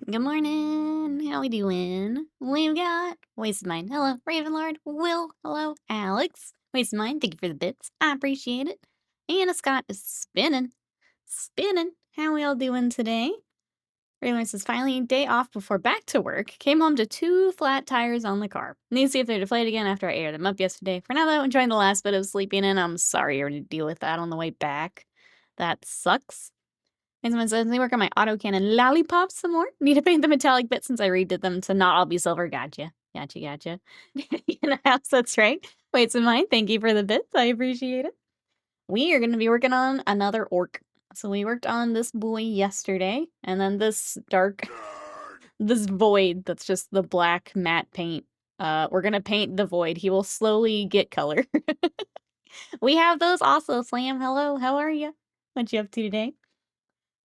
Good morning. How we doing? We've got Wasted Mind. Hello, Ravenlord. Will. Hello, Alex. Wasted Mind. Thank you for the bits. I appreciate it. Anna Scott is spinning. Spinning. How we all doing today? Ravenlord says finally day off before back to work. Came home to 2 flat tires on the car. Need to see if they're deflated again after I aired them up yesterday. For now though, enjoying the last bit of sleeping in. I'm sorry you're to deal with that on the way back. That sucks. And someone says, let me work on my autocannon lollipops some more. Need to paint the metallic bits since I redid them to not all be silver. Gotcha. Gotcha. In the house, that's right. Wait, some mine. Thank you for the bits. I appreciate it. We are going to be working on another orc. So we worked on this boy yesterday, and then this this void that's just the black matte paint. We're going to paint the void. He will slowly get color. We have those also. Slam, hello. How are you? What you up to today?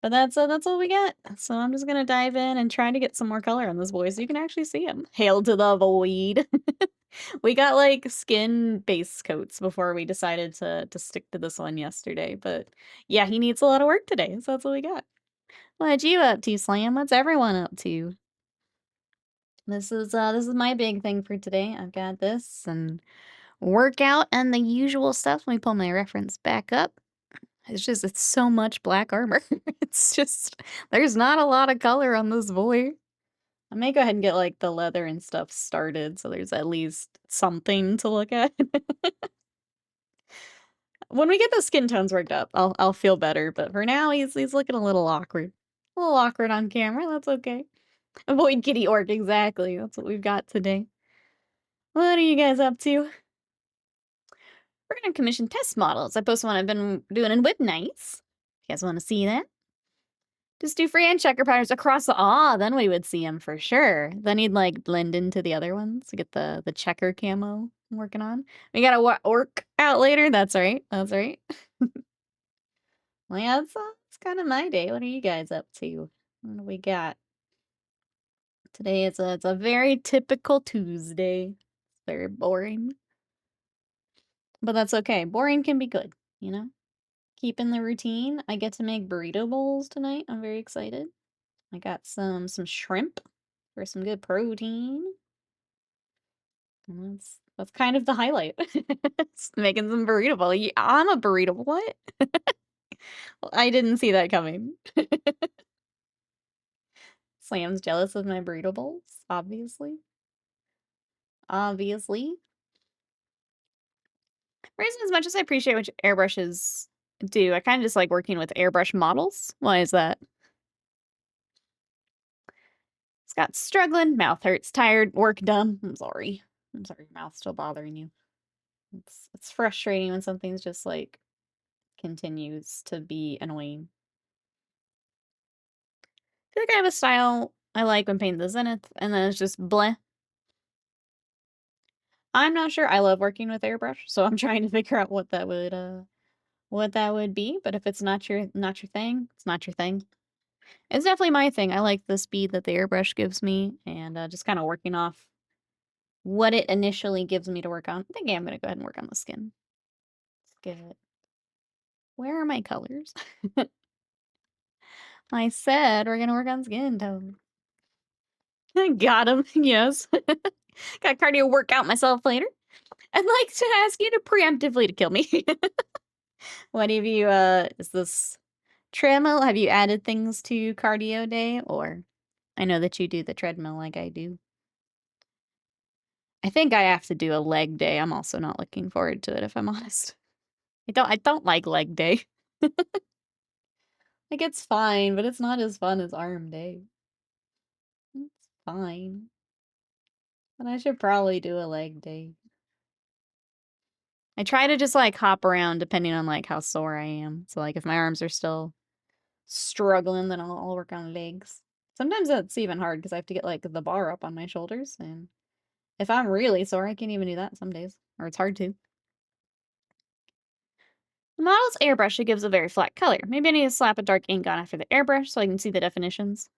But that's all we got. So I'm just gonna dive in and try to get some more color on this boy so you can actually see him. Hail to the void. We got like skin base coats before we decided to stick to this one yesterday. But yeah, he needs a lot of work today, so that's what we got. What you up to, Slam? What's everyone up to? This is my big thing for today. I've got this and workout and the usual stuff. Let me pull my reference back up. It's so much black armor. It's just, there's not a lot of color on this boy. I may go ahead and get, like, the leather and stuff started so there's at least something to look at. When we get the skin tones worked up, I'll feel better, but for now, he's looking a little awkward. A little awkward on camera, that's okay. Avoid kitty orc, exactly. That's what we've got today. What are you guys up to? We're gonna commission test models. I posted one I've been doing in Whip Nights. You guys wanna see that? Just do free and checker patterns across the then we would see him for sure. Then he'd, like, blend into the other ones to get the checker camo I'm working on. We got a orc out later, that's right, that's right. Well, yeah, that's kinda my day. What are you guys up to? What do we got? Today it's a very typical Tuesday. It's very boring. But that's okay. Boring can be good, you know? Keeping the routine. I get to make burrito bowls tonight. I'm very excited. I got some shrimp for some good protein. And that's kind of the highlight. It's making some burrito bowl. I'm a burrito. What? Well, I didn't see that coming. Slam's jealous of my burrito bowls, obviously. Obviously. Reason as much as I appreciate what airbrushes do, I kind of just like working with airbrush models. Why is that? Scott's struggling, mouth hurts, tired, work done. I'm sorry. I'm sorry your mouth's still bothering you. It's frustrating when something's just like continues to be annoying. I feel like I have a style I like when painting the zenith, and then it's just bleh. I'm not sure. I love working with airbrush, so I'm trying to figure out what that would be. But if it's not your thing, it's not your thing. It's definitely my thing. I like the speed that the airbrush gives me, and just kind of working off what it initially gives me to work on. I think I'm gonna go ahead and work on the skin. Let's get. Where are my colors? I said we're gonna work on skin tone. Got him. Yes. Got cardio workout myself later. I'd like to ask you to preemptively to kill me. What have you, is this treadmill? Have you added things to cardio day? Or I know that you do the treadmill like I do. I think I have to do a leg day. I'm also not looking forward to it, if I'm honest. I don't like leg day. Like, it's fine, but it's not as fun as arm day. It's fine. But I should probably do a leg day. I try to just, like, hop around depending on, like, how sore I am. So, like, if my arms are still struggling, then I'll work on legs. Sometimes that's even hard because I have to get, like, the bar up on my shoulders, and if I'm really sore, I can't even do that some days, or it's hard to. The model's airbrush, it gives a very flat color. Maybe I need to slap a dark ink on after the airbrush so I can see the definitions.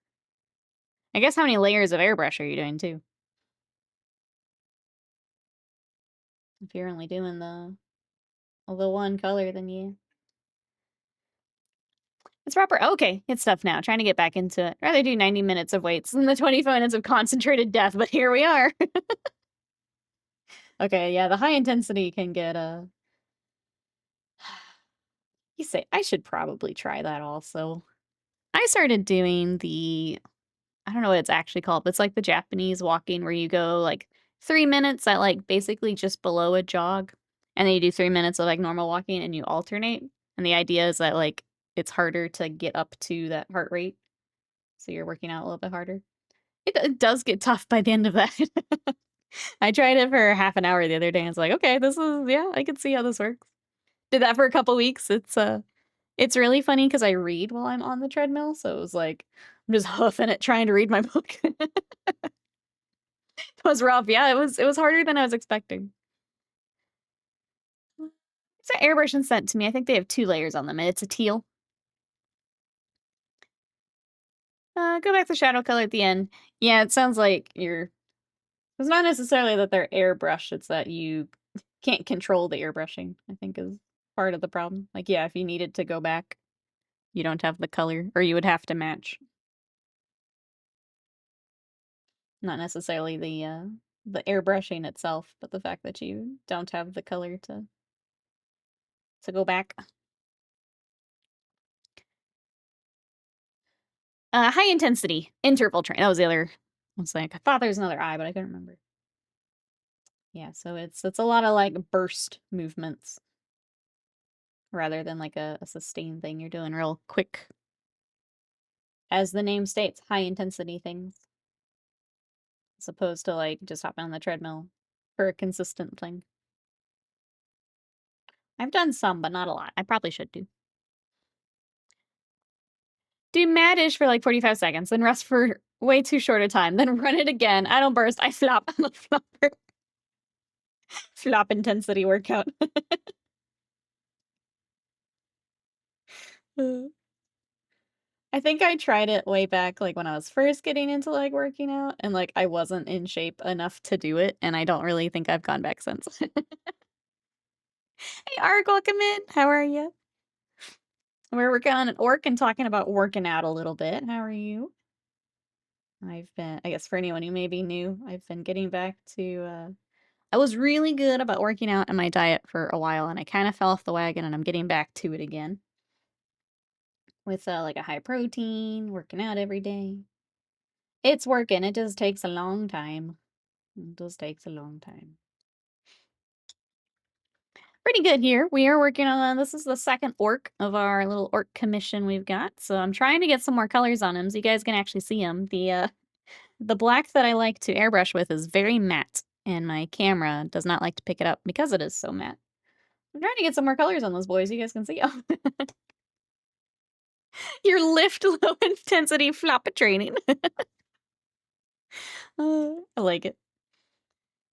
I guess how many layers of airbrush are you doing, too? If you're only doing the one color, then yeah. It's proper. Okay, it's tough now. Trying to get back into it. I'd rather do 90 minutes of weights than the 25 minutes of concentrated death, but here we are. Okay, yeah, the high intensity can get You say I should probably try that also. I started doing I don't know what it's actually called, but it's like the Japanese walking where you go like 3 minutes at like basically just below a jog, and then you do 3 minutes of like normal walking and you alternate. And the idea is that like it's harder to get up to that heart rate, so you're working out a little bit harder. It does get tough by the end of that. I tried it for half an hour the other day and it's like, okay, yeah, I can see how this works. Did that for a couple weeks. It's really funny because I read while I'm on the treadmill, so it was like I'm just hoofing it trying to read my book. It was rough. Yeah, it was harder than I was expecting. It's an airbrush and sent to me. I think they have 2 layers on them, and it's a teal. Go back to shadow color at the end. Yeah, it sounds like it's not necessarily that they're airbrushed, it's that you can't control the airbrushing, I think is part of the problem. Like, yeah, if you needed to go back, you don't have the color, or you would have to match. Not necessarily the airbrushing itself, but the fact that you don't have the color to go back. High intensity interval train. That was the other. I was like, I thought there was another I, but I couldn't remember. Yeah, so it's a lot of like burst movements rather than like a sustained thing. You're doing real quick, as the name states, high intensity things, as opposed to like just hopping on the treadmill for a consistent thing. I've done some, but not a lot. I probably should do. Do mad-ish for like 45 seconds, then rest for way too short a time, then run it again. I don't burst, I flop. I'm a flopper. Flop intensity workout. I think I tried it way back, like, when I was first getting into, like, working out, and, like, I wasn't in shape enough to do it, and I don't really think I've gone back since. Hey, Ark, welcome in. How are you? We're working on an orc and talking about working out a little bit. How are you? I guess for anyone who may be new, I've been getting back to, I was really good about working out in my diet for a while, and I kind of fell off the wagon, and I'm getting back to it again. With, like, a high protein, working out every day. It's working, it just takes a long time. It just takes a long time. Pretty good here. We are working on this is the second orc of our little orc commission we've got, so I'm trying to get some more colors on him so you guys can actually see him. The black that I like to airbrush with is very matte, and my camera does not like to pick it up because it is so matte. I'm trying to get some more colors on those boys so you guys can see them. Your lift low intensity flop training. I like it.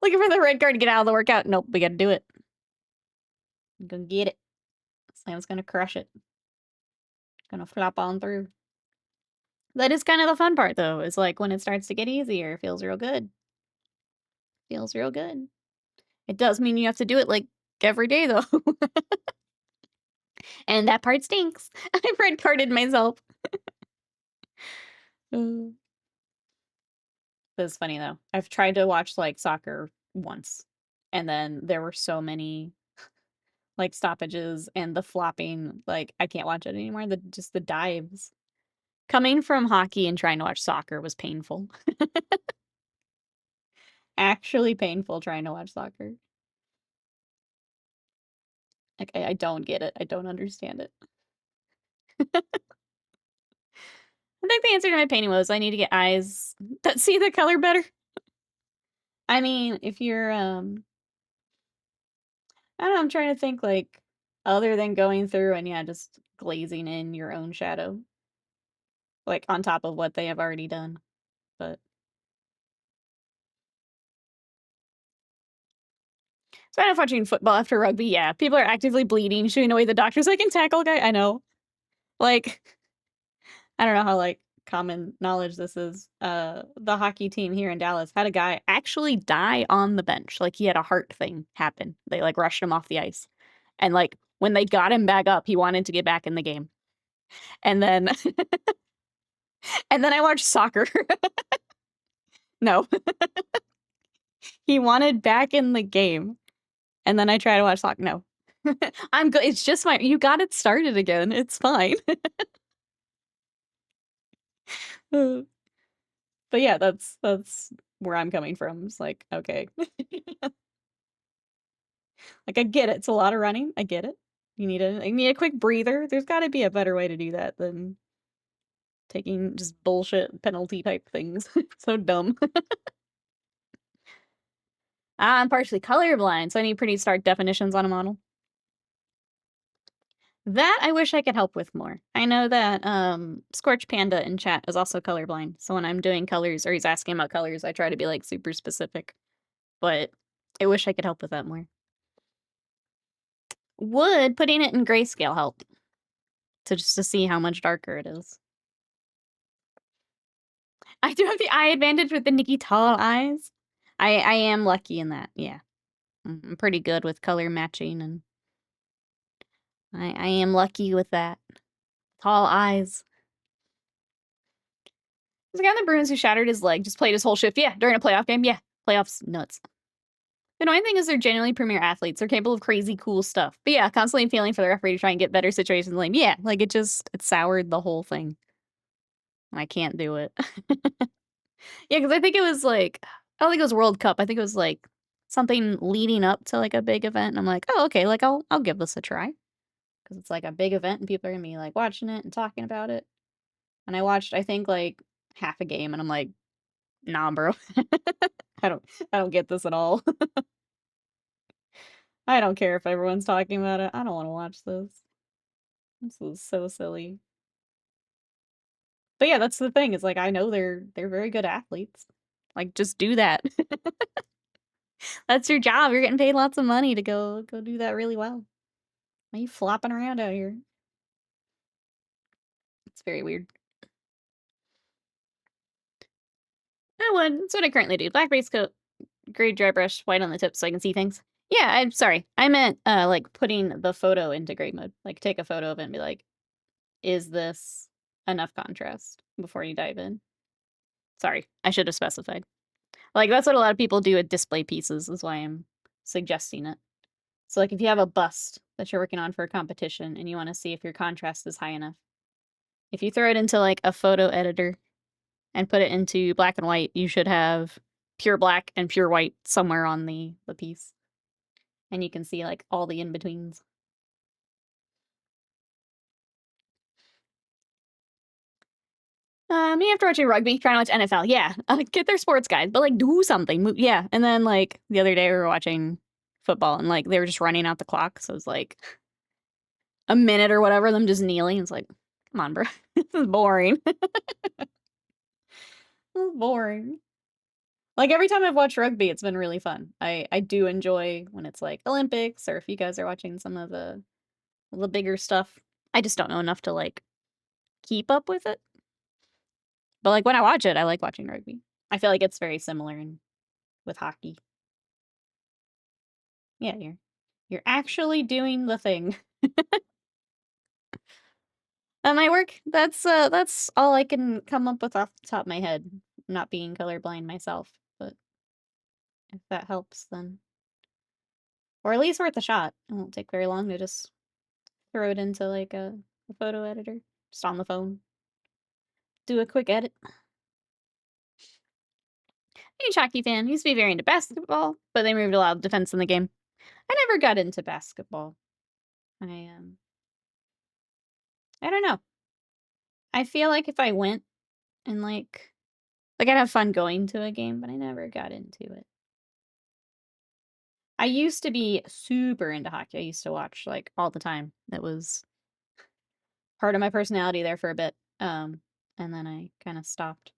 Looking for the red card to get out of the workout. Nope, we gotta do it. I'm gonna get it. Sam's gonna crush it. Gonna flop on through. That is kind of the fun part, though, is like when it starts to get easier, it feels real good. Feels real good. It does mean you have to do it like every day, though. And that part stinks. I red carded myself. It's funny, though. I've tried to watch like soccer once, and then there were so many like stoppages and the flopping, like I can't watch it anymore. Just the dives. Coming from hockey and trying to watch soccer was painful. Actually painful trying to watch soccer. Like, I don't get it. I don't understand it. I think the answer to my painting was I need to get eyes that see the color better. I mean, if you're, I don't know, I'm trying to think, like, other than going through and, yeah, just glazing in your own shadow. Like, on top of what they have already done. But so I don't know if watching football after rugby, yeah, people are actively bleeding, shooing away the doctors. I can tackle guy. I know. Like, I don't know how, like, common knowledge this is. The hockey team here in Dallas had a guy actually die on the bench. Like, he had a heart thing happen. They, like, rushed him off the ice. And, like, when they got him back up, he wanted to get back in the game. And then and then I watched soccer. No. He wanted back in the game. And then I try to watch soccer. No. I'm good. It's just fine. You got it started again. It's fine. But yeah, that's where I'm coming from. It's like, okay. Like, I get it. It's a lot of running. I get it. You need a quick breather. There's got to be a better way to do that than taking just bullshit penalty type things. So dumb. I'm partially colorblind, so I need pretty stark definitions on a model. That I wish I could help with more. I know that Scorch Panda in chat is also colorblind, so when I'm doing colors or he's asking about colors, I try to be like super specific. But I wish I could help with that more. Would putting it in grayscale help? Just to see how much darker it is. I do have the eye advantage with the Nikki Tall eyes. I am lucky in that, yeah. I'm pretty good with color matching, and I am lucky with that. Tall eyes. The guy on the Bruins who shattered his leg just played his whole shift. Yeah, during a playoff game. Yeah, playoffs nuts. The annoying thing is they're genuinely premier athletes. They're capable of crazy cool stuff. But yeah, constantly feeling for the referee to try and get better situations lame. Yeah, like it soured the whole thing. I can't do it. Yeah, because I think it was like, I don't think it was World Cup. I think it was like something leading up to like a big event. And I'm like, oh, okay, like I'll give this a try. Because it's like a big event and people are gonna be like watching it and talking about it. And I watched, I think, like half a game and I'm like, nah, bro. I don't get this at all. I don't care if everyone's talking about it. I don't want to watch this. This is so silly. But yeah, that's the thing. It's like I know they're very good athletes. Like just do that. That's your job. You're getting paid lots of money to go do that really well. Why are you flopping around out here? It's very weird. I would. That's what I currently do. Black base coat, gray dry brush, white on the tip so I can see things. Yeah, I'm sorry. I meant like putting the photo into gray mode. Like take a photo of it and be like, is this enough contrast before you dive in? Sorry, I should have specified. Like that's what a lot of people do with display pieces is why I'm suggesting it. So like if you have a bust that you're working on for a competition and you want to see if your contrast is high enough, if you throw it into like a photo editor and put it into black and white, you should have pure black and pure white somewhere on the piece. And you can see like all the in-betweens. Me after watching rugby, trying to watch NFL. Yeah, get their sports guys, but like do something. Yeah, and then like the other day we were watching football and like they were just running out the clock, so it was like a minute or whatever. Them just kneeling. It's like, come on, bro, this is boring. This is boring. Like every time I've watched rugby, it's been really fun. I do enjoy when it's like Olympics or if you guys are watching some of the bigger stuff. I just don't know enough to like keep up with it. But like when I watch it, I like watching rugby. I feel like it's very similar with hockey. Yeah, you're actually doing the thing. At my work, that's all I can come up with off the top of my head. Not being colorblind myself, but if that helps, then or at least worth a shot. It won't take very long to just throw it into like a photo editor, just on the phone. Do a quick edit. Huge hockey fan. Used to be very into basketball, but they moved a lot of defense in the game. I never got into basketball. I don't know. I feel like if I went and like I'd have fun going to a game, but I never got into it. I used to be super into hockey. I used to watch like all the time. That was part of my personality there for a bit. And then I kind of stopped.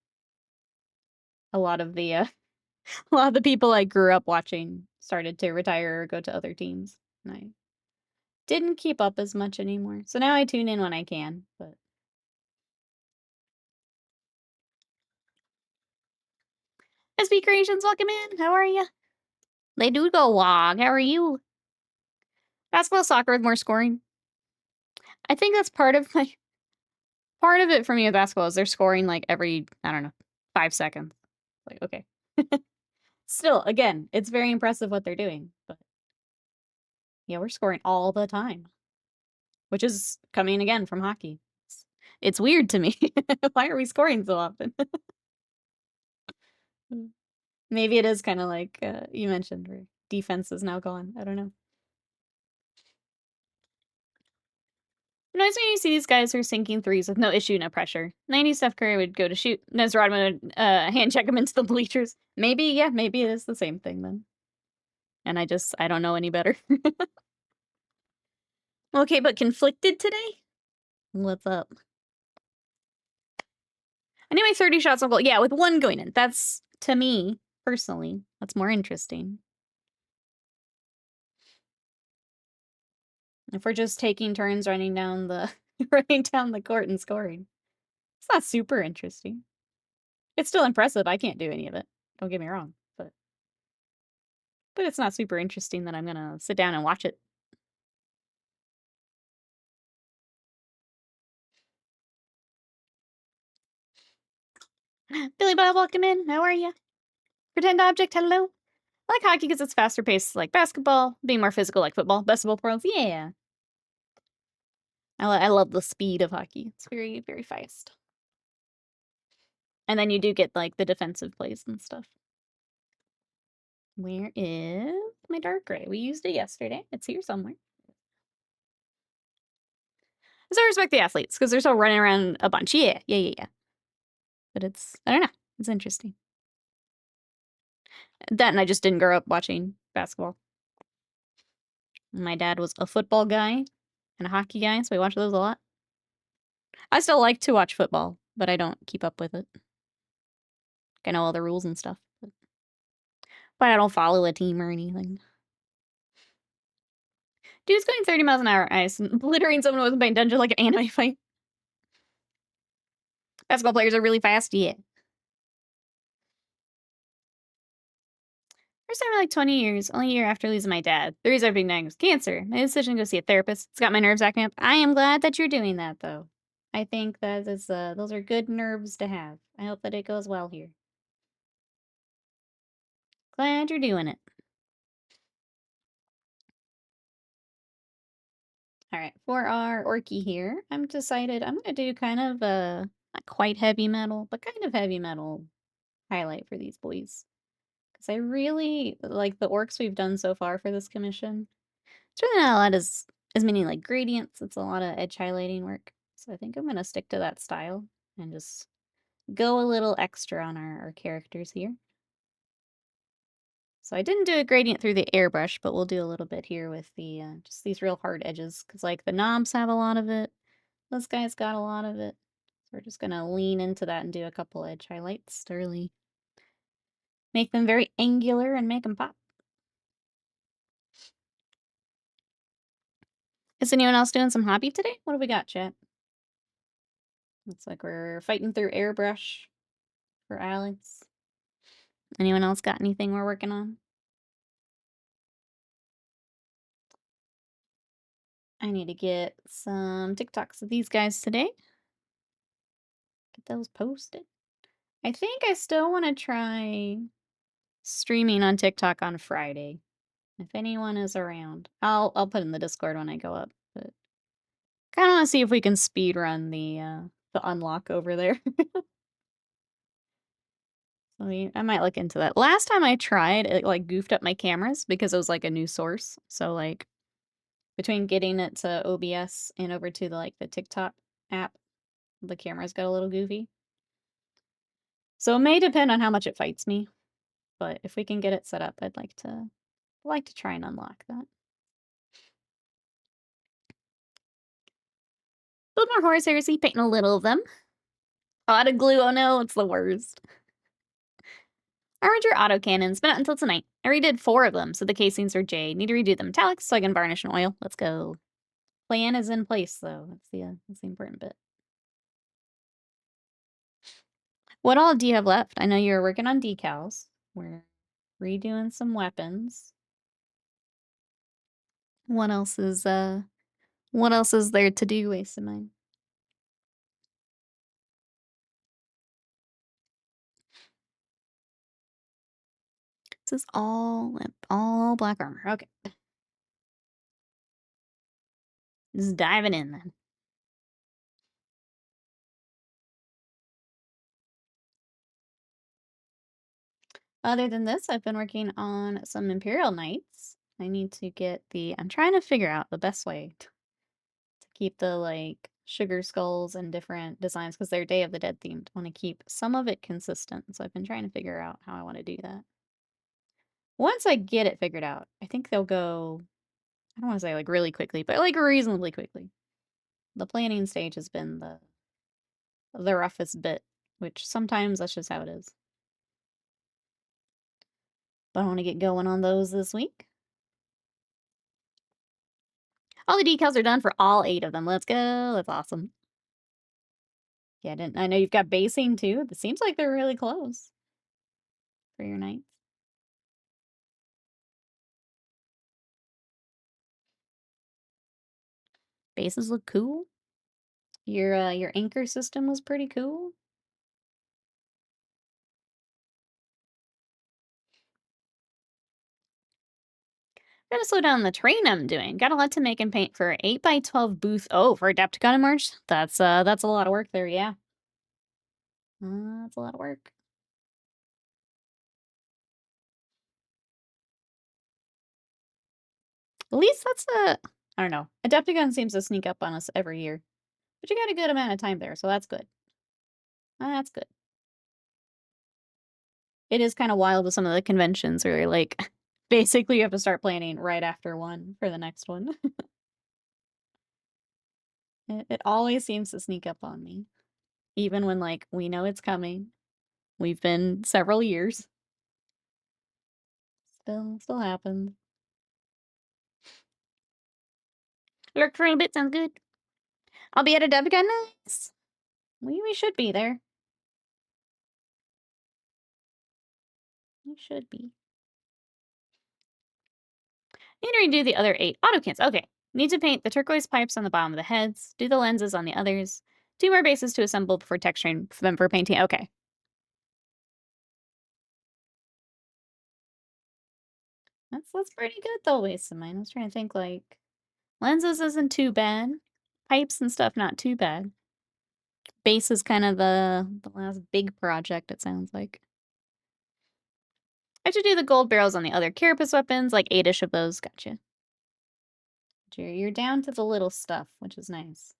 A lot of the a lot of the people I grew up watching started to retire or go to other teams. And I didn't keep up as much anymore. So now I tune in when I can, but SB Creations, welcome in. How are you? They do go WAAAAAGH. How are you? Basketball, soccer with more scoring. I think that's part of my Part of it for me with basketball is they're scoring like every, I don't know, 5 seconds. Like, okay. Still, again, it's very impressive what they're doing, but yeah, we're scoring all the time, which is coming again from hockey. It's weird to me. Why are we scoring so often? Maybe it is kind of like you mentioned, where defense is now gone. I don't know. Nice when you see these guys who are sinking threes with no issue, no pressure. 90 Steph Curry would go to shoot. Nez Rodman would hand check him into the bleachers. Maybe, yeah, maybe it is the same thing then. And I don't know any better. Okay, but conflicted today? What's up? Anyway, 30 shots on goal. Yeah, with one going in. That's, to me, personally, that's more interesting. If we're just taking turns running down the running down the court and scoring. It's not super interesting. It's still impressive. I can't do any of it. Don't get me wrong. But it's not super interesting that I'm gonna sit down and watch it. Billy Bob, welcome in. How are you? Pretend object, hello. I like hockey because it's faster paced like basketball, being more physical like football. Best of both worlds, yeah. I love the speed of hockey. It's very, very fast. And then you do get like the defensive plays and stuff. Where is my dark gray? We used it yesterday. It's here somewhere. So I respect the athletes because they're still running around a bunch. Yeah. But it's, I don't know. It's interesting. That and I just didn't grow up watching basketball. My dad was a football guy and a hockey guy, so we watched those a lot. I still like to watch football, but I don't keep up with it. I know all the rules and stuff. But I don't follow a team or anything. Dude's going 30 miles an hour at ice, obliterating someone who wasn't paying attention like an anime fight. Basketball players are really fast, yeah. First time in like 20 years, only a year after losing my dad. The reason I'm being diagnosed with cancer. My decision to go see a therapist. It's got my nerves acting up. I am glad that you're doing that, though. I think that is, those are good nerves to have. I hope that it goes well here. Glad you're doing it. All right, for our Orky here, I'm decided I'm gonna do kind of a not quite heavy metal, but kind of heavy metal highlight for these boys. Because I really like the orcs we've done so far for this commission. It's really not a lot as many like gradients. It's a lot of edge highlighting work. So I think I'm gonna stick to that style and just go a little extra on our characters here. So I didn't do a gradient through the airbrush, but we'll do a little bit here with the just these real hard edges, because like the knobs have a lot of it. This guy's got a lot of it. So we're just gonna lean into that and do a couple edge highlights to really make them very angular and make them pop. Is anyone else doing some hobby today? What do we got, chat? Looks like we're fighting through airbrush for Alex. Anyone else got anything we're working on? I need to get some TikToks of these guys today. Get those posted. I think I still want to try streaming on TikTok on Friday. If anyone is around, I'll put in the Discord when I go up. But kind of want to see if we can speed run the unlock over there. I might look into that. Last time I tried, it like goofed up my cameras because it was like a new source. So like between getting it to OBS and over to the TikTok app, the cameras got a little goofy. So it may depend on how much it fights me. But if we can get it set up, I'd like to try and unlock that. Build more horse heresy, painting a little of them. Auto glue, oh no, it's the worst. Armature autocannons, but not until tonight. I redid 4 of them, so the casings are jade. Need to redo the metallics so I can varnish and oil. Let's go. Plan is in place, though. That's the important bit. What all do you have left? I know you're working on decals. We're redoing some weapons. What else is there to do, Waste of Mine? This is all black armor. Okay. Just diving in then. Other than this, I've been working on some Imperial Knights. I need to get I'm trying to figure out the best way to keep the, like, sugar skulls and different designs, because they're Day of the Dead themed. I want to keep some of it consistent, so I've been trying to figure out how I want to do that. Once I get it figured out, I think they'll go, I don't want to say, like, really quickly, but, like, reasonably quickly. The planning stage has been the roughest bit, which sometimes that's just how it is. But I want to get going on those this week. All the decals are done for all 8 of them. Let's go. That's awesome. Yeah, I know you've got basing too. It seems like they're really close for your knights. Bases look cool. Your anchor system was pretty cool. Gotta slow down the train I'm doing. Got a lot to make and paint for 8x12 booth. Oh, for Adepticon in March? That's a lot of work there, yeah. That's a lot of work. At least that's I don't know. Adepticon seems to sneak up on us every year. But you got a good amount of time there, so that's good. That's good. It is kind of wild with some of the conventions where, like, basically you have to start planning right after one for the next one. It always seems to sneak up on me. Even when, like, we know it's coming. We've been several years. Still happens. Lurk for a bit sounds good. I'll be at a Adepticon. Nice. We should be there. We should be. Need to redo the other 8 auto cans. Okay. Need to paint the turquoise pipes on the bottom of the heads. Do the lenses on the others. 2 more bases to assemble before texturing them for painting. Okay. That's pretty good though, waste of mine. I was trying to think, like, lenses isn't too bad. Pipes and stuff not too bad. Base is kind of the last big project, it sounds like. I have to do the gold barrels on the other carapace weapons, like 8-ish of those. Gotcha. You're down to the little stuff, which is nice.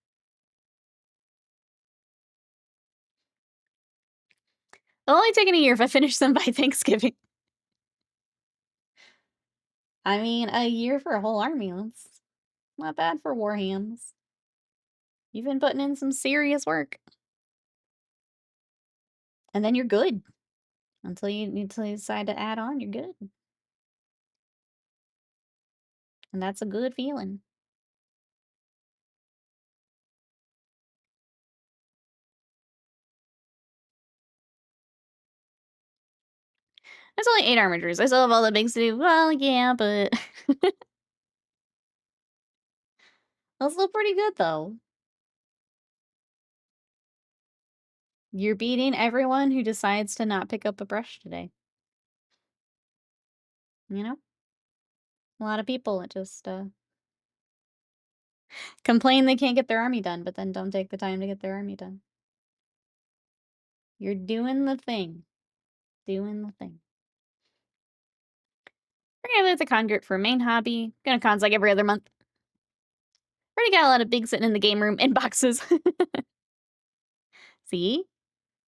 It'll only take a year if I finish them by Thanksgiving. I mean, a year for a whole army. That's not bad for Warhams. You've been putting in some serious work. And then you're good. Until you decide to add on, you're good. And that's a good feeling. There's only 8 armatures. I still have all the bigs to do. Well, yeah, but those look pretty good, though. You're beating everyone who decides to not pick up a brush today. You know? A lot of people that just complain they can't get their army done, but then don't take the time to get their army done. You're doing the thing. Doing the thing. We're gonna move the con group for main hobby. Gonna cons like every other month. Already got a lot of bigs sitting in the game room in boxes. See?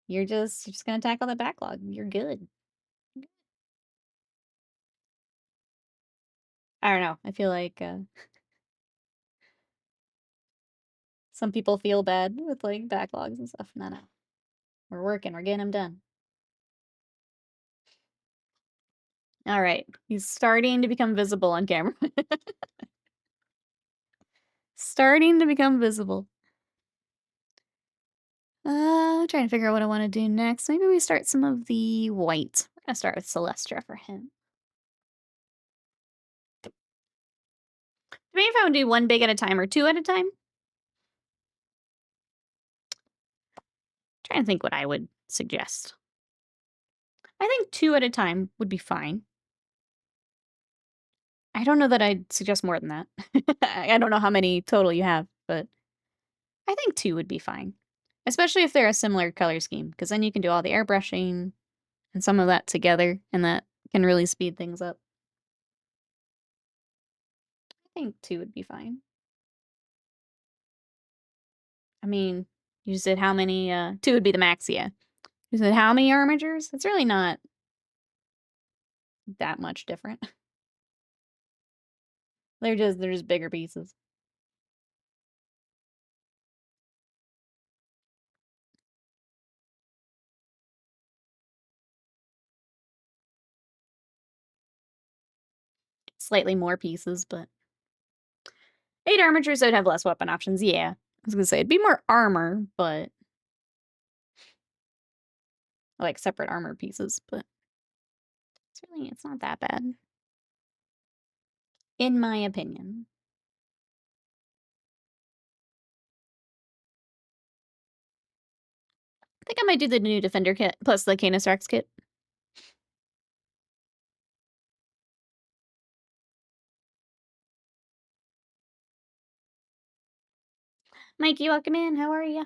You're just gonna tackle the backlog. You're good. I don't know. I feel like some people feel bad with, like, backlogs and stuff. No. We're working. We're getting them done. All right. He's starting to become visible on camera. Starting to become visible. I'm trying to figure out what I want to do next. Maybe we start some of the white. We're gonna start with Celestra for him. Maybe if I would do 1 big at a time or 2 at a time. Trying to think what I would suggest. I think 2 at a time would be fine. I don't know that I'd suggest more than that. I don't know how many total you have, but I think 2 would be fine. Especially if they're a similar color scheme, because then you can do all the airbrushing and some of that together, and that can really speed things up. I think 2 would be fine. I mean, you said how many, 2 would be the max, yeah. You said how many armatures? It's really not that much different. They're just bigger pieces. Slightly more pieces, but 8 armatures, I'd have less weapon options, yeah. I was gonna say, it'd be more armor, but like separate armor pieces, but it's not that bad. In my opinion. I think I might do the new Defender kit, plus the Canis Rex kit. Mikey, welcome in. How are you?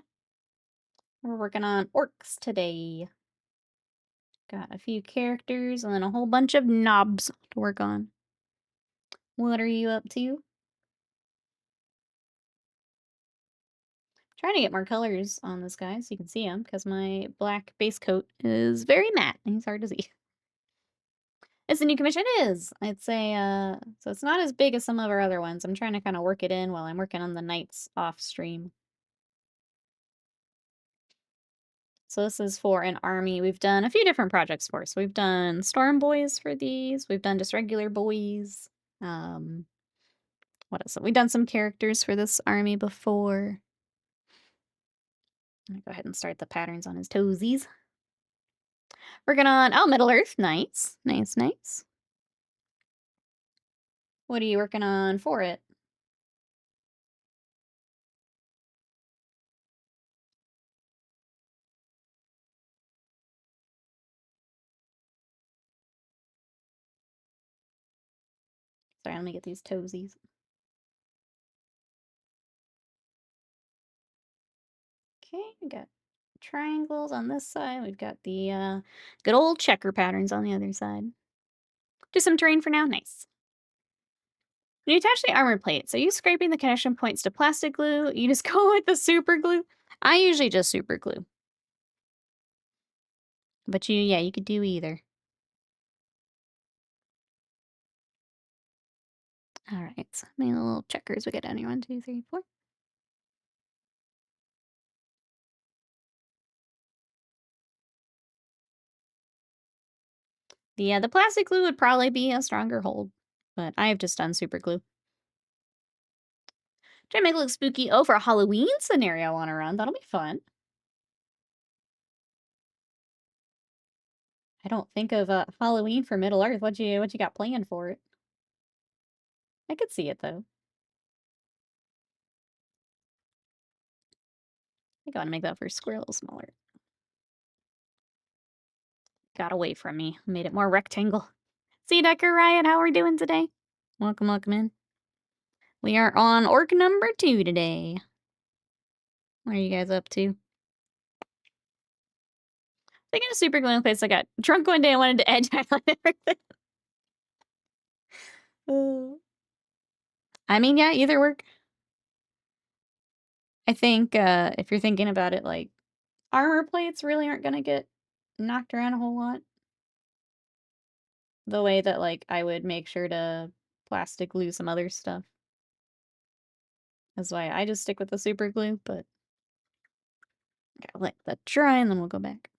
We're working on Orks today. Got a few characters and then a whole bunch of knobs to work on. What are you up to? Trying to get more colors on this guy so you can see him, because my black base coat is very matte and he's hard to see. It's a new commission. It is. It's a, so it's not as big as some of our other ones. I'm trying to kind of work it in while I'm working on the nights off stream. So this is for an army. We've done a few different projects for. So we've done Storm Boys for these. We've done just regular boys. What else? We've done some characters for this army before. I'm gonna go ahead and start the patterns on his toesies. Working on, oh, Middle Earth. Nice. Nice, nice. What are you working on for it? Sorry, let me get these toesies. Okay, we got triangles on this side. We've got the good old checker patterns on the other side. Do some terrain for now. Nice. When you attach the armor plate, so you scraping the connection points to plastic glue, you just go with the super glue. I usually just super glue. But yeah, you could do either. All right, so how many little checkers we got down here? 1, 2, 3, 4. Yeah, the plastic glue would probably be a stronger hold, but I have just done super glue. Try to make it look spooky. Oh, for a Halloween scenario on a run, that'll be fun. I don't think of Halloween for Middle Earth. What you got planned for it? I could see it though. I think I want to make that first square a little smaller. Got away from me. Made it more rectangle. See, Decker Riot, how are we doing today? Welcome, welcome in. We are on orc number 2 today. What are you guys up to? Thinking of super glue in place. I got drunk one day. I wanted to edge highlight everything. I mean, yeah, either work. I think if you're thinking about it, like, armor plates really aren't gonna get knocked around a whole lot. The way that, like, I would make sure to plastic glue some other stuff. That's why I just stick with the super glue, but gotta let that dry and then we'll go back.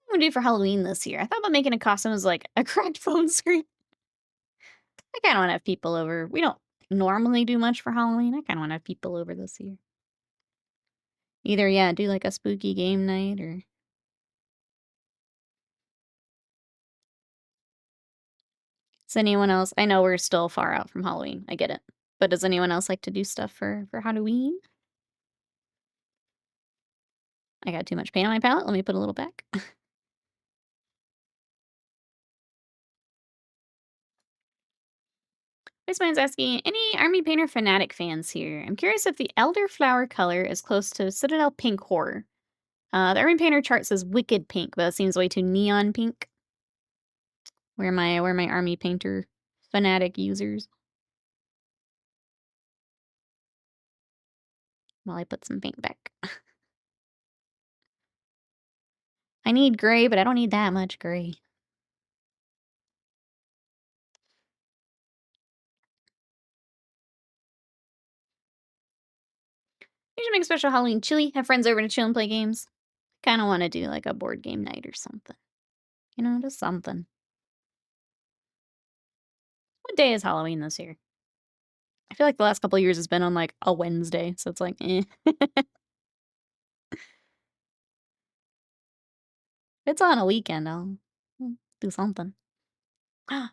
What am I gonna do for Halloween this year? I thought about making a costume as like a cracked phone screen. I kinda wanna have people over. We don't normally do much for Halloween. I kinda wanna have people over this year. Either, yeah, do like a spooky game night or does anyone else, I know we're still far out from Halloween, I get it. But does anyone else like to do stuff for Halloween? I got too much paint on my palette. Let me put a little back. This man's asking, any Army Painter Fanatic fans here? I'm curious if the Elderflower color is close to Citadel Pink Horror. The Army Painter chart says Wicked Pink, but that seems way too neon pink. Where are my Army Painter Fanatic users? While I put some paint back. I need gray, but I don't need that much gray. You should make a special Halloween chili. Have friends over to chill and play games. Kind of want to do like a board game night or something. You know, just something. What day is Halloween this year? I feel like the last couple of years has been on like a Wednesday, so it's like, eh. It's on a weekend, I'll do something.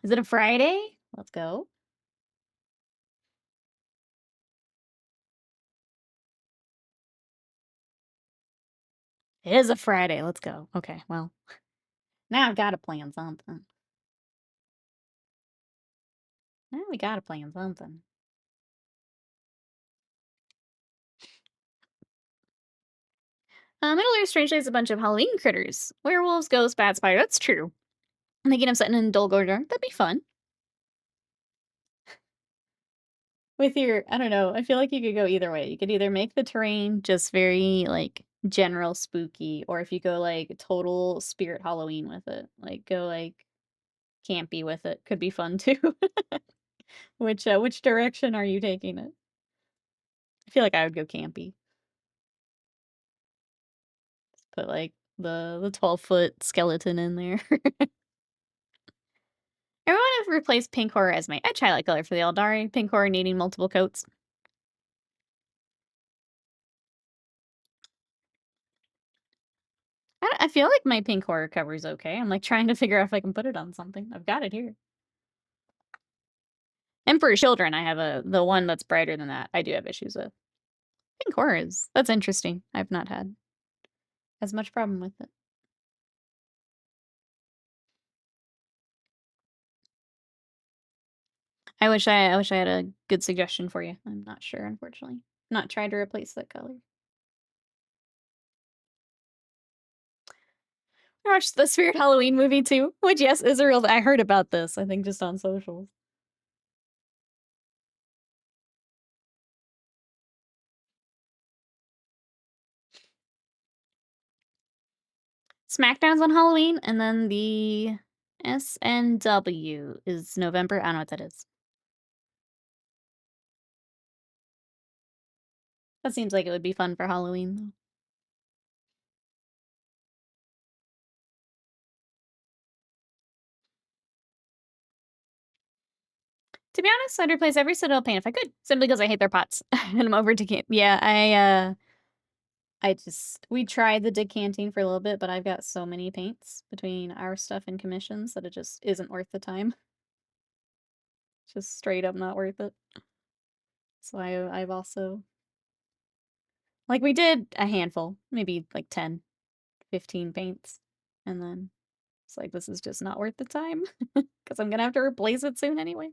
Is it a Friday? Let's go. It is a Friday. Let's go. Okay, well, now I've got to plan something. Now we got to plan something. Middle Earth strangely has a bunch of Halloween critters. Werewolves, ghosts, bad spider. That's true. I'm thinking of setting in Dulgor Dark. That'd be fun. With your, I don't know, I feel like you could go either way. You could either make the terrain just very, like, general spooky, or if you go, like, total spirit Halloween with it. Like, go, like, campy with it. Could be fun, too. Which direction are you taking it? I feel like I would go campy. Just put, like, the 12-foot skeleton in there. I want to replace pink horror as my edge highlight color for the Eldari. Pink horror needing multiple coats. I feel like my pink horror cover is okay. I'm like trying to figure out if I can put it on something. I've got it here. Emperor's Children, I have the one that's brighter than that. I do have issues with. Pink horror is, that's interesting. I've not had as much problem with it. I wish I had a good suggestion for you. I'm not sure, unfortunately. Not tried to replace that color. I watched the Spirit Halloween movie too, which yes is a real. I heard about this. I think just on socials. SmackDown's on Halloween, and then the SNW is November. I don't know what that is. That seems like it would be fun for Halloween, though. To be honest, I'd replace every Citadel paint if I could, simply because I hate their pots. And I'm over decant. Yeah, we tried the decanting for a little bit, but I've got so many paints between our stuff and commissions that it just isn't worth the time. It's just straight up not worth it. So I've also, like, we did a handful, maybe like 10, 15 paints, and then it's like, this is just not worth the time because I'm gonna have to replace it soon anyway.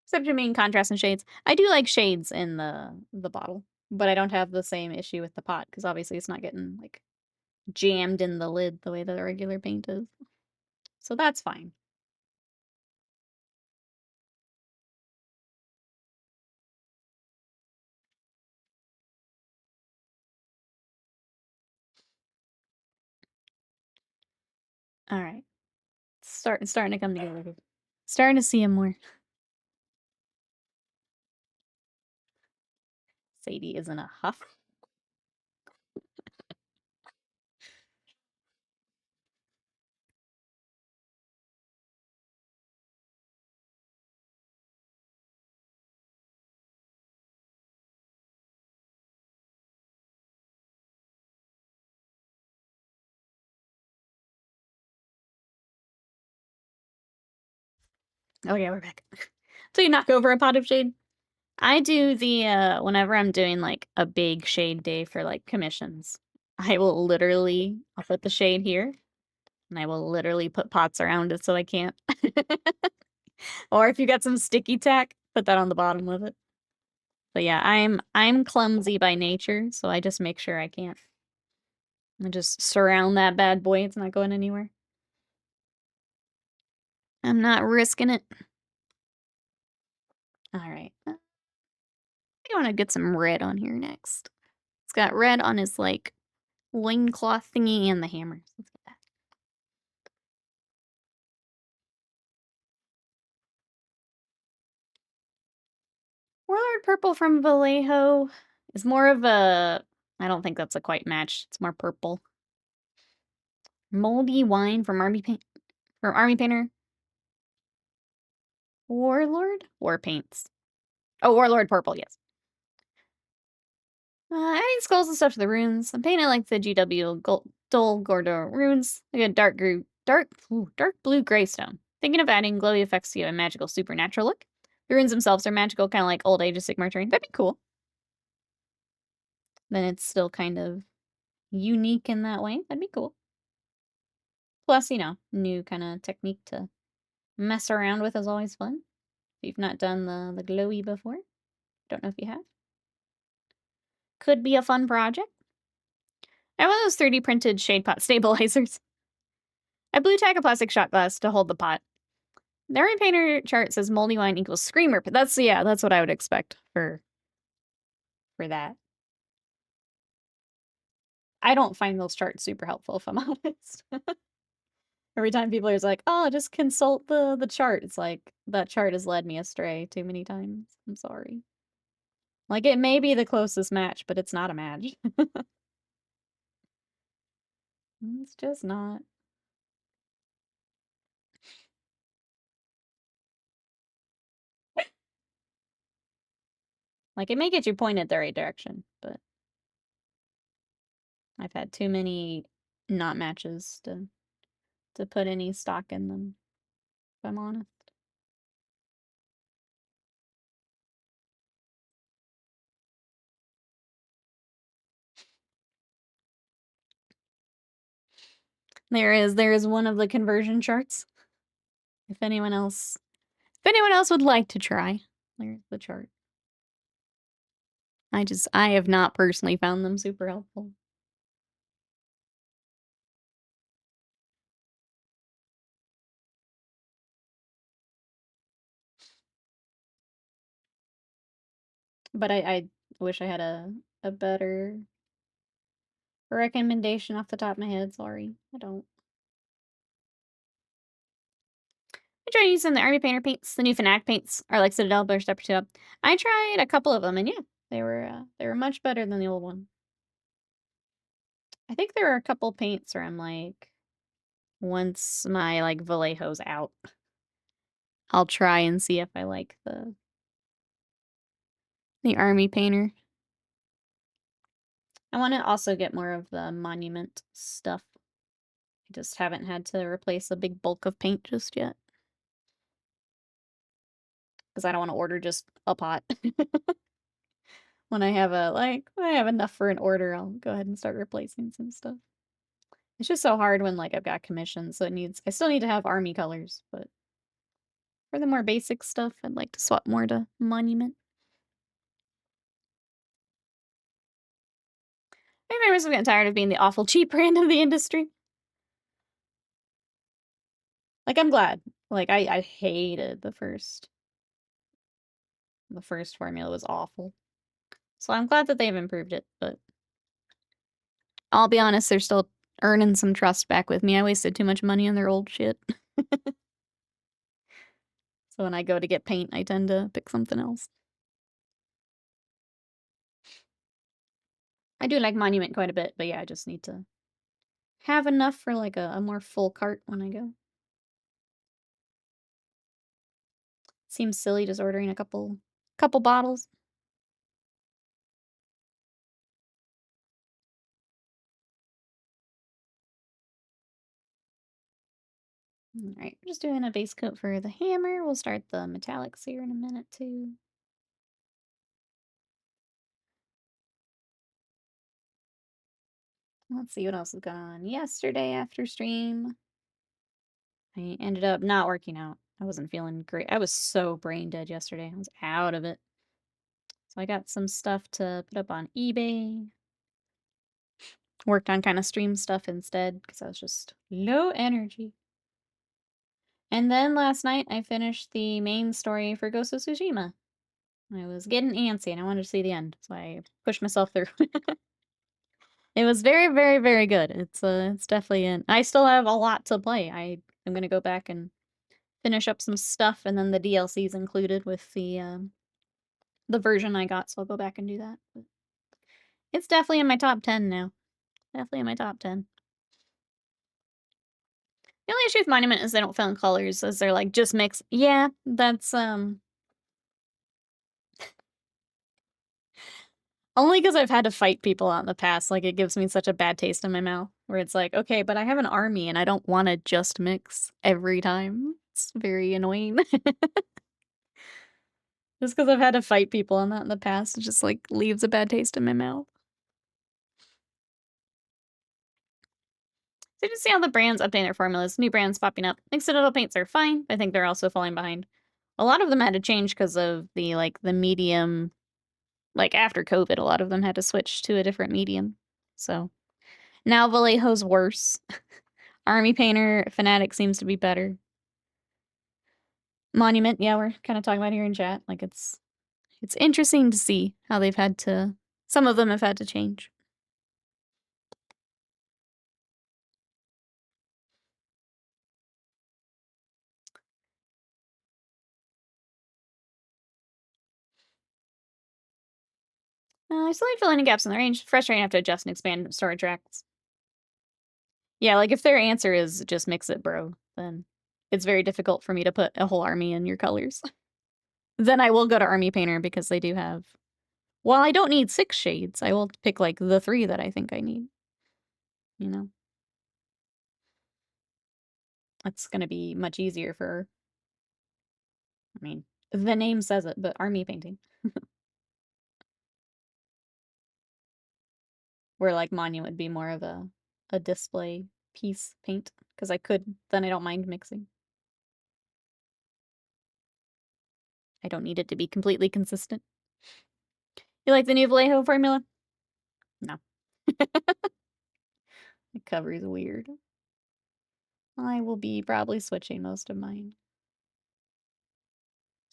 Except for main contrast and shades. I do like shades in the bottle, but I don't have the same issue with the pot because obviously it's not getting like jammed in the lid the way that a regular paint is. So that's fine. All right. Starting to come together. Starting to see him more. Sadie is in a huff. Oh yeah, we're back. So you knock over a pot of shade. I do the whenever I'm doing like a big shade day for like commissions, I'll put the shade here and I will literally put pots around it so I can't Or if you got some sticky tack, put that on the bottom of it. But yeah, I'm clumsy by nature, so I just make sure I can't. I just surround that bad boy. It's not going anywhere. I'm not risking it. All right. I think I want to get some red on here next. It's got red on his, like, loincloth thingy and the hammer. Let's get that. Warlord Purple from Vallejo is more of a... I don't think that's a quite match. It's more purple. Moldy Wine from Army Painter. Warlord? War Paints. Oh, Warlord Purple, yes. Adding skulls and stuff to the runes. I'm painting like the GW Dull Gordo runes. Like a dark blue graystone. Thinking of adding glowy effects to give a magical supernatural look. The runes themselves are magical, kind of like Old Age of Sigmar terrain. That'd be cool. Then it's still kind of unique in that way. That'd be cool. Plus, you know, new kind of technique to mess around with is always fun. If you've not done the glowy before. Don't know if you have. Could be a fun project. I have one of those 3D printed shade pot stabilizers. I blue tack a plastic shot glass to hold the pot. The Army Painter chart says moldy wine equals screamer, but that's what I would expect for that. I don't find those charts super helpful, if I'm honest. Every time people are like, oh, just consult the chart. It's like, that chart has led me astray too many times. I'm sorry. Like, it may be the closest match, but it's not a match. It's just not. Like, it may get you pointed the right direction, but I've had too many not matches to put any stock in them, if I'm honest. There is one of the conversion charts. If anyone else would like to try, there's the chart. I have not personally found them super helpful. But I wish I had a better recommendation off the top of my head. Sorry, I don't. I tried using the Army Painter paints. The new Fnac paints are like Citadel, but step or two up. I tried a couple of them, and yeah, they were much better than the old one. I think there are a couple paints where I'm like, once my like Vallejo's out, I'll try and see if I like the Army Painter. I want to also get more of the monument stuff. I just haven't had to replace a big bulk of paint just yet. Because I don't want to order just a pot. When I have enough for an order, I'll go ahead and start replacing some stuff. It's just so hard when like I've got commissions, so I still need to have army colors, but for the more basic stuff, I'd like to swap more to monument. I'm just getting tired of being the awful cheap brand of the industry. Like, I'm glad. Like, I hated the first formula was awful. So I'm glad that they've improved it, but I'll be honest, they're still earning some trust back with me. I wasted too much money on their old shit. So when I go to get paint, I tend to pick something else. I do like Monument quite a bit, but yeah, I just need to have enough for like a more full cart when I go. Seems silly just ordering a couple bottles. Alright, we're just doing a base coat for the hammer. We'll start the metallics here in a minute too. Let's see what else is going on. Yesterday after stream, I ended up not working out. I wasn't feeling great. I was so brain dead yesterday. I was out of it. So I got some stuff to put up on eBay. Worked on kind of stream stuff instead because I was just low energy. And then last night I finished the main story for Ghost of Tsushima. I was getting antsy and I wanted to see the end, so I pushed myself through. It was very, very, very good. It's definitely in. I still have a lot to play. I'm gonna go back and finish up some stuff, and then the DLC's included with the version I got, so I'll go back and do that. But it's definitely in my top 10 now. Definitely in my top 10. The only issue with Monument is they don't fill in colors, as they're like just mix. Yeah, that's only because I've had to fight people out in the past. Like it gives me such a bad taste in my mouth, where it's like, okay, but I have an army and I don't want to just mix every time. It's very annoying. Just because I've had to fight people on that in the past, it just like leaves a bad taste in my mouth. So you just see how the brands update their formulas, new brands popping up. Like Citadel paints are fine. I think they're also falling behind. A lot of them had to change because of the medium. Like after COVID, a lot of them had to switch to a different medium. So now Vallejo's worse. Army Painter Fanatic seems to be better. Monument, yeah, we're kind of talking about here in chat. Like it's interesting to see how they've had to. Some of them have had to change. I still need to fill any gaps in the range. Frustrating to have to adjust and expand storage racks. Yeah, like if their answer is just mix it, bro, then it's very difficult for me to put a whole army in your colors. Then I will go to Army Painter because they do have. While I don't need 6 shades, I will pick like the 3 that I think I need. You know? That's gonna be much easier for. I mean, the name says it, but army painting. Where like Monument would be more of a display piece paint. Because then I don't mind mixing. I don't need it to be completely consistent. You like the new Vallejo formula? No. The cover is weird. I will be probably switching most of mine.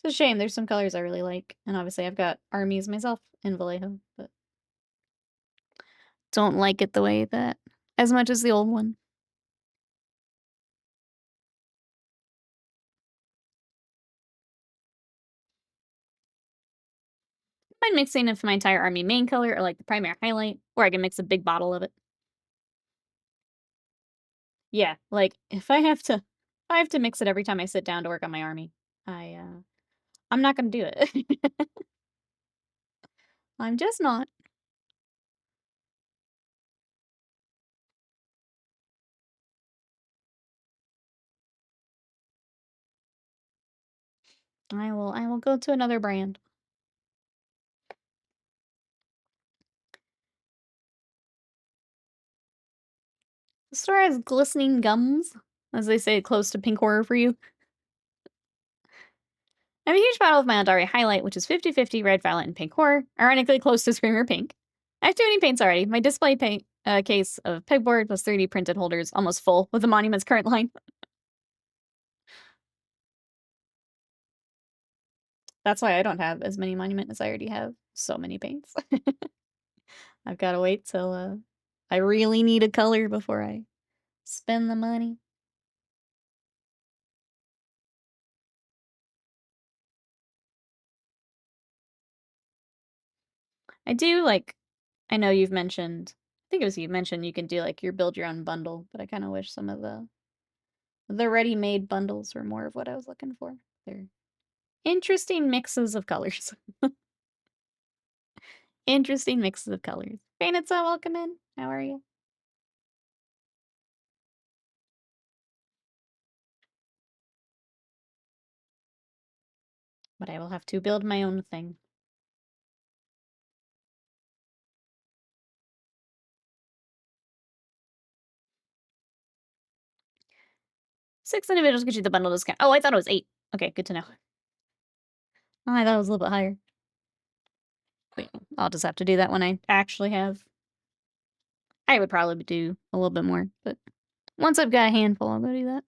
It's a shame. There's some colors I really like. And obviously I've got armies myself in Vallejo, but don't like it the way that as much as the old one. I mind mixing it for my entire army main color or like the primary highlight, or I can mix a big bottle of it. Yeah, like if I have to mix it every time I sit down to work on my army, I'm not gonna do it. I'm just not. I will go to another brand. The store has glistening gums, as they say, close to pink horror for you. I have a huge bottle of my Andari highlight, which is 50/50 red, violet, and pink horror, ironically close to Screamer pink. I have too many paints already. My display paint case of pegboard plus 3D printed holders almost full with the Monument's current line. That's why I don't have as many Monument as I already have so many paints. I've got to wait till I really need a color before I spend the money. I do I know you've mentioned, I think it was you mentioned you can do like your build your own bundle, but I kind of wish some of the ready-made bundles were more of what I was looking for. They're interesting mixes of colors. Interesting mixes of colors. Painted so welcome in. How are you? But I will have to build my own thing. 6 individuals get you the bundle discount. Oh, I thought it was 8. Okay, good to know. Oh, I thought it was a little bit higher. Wait, I'll just have to do that when I actually have... I would probably do a little bit more, but once I've got a handful, I'll go do that.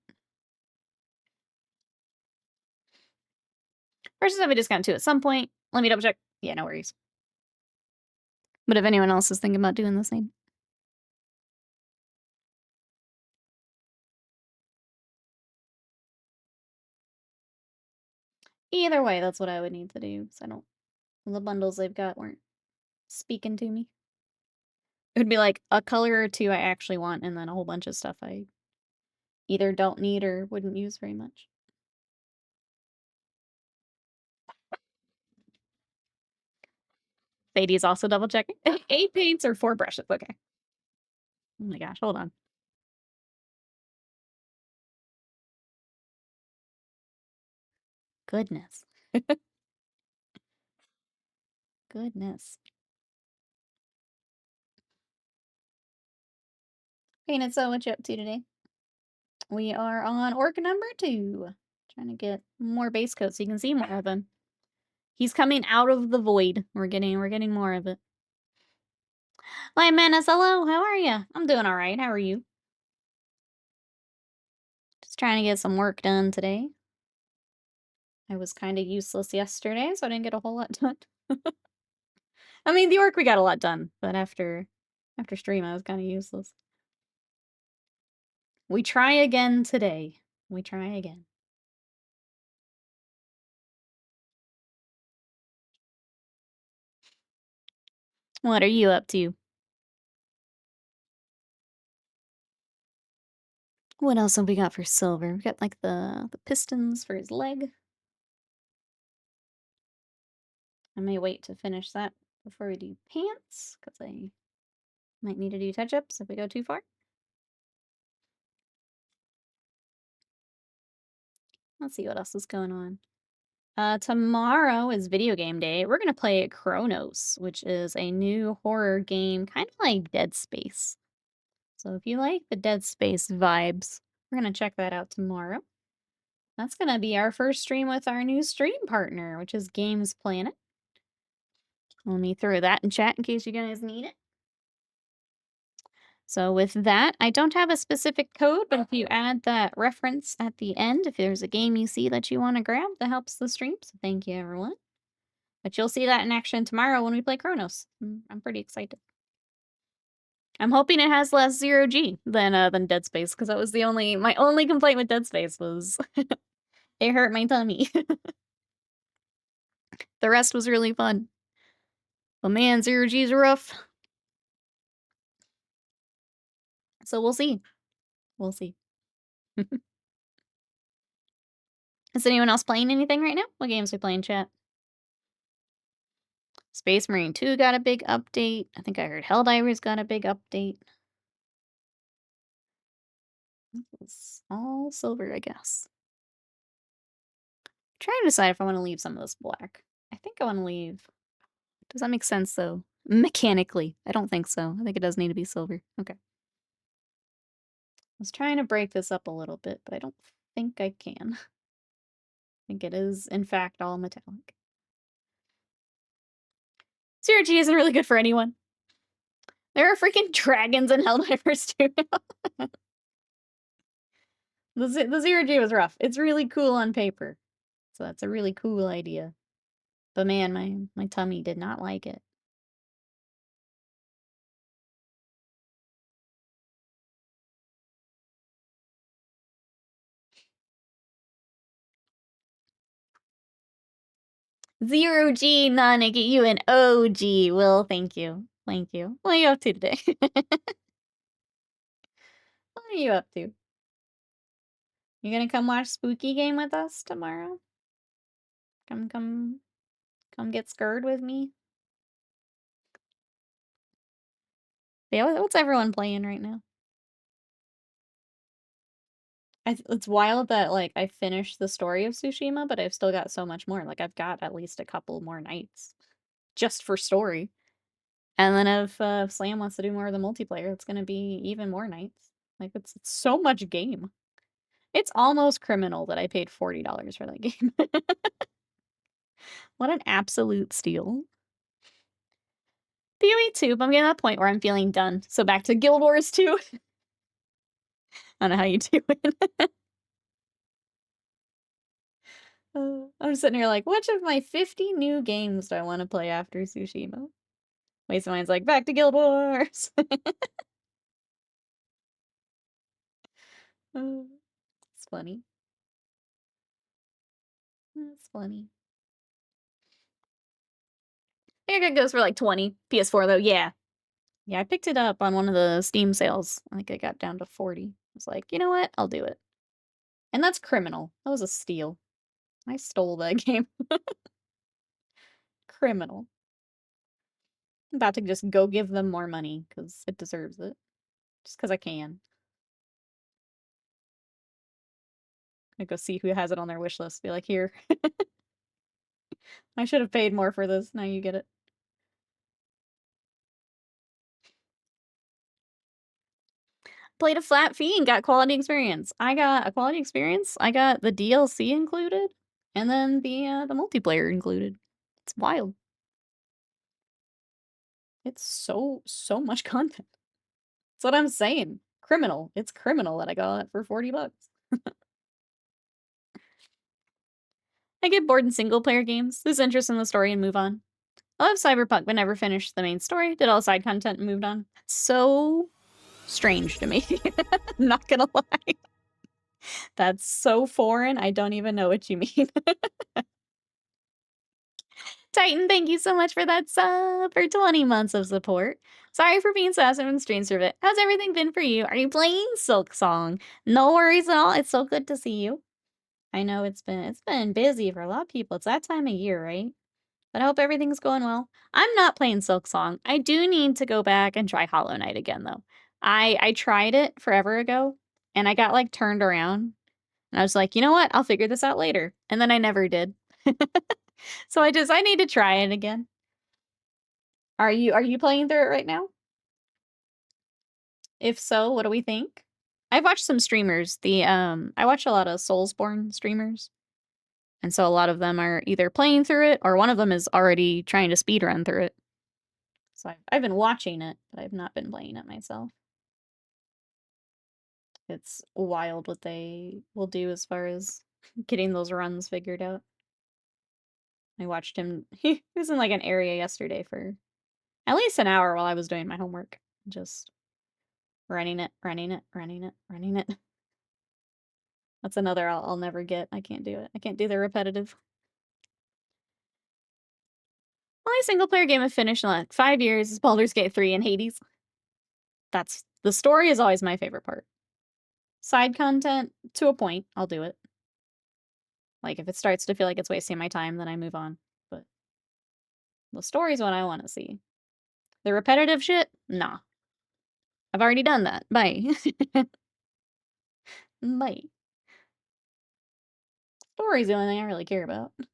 Versus have a discount too at some point. Let me double check. Yeah, no worries. But if anyone else is thinking about doing the same. Either way, that's what I would need to do. So I don't... The bundles they've got weren't speaking to me. It would be like a color or two I actually want, and then a whole bunch of stuff I either don't need or wouldn't use very much. Sadie's also double checking. 8 paints or 4 brushes. Okay. Oh my gosh, hold on. Goodness. Goodness. Painted, so what you up to today? We are on orc number 2. Trying to get more base coats so you can see more of him. He's coming out of the void. We're getting more of it. Hi, Menace. Hello. How are you? I'm doing all right. How are you? Just trying to get some work done today. I was kind of useless yesterday, so I didn't get a whole lot done. I mean, the orc we got a lot done, but after stream, I was kind of useless. We try again today. We try again. What are you up to? What else have we got for silver? We got like the pistons for his leg. I may wait to finish that before we do pants, because I might need to do touch-ups if we go too far. Let's see what else is going on. Tomorrow is video game day. We're gonna play Chronos, which is a new horror game, kind of like Dead Space. So if you like the Dead Space vibes, we're gonna check that out tomorrow. That's gonna be our first stream with our new stream partner, which is Games Planet. Let me throw that in chat in case you guys need it. So with that, I don't have a specific code, but if you add that reference at the end, if there's a game you see that you want to grab, that helps the stream. So thank you, everyone. But you'll see that in action tomorrow when we play Chronos. I'm pretty excited. I'm hoping it has less 0G than Dead Space, because that was my only complaint with Dead Space was it hurt my tummy. The rest was really fun. But man, 0G's rough. So we'll see. We'll see. Is anyone else playing anything right now? What games are we playing, chat? Space Marine 2 got a big update. I think I heard Helldivers got a big update. It's all silver, I guess. I'm trying to decide if I want to leave some of this black. I think I want to leave... Does that make sense, though? Mechanically. I don't think so. I think it does need to be silver. Okay. I was trying to break this up a little bit, but I don't think I can. I think it is, in fact, all metallic. 0G isn't really good for anyone. There are freaking dragons in Helldivers too now. The 0G was rough. It's really cool on paper. So that's a really cool idea. But man, my tummy did not like it. Zero G, Nanik, you an OG. Will, thank you. Thank you. What are you up to today? What are you up to? You gonna come watch Spooky Game with us tomorrow? Come get scared with me? Yeah, what's everyone playing right now? It's wild that, like, I finished the story of Tsushima, but I've still got so much more. Like, I've got at least a couple more nights just for story. And then if Slam wants to do more of the multiplayer, it's gonna be even more nights. Like, it's so much game. It's almost criminal that I paid $40 for that game. What an absolute steal. PoE 2, but I'm getting to that point where I'm feeling done. So back to Guild Wars 2. I don't know how you do it. I'm sitting here like, which of my 50 new games do I want to play after Tsushima? Waste of Mine's like, back to Guild Wars. It's funny. It's funny. I think it goes for like 20. PS4 though, yeah. Yeah, I picked it up on one of the Steam sales. I think I got down to 40. I was like, you know what? I'll do it. And that's criminal. That was a steal. I stole that game. Criminal. I'm about to just go give them more money because it deserves it. Just because I can. I go see who has it on their wish list. Be like, here. I should have paid more for this. Now you get it. Played a flat fee and got quality experience. I got a quality experience. I got the DLC included, and then the multiplayer included. It's wild. It's so much content. That's what I'm saying. Criminal. It's criminal that I got it for $40. I get bored in single-player games, lose interest in the story, and move on. I love Cyberpunk, but never finished the main story, did all the side content, and moved on. That's so strange to me. I'm not gonna lie. That's so foreign, I don't even know what you mean. Titan, thank you so much for that sub, for 20 months of support. Sorry for being so absent from the stream service. How's everything been for you? Are you playing Silk Song? No worries at all. It's so good to see you. I know it's been busy for a lot of people. It's that time of year, right? But I hope everything's going well. I'm not playing Silk Song. I do need to go back and try Hollow Knight again, though. I tried it forever ago, and I got, like, turned around. And I was like, you know what? I'll figure this out later. And then I never did. So I need to try it again. Are you playing through it right now? If so, what do we think? I've watched some streamers. I watch a lot of Soulsborne streamers. And so a lot of them are either playing through it or one of them is already trying to speedrun through it. So I've been watching it, but I've not been playing it myself. It's wild what they will do as far as getting those runs figured out. I watched him. He was in like an area yesterday for at least an hour while I was doing my homework. Just running it. That's another I'll never get. I can't do it. I can't do the repetitive. Only single player game I've finished in like 5 years is Baldur's Gate 3 and Hades. The story is always my favorite part. Side content, to a point, I'll do it. Like, if it starts to feel like it's wasting my time, then I move on. But the story's what I want to see. The repetitive shit? Nah. I've already done that. Bye. Bye. Story's the only thing I really care about. I'm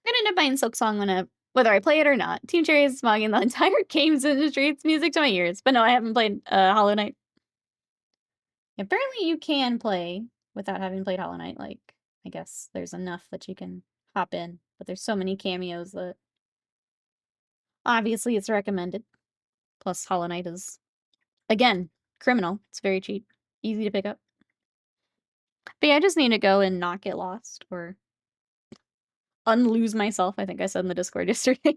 gonna end up buying Silk Song whether I play it or not. Team Cherry is smogging the entire games industry. It's music to my ears. But no, I haven't played Hollow Knight. Apparently you can play without having played Hollow Knight. Like, I guess there's enough that you can hop in. But there's so many cameos that obviously it's recommended. Plus Hollow Knight is, again, criminal. It's very cheap. Easy to pick up. But yeah, I just need to go and not get lost or unlose myself, I think I said in the Discord yesterday.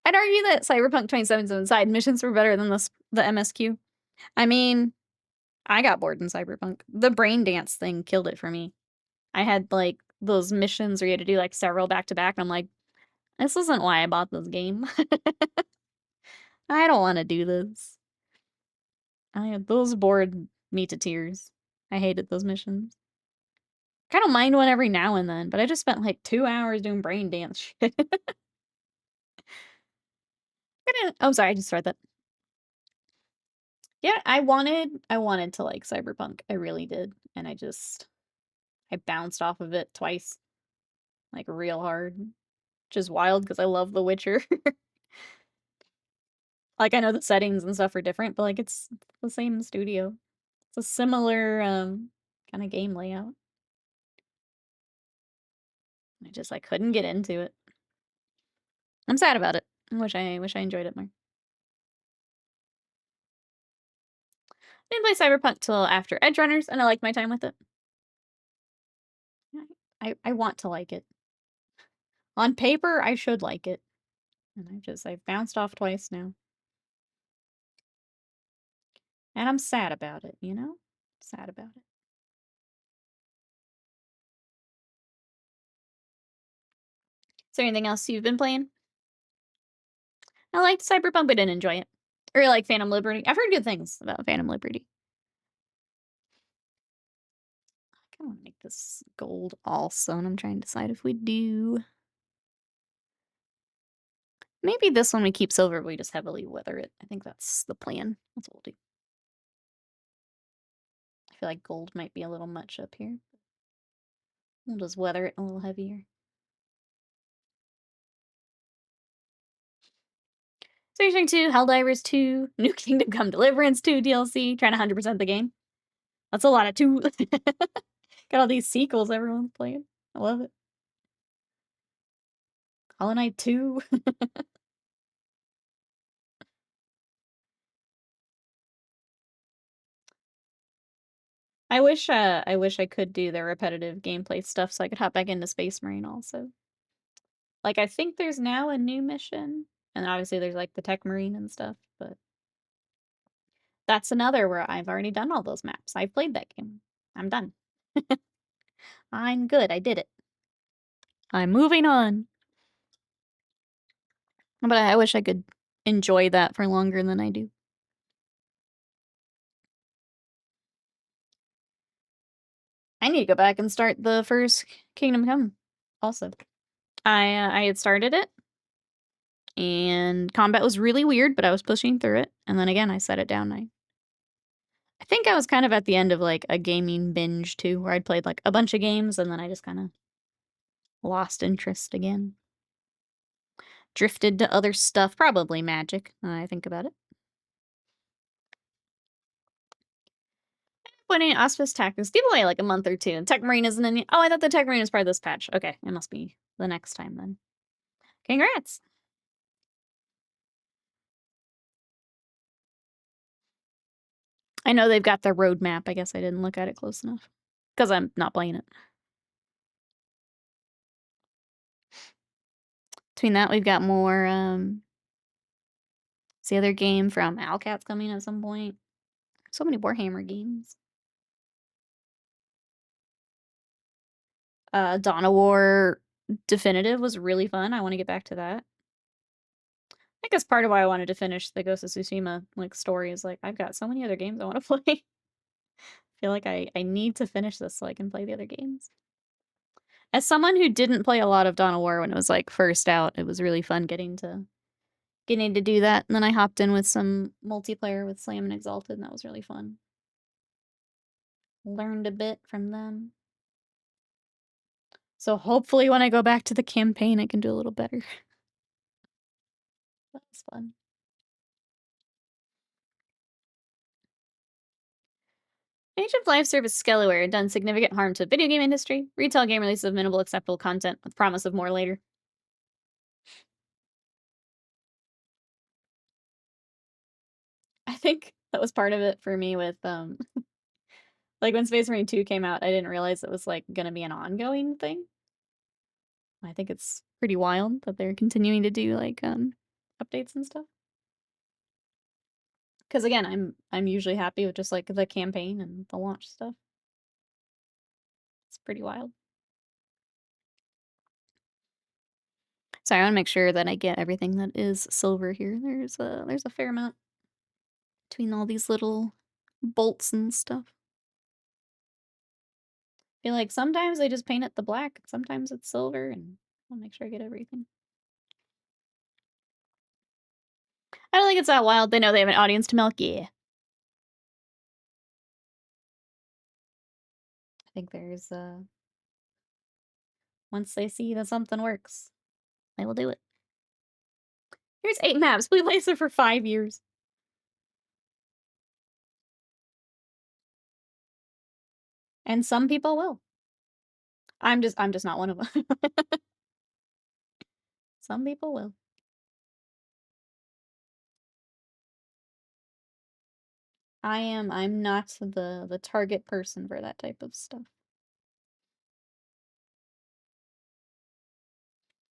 I'd argue that Cyberpunk 2077 side missions were better than the MSQ. I mean, I got bored in Cyberpunk. The brain dance thing killed it for me. I had, like, those missions where you had to do, like, several back-to-back, and I'm like, this isn't why I bought this game. I don't want to do this. Those bored me to tears. I hated those missions. I don't mind one every now and then, but I just spent, like, 2 hours doing brain dance shit. Oh, sorry, I just started that. Yeah, I wanted to like Cyberpunk. I really did. And I bounced off of it twice. Like real hard. Which is wild because I love The Witcher. Like I know the settings and stuff are different, but like it's the same studio. It's a similar kind of game layout. I couldn't get into it. I'm sad about it. I wish I enjoyed it more. I didn't play Cyberpunk till after Edge Runners, and I liked my time with it. I want to like it. On paper, I should like it. And I've bounced off twice now. And I'm sad about it, you know? Sad about it. Is there anything else you've been playing? I liked Cyberpunk, but didn't enjoy it. Or like Phantom Liberty. I've heard good things about Phantom Liberty. I kind of want to make this gold also, and I'm trying to decide if we do. Maybe this one we keep silver, but we just heavily weather it. I think that's the plan. That's what we'll do. I feel like gold might be a little much up here. We'll just weather it a little heavier. Stranger 2, Helldivers 2, New Kingdom Come Deliverance 2 DLC, trying to 100% the game. That's a lot of 2. Got all these sequels everyone's playing. I love it. Hollow Knight 2. I wish I could do the repetitive gameplay stuff so I could hop back into Space Marine also. Like, I think there's now a new mission, and obviously there's like the Tech Marine and stuff, but that's another where I've already done all those maps. I've played that game. I'm done. I'm good. I did it. I'm moving on. But I wish I could enjoy that for longer than I do. I need to go back and start the first Kingdom Come also. I had started it, and combat was really weird, but I was pushing through it. And then again, I set it down. I think I was kind of at the end of like a gaming binge too, where I'd played like a bunch of games and then I just kind of lost interest again. Drifted to other stuff, probably Magic, when I think about it. Putting Auspice Tactics, give away like a month or two. And Tech Marine isn't in. Oh, I thought the Tech Marine was part of this patch. Okay, it must be the next time then. Congrats! I know they've got their roadmap. I guess I didn't look at it close enough. Because I'm not playing it. Between that, we've got more, it's the other game from Owlcat's coming at some point. So many Warhammer games. Dawn of War Definitive was really fun. I want to get back to that. I think that's part of why I wanted to finish the Ghost of Tsushima like story is like I've got so many other games I want to play. I feel like I need to finish this so I can play the other games. As someone who didn't play a lot of Dawn of War when it was like first out, it was really fun getting to do that. And then I hopped in with some multiplayer with Slam and Exalted, and that was really fun. Learned a bit from them. So hopefully when I go back to the campaign, I can do a little better. That was fun. Age of Life Service Scaleware done significant harm to video game industry. Retail game releases of minimal acceptable content with promise of more later. I think that was part of it for me with like when Space Marine 2 came out, I didn't realize it was like gonna be an ongoing thing. I think it's pretty wild that they're continuing to do like updates and stuff. Because again, I'm usually happy with just like the campaign and the launch stuff. It's pretty wild. Sorry, I want to make sure that I get everything that is silver here. There's a fair amount between all these little bolts and stuff. I feel like sometimes they just paint it the black, sometimes it's silver, and I'll make sure I get everything. I don't think it's that wild. They know they have an audience to milk. Yeah. I think there's once they see that something works, they will do it. Here's 8 maps. We played it for 5 years. And some people will. I'm just not one of them. Some people will. I'm not the target person for that type of stuff.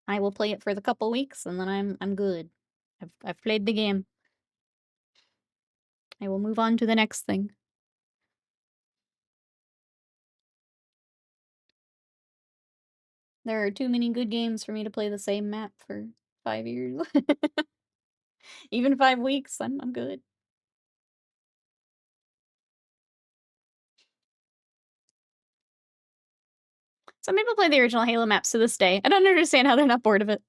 I will play it for the couple weeks and then I'm good. I've played the game. I will move on to the next thing. There are too many good games for me to play the same map for 5 years. Even 5 weeks, I'm good. Some people play the original Halo maps to this day. I don't understand how they're not bored of it.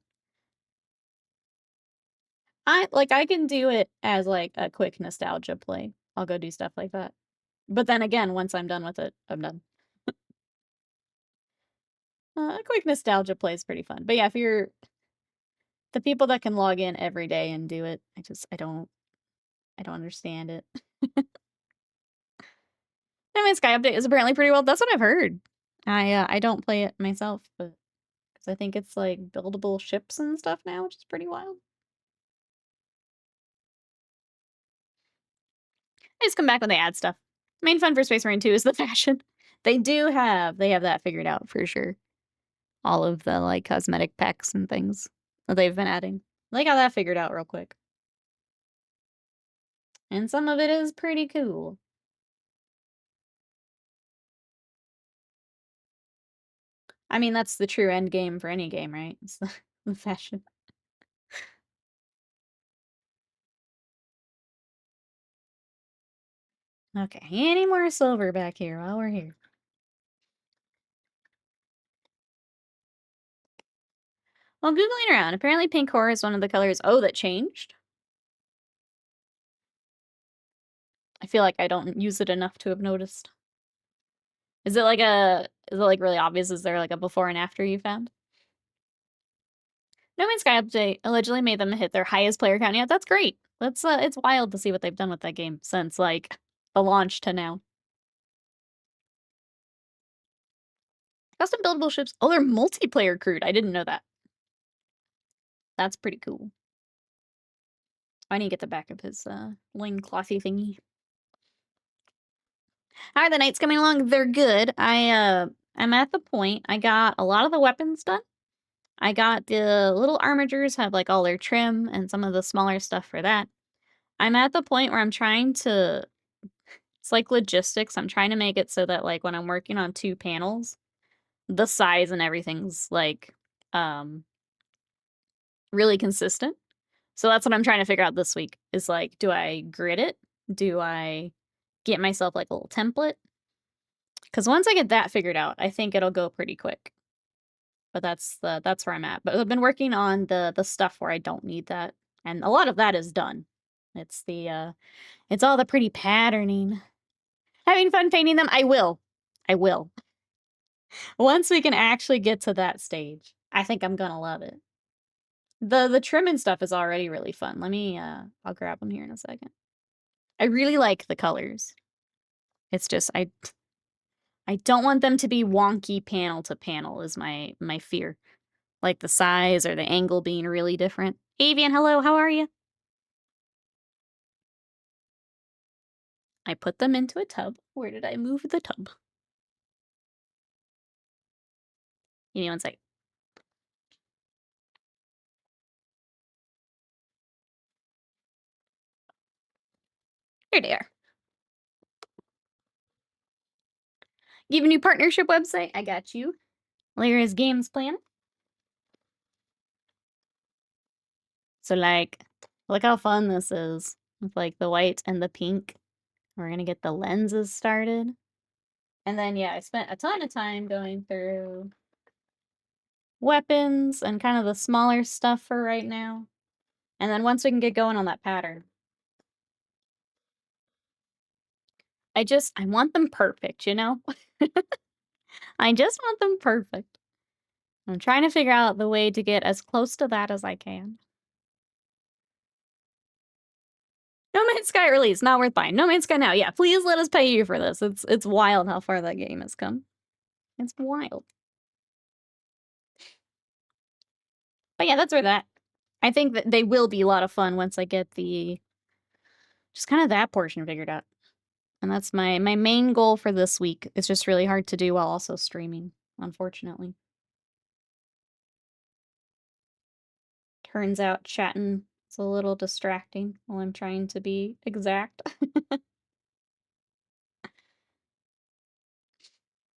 I can do it as, like, a quick nostalgia play. I'll go do stuff like that. But then again, once I'm done with it, I'm done. A quick nostalgia play is pretty fun. But yeah, if you're the people that can log in every day and do it, I don't understand it. I mean, Sky Update is apparently pretty well. That's what I've heard. I don't play it myself, but because I think it's like buildable ships and stuff now, which is pretty wild. They just come back when they add stuff. Main fun for Space Marine 2 is the fashion. They have that figured out for sure. All of the like cosmetic packs and things that they've been adding. They got that figured out real quick. And some of it is pretty cool. I mean, that's the true end game for any game, right? It's the fashion. Okay, any more silver back here while we're here? Well, Googling around, apparently pink horror is one of the colors, that changed? I feel like I don't use it enough to have noticed. Is it like really obvious? Is there like a before and after you found? No Man's Sky update allegedly made them hit their highest player count. Yeah, that's great. That's it's wild to see what they've done with that game since like the launch to now. Custom buildable ships. Oh, they're multiplayer crewed. I didn't know that. That's pretty cool. I need to get the back of his loinclothy thingy. How are the nights coming along? They're good. I'm at the point. I got a lot of the weapons done. I got the little armigers have like all their trim and some of the smaller stuff for that. I'm at the point where I'm trying to it's like logistics. I'm trying to make it so that like when I'm working on 2 panels, the size and everything's like really consistent. So that's what I'm trying to figure out this week is like, do I grid it? Do I get myself like a little template? Because once I get that figured out, I think it'll go pretty quick. But that's where I'm at. But I've been working on the stuff where I don't need that. And a lot of that is done. It's it's all the pretty patterning. Having fun painting them? I will. I will. Once we can actually get to that stage, I think I'm gonna love it. The trim and stuff is already really fun. Let me I'll grab them here in a second. I really like the colors. It's just I don't want them to be wonky panel to panel is my fear. Like the size or the angle being really different. Avian, hello, how are you? I put them into a tub. Where did I move the tub? Give me one sec. Here they are. You have a new partnership website? I got you. Lyra's Games Planet. So like, look how fun this is. With like the white and the pink. We're gonna get the lenses started. And then yeah, I spent a ton of time going through weapons and kind of the smaller stuff for right now. And then once we can get going on that pattern. I want them perfect, you know? I just want them perfect. I'm trying to figure out the way to get as close to that as I can. No Man's Sky release, not worth buying. No Man's Sky now. Yeah, please let us pay you for this. It's wild how far that game has come. It's wild. But yeah, that's where that. I think that they will be a lot of fun once I get the just kind of that portion figured out. And that's my main goal for this week. It's just really hard to do while also streaming, unfortunately. Turns out chatting is a little distracting while I'm trying to be exact.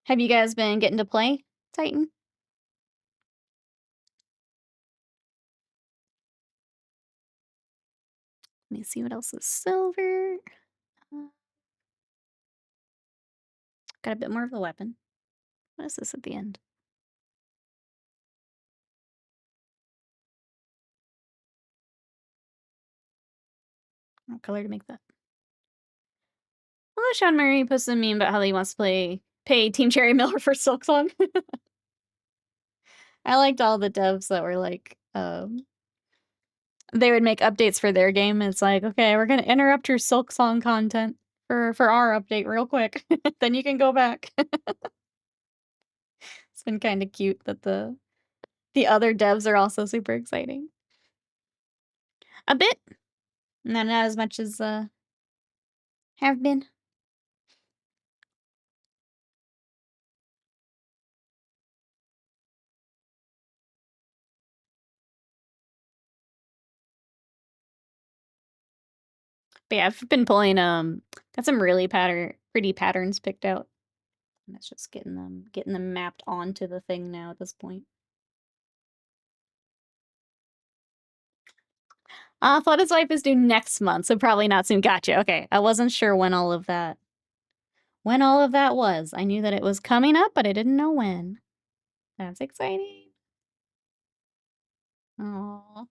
Have you guys been getting to play Titan? Let me see what else is silver. Got a bit more of the weapon. What is this at the end? What color to make that? Well, Sean Murray posted a meme about how he wants to pay Team Cherry Miller for Silksong. I liked all the devs that were like, they would make updates for their game. It's like, okay, we're gonna interrupt your Silksong content for our update real quick. Then you can go back. It's been kind of cute that the other devs are also super exciting. A bit. Not as much as have been. But yeah, I've been pulling got some really pretty patterns picked out. And it's just getting them mapped onto the thing now at this point. Thought his wife is due next month, so probably not soon. Gotcha. Okay. I wasn't sure when all of that was. I knew that it was coming up, but I didn't know when. That's exciting. Aww.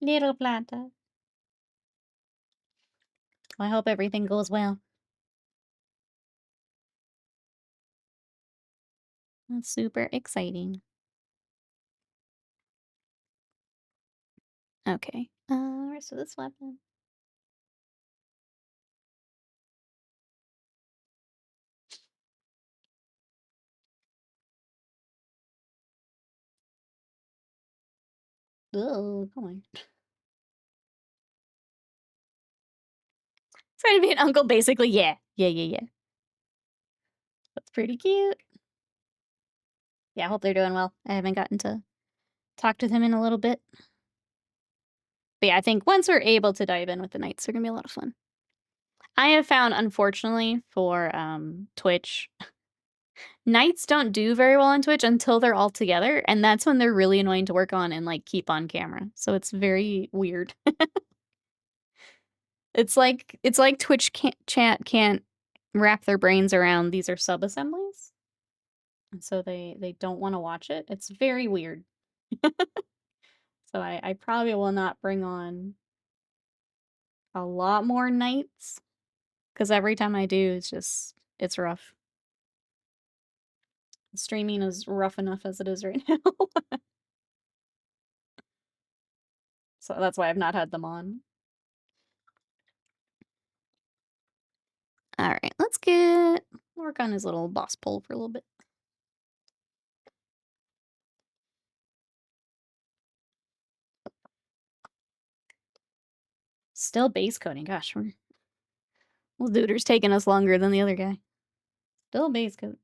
Little planta. Well, I hope everything goes well. That's super exciting. Okay. Rest of this weapon. Oh, come on. Trying to be an uncle, basically. Yeah. Yeah. That's pretty cute. Yeah, I hope they're doing well. I haven't gotten to talk to them in a little bit. But yeah, I think once we're able to dive in with the Knights, they're gonna be a lot of fun. I have found, unfortunately, for Twitch, Knights don't do very well on Twitch until they're all together, and that's when they're really annoying to work on and like keep on camera. So it's very weird. It's like Twitch chat can't wrap their brains around these are sub-assemblies. And so they don't want to watch it. It's very weird. So I probably will not bring on a lot more Knights, because every time I do, it's rough. Streaming is rough enough as it is right now. So that's why I've not had them on. Alright, let's work on his little boss pole for a little bit. Still base coating, gosh. Well, Duder's taking us longer than the other guy. Still base coat.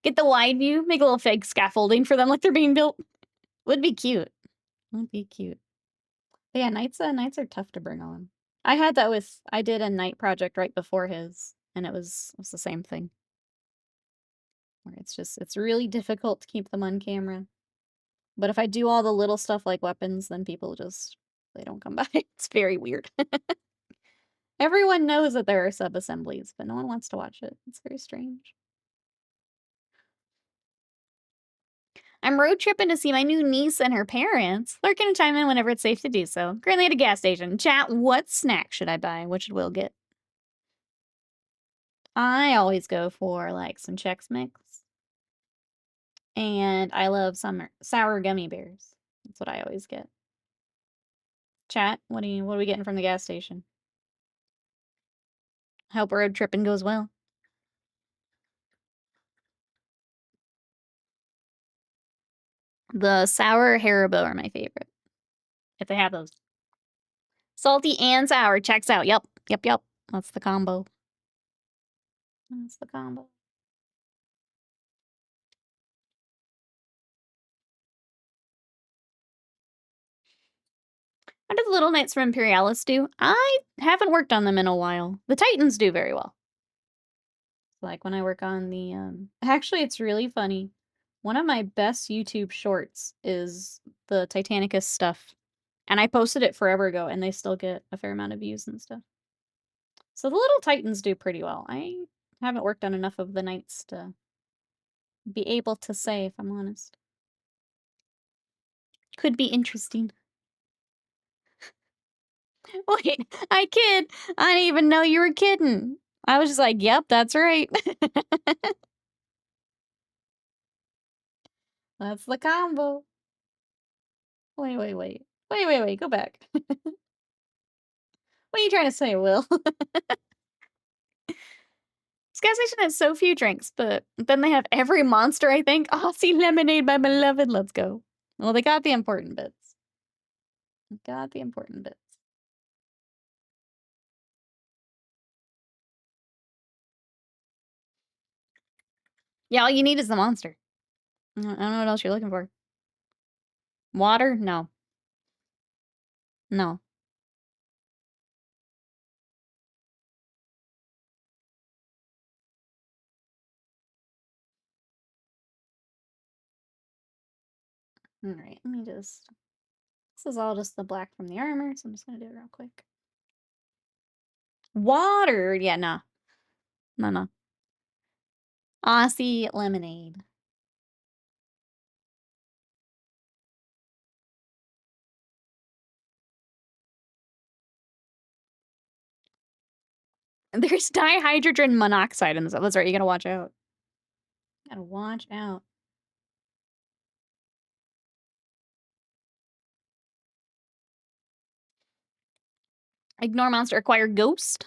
Get the wide view, make a little fake scaffolding for them like they're being built. Would be cute. Would be cute. But yeah, Knights are tough to bring on. I had that I did a Knight project right before his, and it was the same thing. Where it's really difficult to keep them on camera. But if I do all the little stuff like weapons, then people they don't come by. It's very weird. Everyone knows that there are sub-assemblies, but no one wants to watch it. It's very strange. I'm road tripping to see my new niece and her parents. They're gonna chime in whenever it's safe to do so. Currently at a gas station. Chat, what snack should I buy? What should Will get? I always go for like some Chex Mix. And I love some sour gummy bears. That's what I always get. Chat, what are we getting from the gas station? Hope road tripping goes well. The sour Haribo are my favorite. If they have those. Salty and sour checks out. Yep. That's the combo. That's the combo. How did the Little Knights from Imperialis do? I haven't worked on them in a while. The Titans do very well. Like when I work on the, Actually, it's really funny. One of my best YouTube shorts is the Titanicus stuff. And I posted it forever ago, and they still get a fair amount of views and stuff. So the Little Titans do pretty well. I haven't worked on enough of the Knights to be able to say, if I'm honest. Could be interesting. Wait, I kid. I didn't even know you were kidding. I was just like, yep, that's right. That's the combo. Wait. Go back. What are you trying to say, Will? This gas station has so few drinks, but then they have every monster, I think. Aussie lemonade, my beloved. Let's go. Well, they got the important bits. Yeah, all you need is the monster. I don't know what else you're looking for. Water? No. No. Alright, let me just... This is all just the black from the armor, so I'm just gonna do it real quick. Water! Yeah, nah. No. Aussie lemonade. There's dihydrogen monoxide in this. That's right, you gotta watch out. Gotta watch out. Ignore monster, acquire ghost.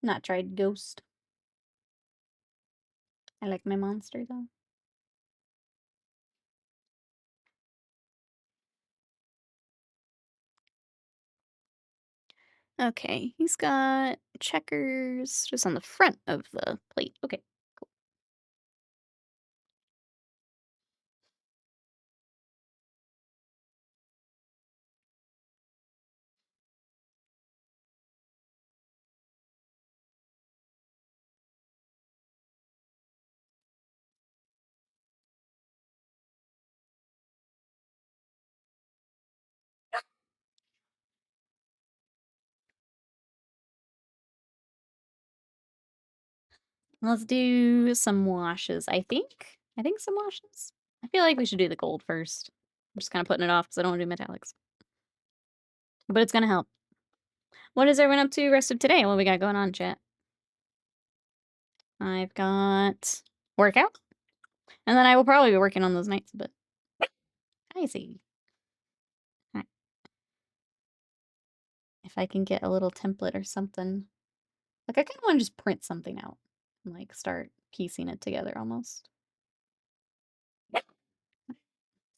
Not tried ghost. I like my monster though. Okay, he's got checkers just on the front of the plate. Okay, cool. Let's do some washes, I think. Some washes. I feel like we should do the gold first. I'm just kind of putting it off because I don't want to do metallics. But it's gonna help. What is everyone up to rest of today? What we got going on, chat? I've got workout. And then I will probably be working on those nights a bit. I see. Right. If I can get a little template or something. Like, I kind of want to just print something out and, like, start piecing it together almost.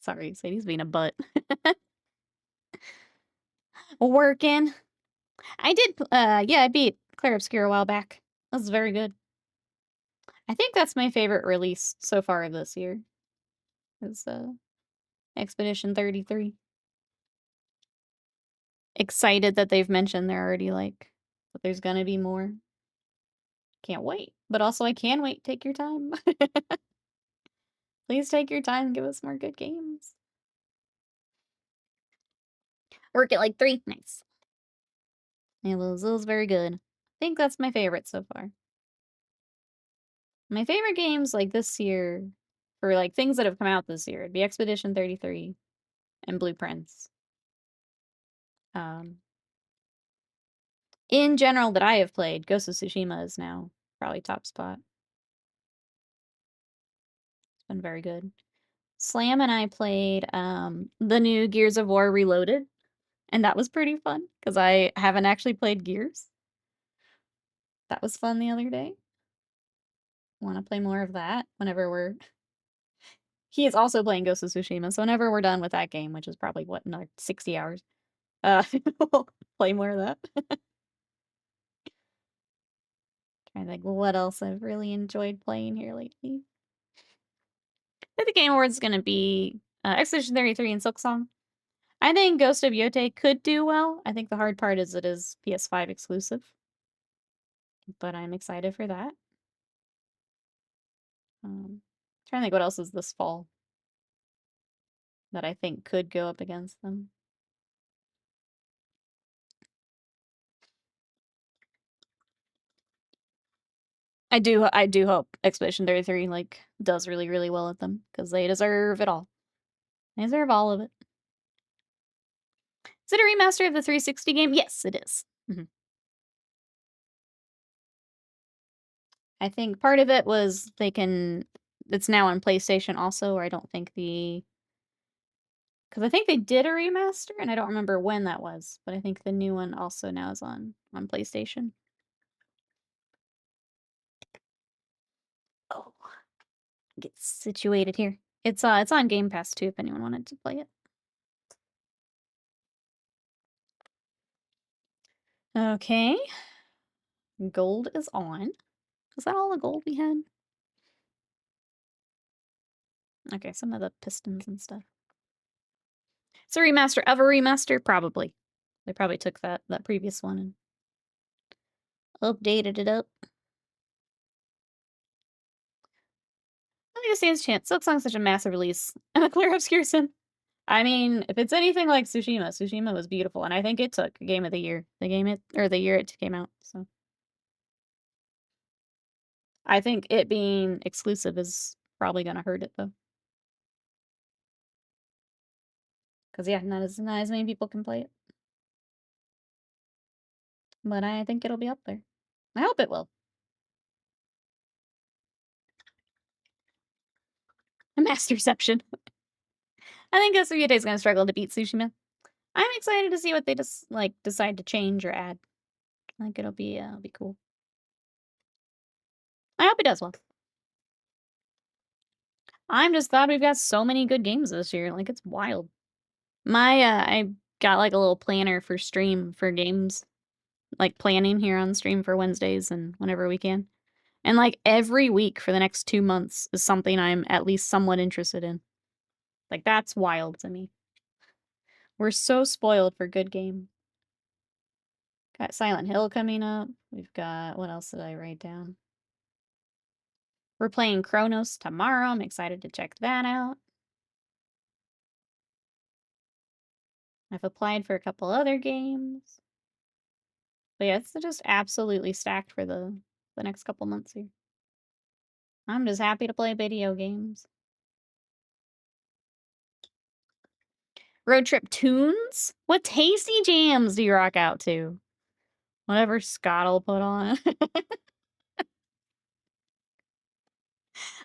Sorry, Sadie's being a butt. Working. I did, yeah, I beat Claire Obscure a while back. That was very good. I think that's my favorite release so far this year. Is, Expedition 33. Excited that they've mentioned they're already, like, that there's gonna be more. Can't wait. But also, I can wait. Take your time. Please take your time and give us more good games. Work at like 3. Nice. It was very good. I think that's my favorite so far. My favorite games like this year, for like things that have come out this year, it'd be Expedition 33 and Blueprints. In general that I have played, Ghost of Tsushima is now probably top spot. It's been very good. Slam and I played the new Gears of War Reloaded, and that was pretty fun because I haven't actually played Gears. That was fun the other day. Want to play more of that whenever we're. He is also playing Ghost of Tsushima, so whenever we're done with that game, which is probably what, another 60 hours, we'll play more of that. Trying to think what else I've really enjoyed playing here lately. I think the Game Awards is going to be Expedition 33 and Silksong. I think Ghost of Yote could do well. I think the hard part is it is PS5 exclusive. But I'm excited for that. Trying to think what else is this fall that I think could go up against them. I do hope Expedition 33 like does really, really well at them because they deserve it all. They deserve all of it. Is it a remaster of the 360 game? Yes, it is. I think part of it was it's now on PlayStation also, or I don't think because I think they did a remaster, and I don't remember when that was, but I think the new one also now is on PlayStation. Oh, get situated here. It's on Game Pass too if anyone wanted to play it. Okay. Gold is on. Is that all the gold we had? Okay, some of the pistons and stuff. It's a remaster of a remaster, probably. They probably took that previous one and updated it up. I think it stands a chance. Silksong's such a massive release. And a clear obscure sim. I mean, if it's anything like Tsushima was beautiful, and I think it took Game of the Year. The year it came out, so. I think it being exclusive is probably gonna hurt it though. Because yeah, not as many people can play it. But I think it'll be up there. I hope it will. A Masterception. I think SVD is gonna struggle to beat Tsushima. I'm excited to see what they just decide to change or add. I think it'll be cool. I hope it does well. I'm just glad we've got so many good games this year. Like, it's wild. I got like a little planner for stream for games, like planning here on stream for Wednesdays and whenever we can. And like every week for the next 2 months is something I'm at least somewhat interested in. Like, that's wild to me. We're so spoiled for good games. Got Silent Hill coming up. We've got, what else did I write down? We're playing Chronos tomorrow. I'm excited to check that out. I've applied for a couple other games. But yeah, it's just absolutely stacked for the next couple months here. I'm just happy to play video games. Road trip tunes? What tasty jams do you rock out to? Whatever Scott'll put on.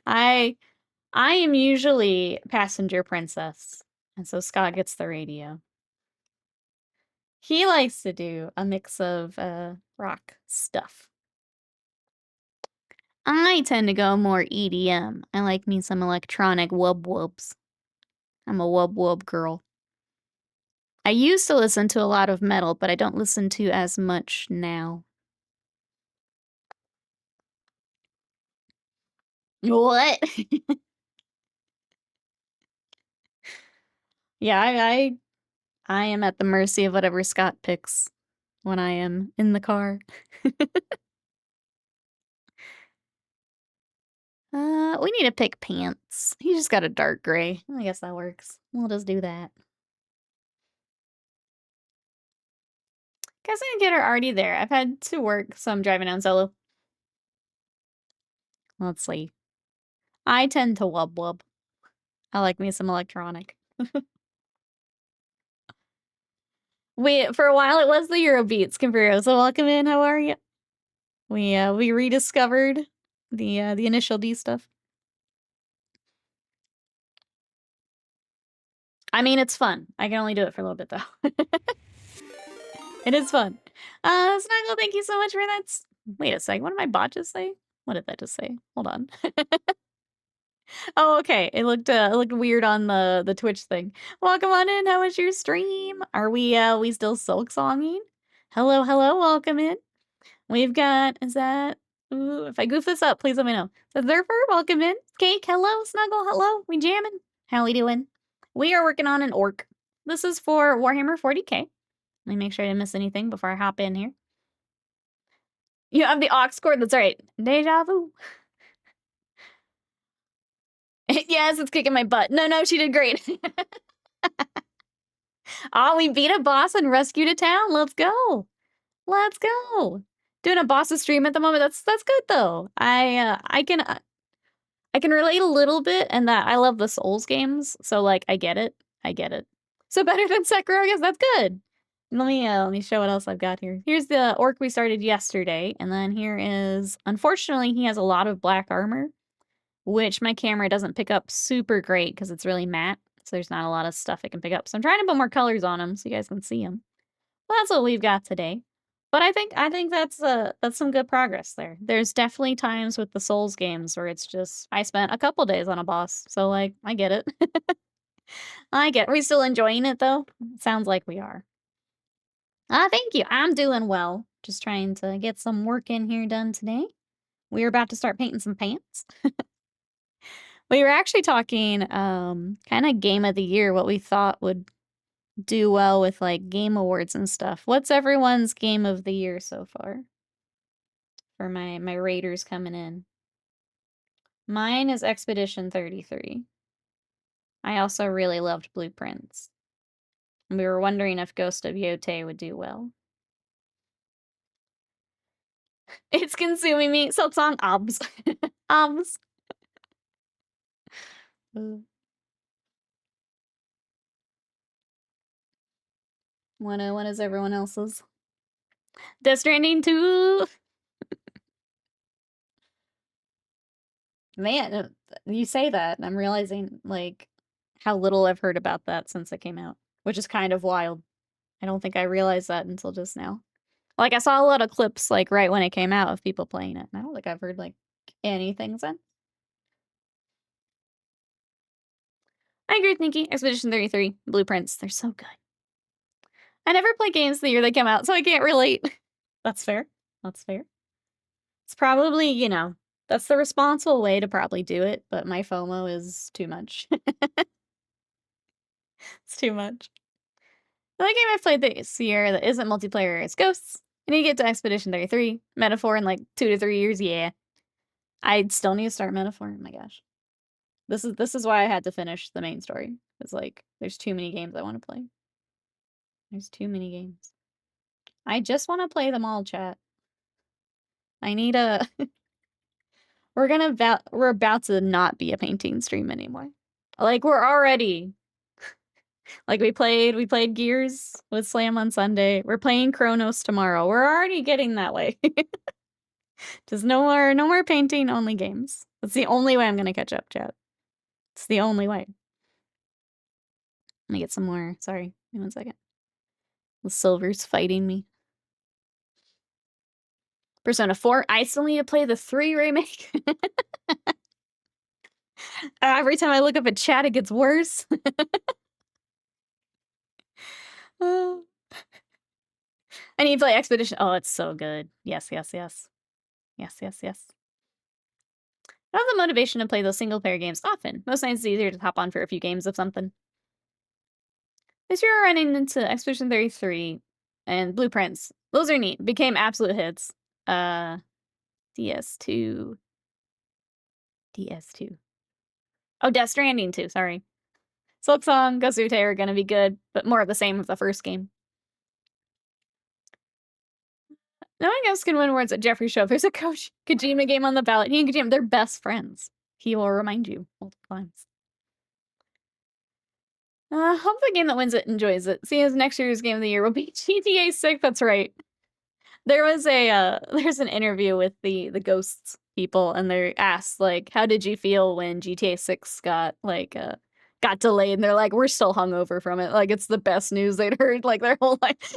I am usually passenger princess, and so Scott gets the radio. He likes to do a mix of rock stuff. I tend to go more EDM. I like me some electronic wub-wubs. I'm a wub-wub girl. I used to listen to a lot of metal, but I don't listen to as much now. What? Yeah, I am at the mercy of whatever Scott picks when I am in the car. We need to pick pants. He just got a dark gray. I guess that works. We'll just do that. Guess I can get her already there. I've had to work, so I'm driving down solo. Let's see. I tend to wub wub. I like me some electronic. For a while it was the Eurobeats Convero, so welcome in, how are you? We rediscovered the initial D stuff. I mean, it's fun. I can only do it for a little bit, though. It is fun. Snuggle, thank you so much for that. Wait a sec. What did my bot just say? What did that just say? Hold on. Oh, okay. It looked weird on the Twitch thing. Welcome on in. How was your stream? Are we still silk songing? Hello, hello. Welcome in. We've got, is that, ooh, if I goof this up, please let me know. So Zerfer, welcome in. Cake, hello. Snuggle, hello. We jamming. How we doing? We are working on an orc. This is for Warhammer 40K. Let me make sure I didn't miss anything before I hop in here. You have the aux cord, that's right. Deja vu. Yes, it's kicking my butt. No, she did great. Oh, we beat a boss and rescued a town. Let's go. Let's go. Doing a boss's stream at the moment. That's good though. I can relate a little bit, and that I love the Souls games, so like I get it. I get it. So better than Sekiro, I guess that's good. Let me show what else I've got here. Here's the orc we started yesterday, and then here is, unfortunately, he has a lot of black armor, which my camera doesn't pick up super great because it's really matte, so there's not a lot of stuff it can pick up. So I'm trying to put more colors on him so you guys can see him. Well, that's what we've got today. But I think that's some good progress there. There's definitely times with the Souls games where it's just I spent a couple days on a boss, so like I get it. I get. Are we still enjoying it though? Sounds like we are. Thank you. I'm doing well. Just trying to get some work in here done today. We're about to start painting some pants. We were actually talking kind of game of the year, what we thought would do well with like game awards and stuff. What's everyone's game of the year so far? For my raiders coming in. Mine is Expedition 33. I also really loved Blueprints. And we were wondering if Ghost of Yotei would do well. It's consuming me. So song obs. Obs. What is everyone else's? Death Stranding 2. Man, you say that, and I'm realizing, like, how little I've heard about that since it came out, which is kind of wild. I don't think I realized that until just now. Like, I saw a lot of clips, like, right when it came out of people playing it, and I don't think I've heard, like, anything since. I agree with Nikki. Expedition 33, Blueprints, they're so good. I never play games the year they come out, so I can't relate. That's fair. That's fair. It's probably, you know, that's the responsible way to probably do it, but my FOMO is too much. It's too much. The only game I've played this year that isn't multiplayer is Ghosts. I need to get to Expedition 33. Metaphor in like 2 to 3 years, yeah. I still need to start Metaphor. Oh my gosh. This is why I had to finish the main story. It's like there's too many games I want to play. There's too many games. I just want to play them all, chat. I need a we're about to not be a painting stream anymore. Like we're already like we played Gears with Slam on Sunday. We're playing Chronos tomorrow. We're already getting that way. Just no more painting, only games. That's the only way I'm gonna catch up, chat. It's the only way. Let me get some more. Sorry, give me 1 second. The silver's fighting me. Persona 4. I still need to play the 3 remake. Every time I look up at chat, it gets worse. Oh. I need to play Expedition. Oh, it's so good. Yes. Yes, yes. Yes, yes, yes. I have the motivation to play those single-player games often. Most nights it's easier to hop on for a few games of something. This year we're running into Expedition 33 and Blueprints. Those are neat. Became absolute hits. DS2. DS2. Oh, Death Stranding 2, sorry. Silksong, Ghost of Yotei are gonna be good, but more of the same with the first game. Knowing Ghost can win awards at Jeffrey's show, if there's a Coach Kojima game on the ballot, he and Kojima, they're best friends. He will remind you multiple times. Hope the game that wins it enjoys it. See as next year's game of the year will be GTA 6. That's right. There was there's an interview with the Ghosts people, and they're asked like, how did you feel when GTA 6 got like got delayed, and they're like, we're still hungover from it. Like, it's the best news they'd heard, like, their whole life.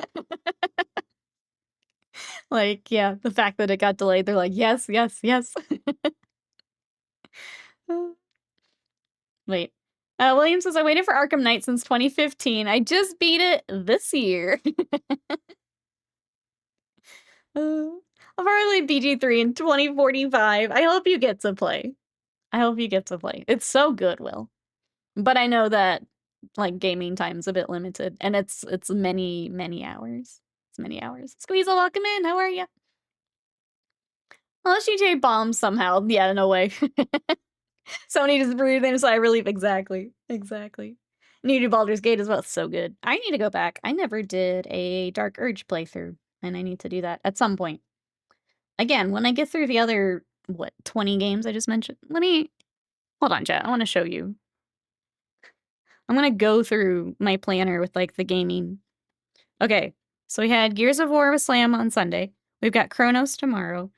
Like, yeah, the fact that it got delayed, they're like, yes, yes, yes. Wait. William says, I waited for Arkham Knight since 2015. I just beat it this year. I'll probably BG3 in 2045. I hope you get to play. I hope you get to play. It's so good, Will. But I know that, like, gaming time's a bit limited, and it's many, many hours. It's many hours. Squeezel, welcome in. How are you? Unless you take bombs somehow. Yeah, no way. Sony just breathed in a sigh of relief. Exactly. Exactly. Need to do Baldur's Gate as well. It's so good. I need to go back. I never did a Dark Urge playthrough, and I need to do that at some point. Again, when I get through the other, 20 games I just mentioned? Hold on, chat. I want to show you. I'm gonna go through my planner with, like, the gaming. Okay, so we had Gears of War with Slam on Sunday. We've got Chronos tomorrow.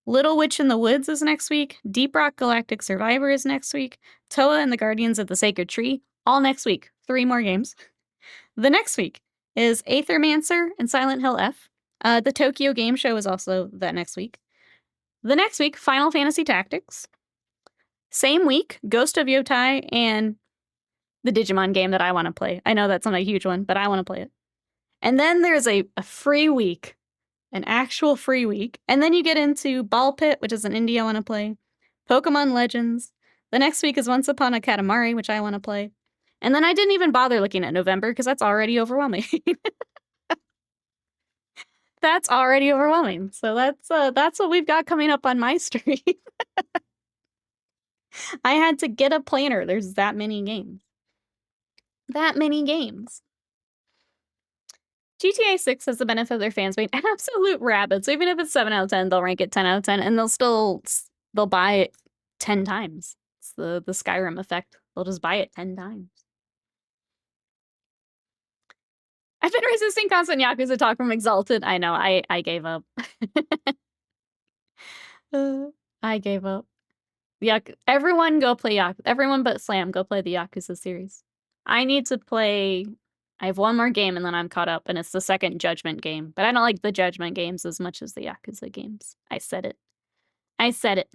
Little Witch in the Woods is next week. Deep Rock Galactic Survivor is next week. Toa and the Guardians of the Sacred Tree, all next week. 3 more games. The next week is Aethermancer and Silent Hill F. The Tokyo Game Show is also that next week. The next week, Final Fantasy Tactics. Same week, Ghost of Yotai and the Digimon game that I want to play. I know that's not a huge one, but I want to play it. And then there's a free week, an actual free week. And then you get into Ball Pit, which is an indie I want to play. Pokemon Legends. The next week is Once Upon a Katamari, which I want to play. And then I didn't even bother looking at November because that's already overwhelming. That's already overwhelming. So that's what we've got coming up on my stream. I had to get a planner. There's that many games. That many games. GTA 6 has the benefit of their fans being absolute rabbits. So even if it's 7 out of 10, they'll rank it 10 out of 10, and they'll buy it 10 times. It's the Skyrim effect. They'll just buy it 10 times. I've been resisting constant Yakuza talk from Exalted. I know, I gave up. I gave up. Everyone go play Yakuza. Everyone but Slam, go play the Yakuza series. I need to play... I have one more game and then I'm caught up, and it's the second Judgment game. But I don't like the Judgment games as much as the Yakuza games. I said it. I said it.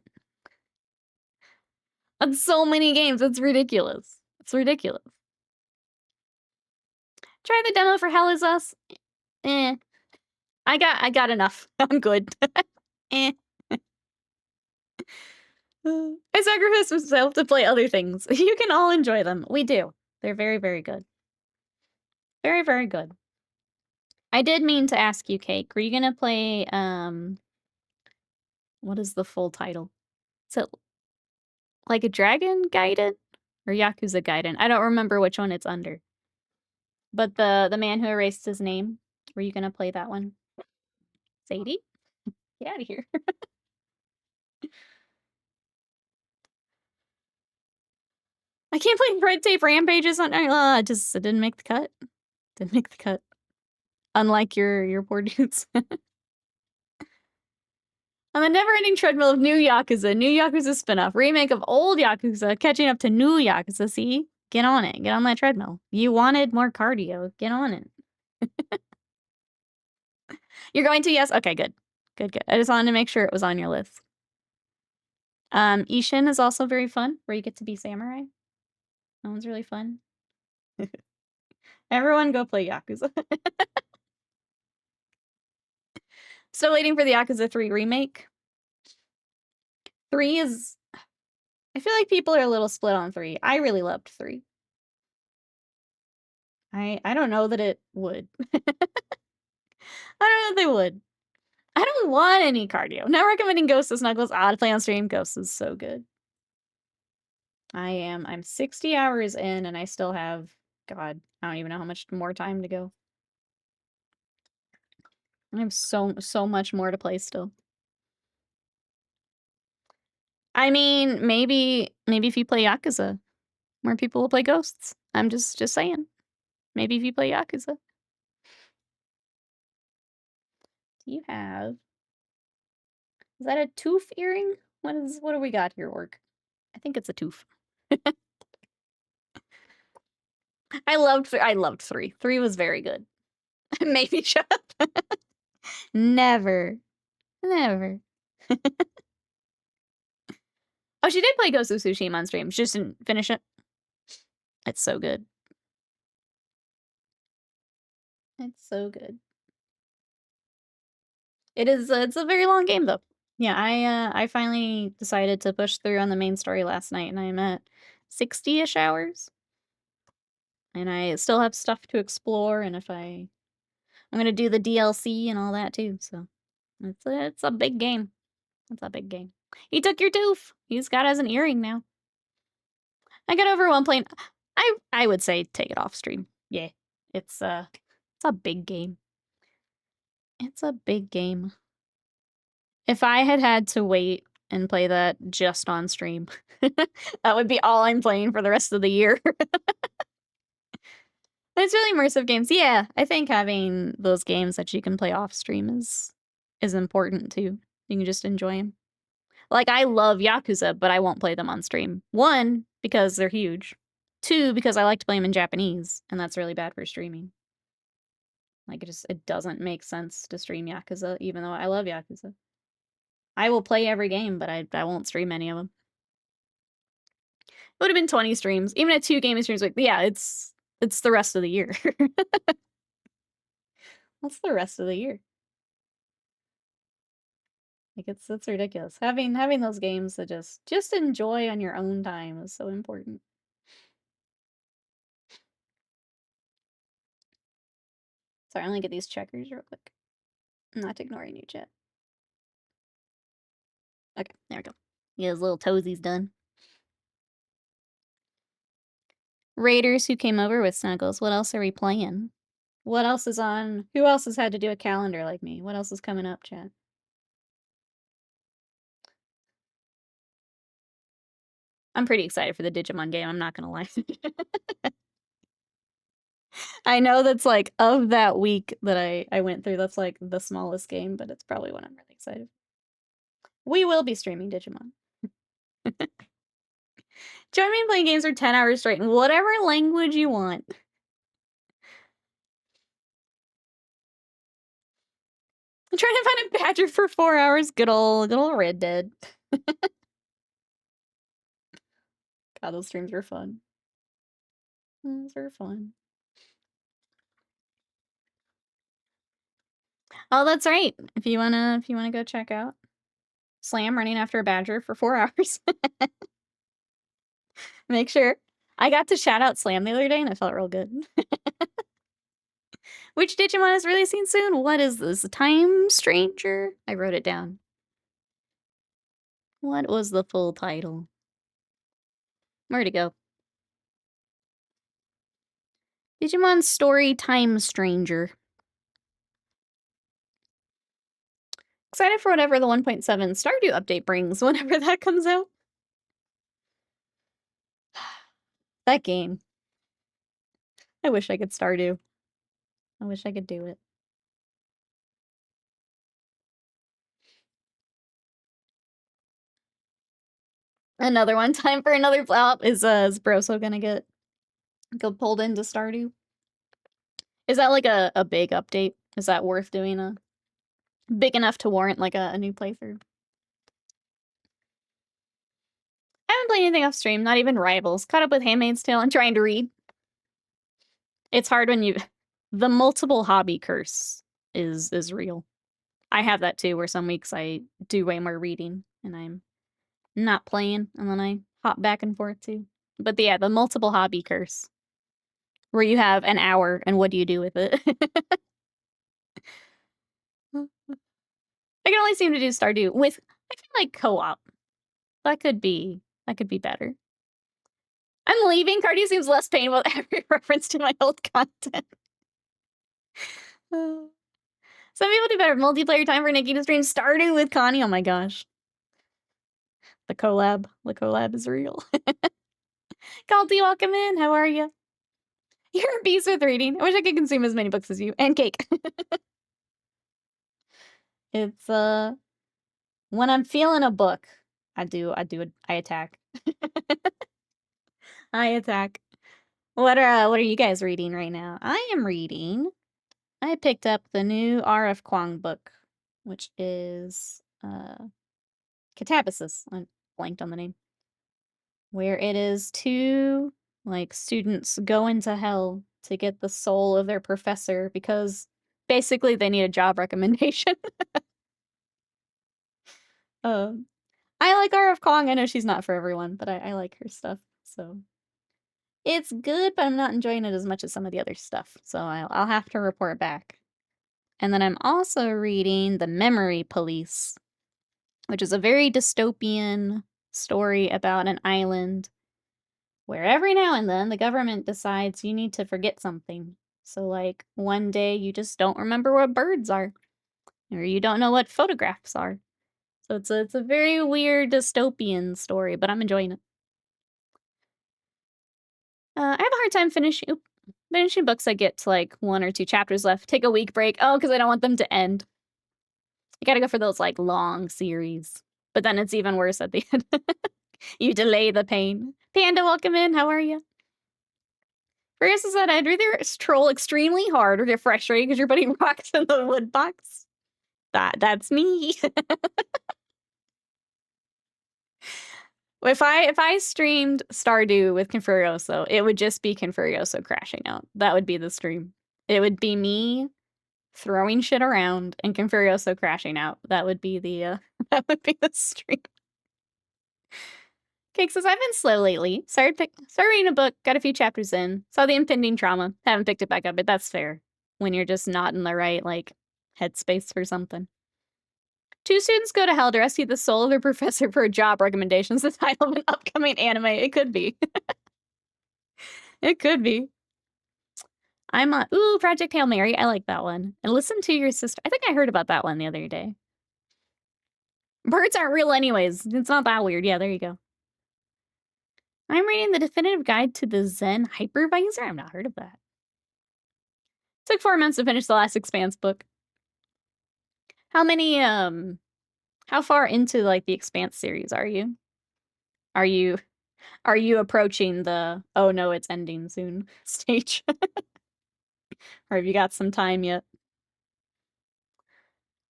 That's so many games. It's ridiculous. It's ridiculous. Try the demo for Hell Is Us. Eh. I got enough. I'm good. Eh. I sacrificed myself to play other things. You can all enjoy them. We do. They're very, very good. Very, very good. I did mean to ask you, Cake, were you gonna play, what is the full title? Is it like a Dragon Gaiden? Or Yakuza Gaiden? I don't remember which one it's under. But the man who erased his name, were you gonna play that one? Sadie? Get out of here. I can't play Red Tape Rampages on... it didn't make the cut. Didn't make the cut. Unlike your poor dudes. On the never-ending treadmill of new Yakuza spin-off, remake of old Yakuza, catching up to new Yakuza, see? Get on it. Get on that treadmill. You wanted more cardio. Get on it. You're going to? Yes? Okay, good. Good, good. I just wanted to make sure it was on your list. Ishin is also very fun, where you get to be samurai. That one's really fun. Everyone go play Yakuza. Still waiting for the Yakuza 3 remake. 3 is... I feel like people are a little split on 3. I really loved 3. I don't know that it would. I don't know if they would. I don't want any cardio. Not recommending Ghost of Snuggles. To play on stream. Ghost is so good. I'm 60 hours in and I still have, God, I don't even know how much more time to go. I have so much more to play still. I mean, maybe if you play Yakuza, more people will play Ghosts. I'm just saying. Maybe if you play Yakuza. Do you have... Is that a tooth earring? What do we got here, Orc? I think it's a tooth. I loved 3. 3 was very good. Maybe shut up. Never. Never. Oh, she did play Ghost of Tsushima on stream. She just didn't finish it. It's so good. It's so good. It is, it's a very long game, though. Yeah, I finally decided to push through on the main story last night, and I'm at 60-ish hours. And I still have stuff to explore, and I'm gonna do the DLC and all that, too, so it's a big game. It's a big game. He took your tooth! He's got as an earring now. I got overwhelmed playing. I would say take it off stream. Yeah, it's a big game. It's a big game. If I had to wait and play that just on stream, that would be all I'm playing for the rest of the year. It's really immersive games. Yeah, I think having those games that you can play off stream is important too. You can just enjoy them. Like, I love Yakuza, but I won't play them on stream. 1, because they're huge. 2, because I like to play them in Japanese, and that's really bad for streaming. Like, it doesn't make sense to stream Yakuza, even though I love Yakuza. I will play every game, but I won't stream any of them. It would have been 20 streams. Even at 2 gaming streams, like, yeah, it's the rest of the year. That's the rest of the year. Like, it's ridiculous. Having those games to just enjoy on your own time is so important. Sorry, I'm gonna get these checkers real quick. I'm not ignoring you, chat. Okay, there we go. Yeah, his little toesies done. Raiders who came over with Snuggles. What else are we playing? What else is on? Who else has had to do a calendar like me? What else is coming up, chat? I'm pretty excited for the Digimon game, I'm not gonna lie. I know that's, like, of that week that I went through, that's, like, the smallest game, but it's probably what I'm really excited. We will be streaming Digimon. Join me in playing games for 10 hours straight in whatever language you want. I'm trying to find a badger for 4 hours. Good old Red Dead. God, those streams were fun. Those were fun. Oh, that's right. If you wanna go check out Slam running after a badger for 4 hours. Make sure. I got to shout out Slam the other day, and it felt real good. Which Digimon is releasing soon? What is this? Time Stranger? I wrote it down. What was the full title? Where'd it go? Digimon Story Time Stranger. Excited for whatever the 1.7 Stardew update brings whenever that comes out. That game. I wish I could Stardew. I wish I could do it. Another one. Time for another flop. Is Broso gonna get pulled into Stardew? Is that like a big update? Is that worth doing a big enough to warrant like a new playthrough? I haven't played anything off stream, not even Rivals. Caught up with Handmaid's Tale and trying to read. It's hard when you... The multiple hobby curse is real. I have that too, where some weeks I do way more reading and I'm not playing, and then I hop back and forth too. But yeah, the multiple hobby curse. Where you have an hour, and what do you do with it? I can only seem to do Stardew with, I feel like, co-op. That could be better. I'm leaving. Cardio seems less painful with every reference to my old content. Some people do better. Multiplayer time for Nikki to stream Stardew with Connie. Oh my gosh. The collab is real. Calty, welcome in. How are you? You're a beast with reading. I wish I could consume as many books as you. And cake. It's, when I'm feeling a book, I attack. I attack. What are you guys reading right now? I picked up the new R.F. Kuang book, which is Catabasis. I blanked on the name. Where it is two like students go into hell to get the soul of their professor because basically they need a job recommendation. I like R.F. Kuang. I know she's not for everyone, but I like her stuff. So it's good, but I'm not enjoying it as much as some of the other stuff. So I'll have to report back. And then I'm also reading The Memory Police, which is a very dystopian story about an island where every now and then the government decides you need to forget something. So, like, one day you just don't remember what birds are, or you don't know what photographs are. So it's a very weird dystopian story, but I'm enjoying it. I have a hard time finishing books. I get to like 1 or 2 chapters left. Take a week break. Oh, because I don't want them to end. You gotta go for those like long series. But then it's even worse at the end. You delay the pain. Panda, welcome in. How are you? Fergus said I'd rather troll extremely hard or get frustrated because you're putting rocks in the wood box. That's me. If I streamed Stardew with Confurioso, it would just be Confurioso crashing out. That would be the stream. It would be me throwing shit around and Confurioso crashing out. That would be the that would be the stream. Cake says I've been slow lately. Started reading a book, got a few chapters in, saw the impending trauma, haven't picked it back up, but that's fair when you're just not in the right like headspace for something. 2 students go to hell to rescue the soul of their professor for a job recommendation. Is the title of an upcoming anime. It could be. It could be. I'm on Project Hail Mary. I like that one. And listen to your sister. I think I heard about that one the other day. Birds aren't real anyways. It's not that weird. Yeah, there you go. I'm reading the definitive guide to the Zen hypervisor. I've not heard of that. Took 4 months to finish the last Expanse book. How many, how far into, like, the Expanse series are you? Are you approaching the, oh no, it's ending soon stage? Or have you got some time yet?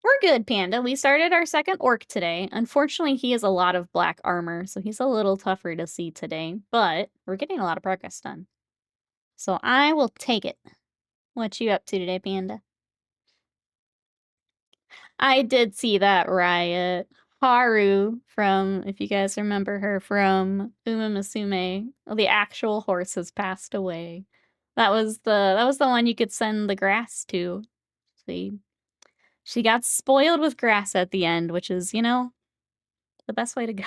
We're good, Panda. We started our second orc today. Unfortunately, he has a lot of black armor, so he's a little tougher to see today, but we're getting a lot of progress done. So I will take it. What you up to today, Panda? I did see that riot. Haru from, if you guys remember her from Uma Musume, the actual horse has passed away. That was the one you could send the grass to. See, she got spoiled with grass at the end, which is, you know, the best way to go.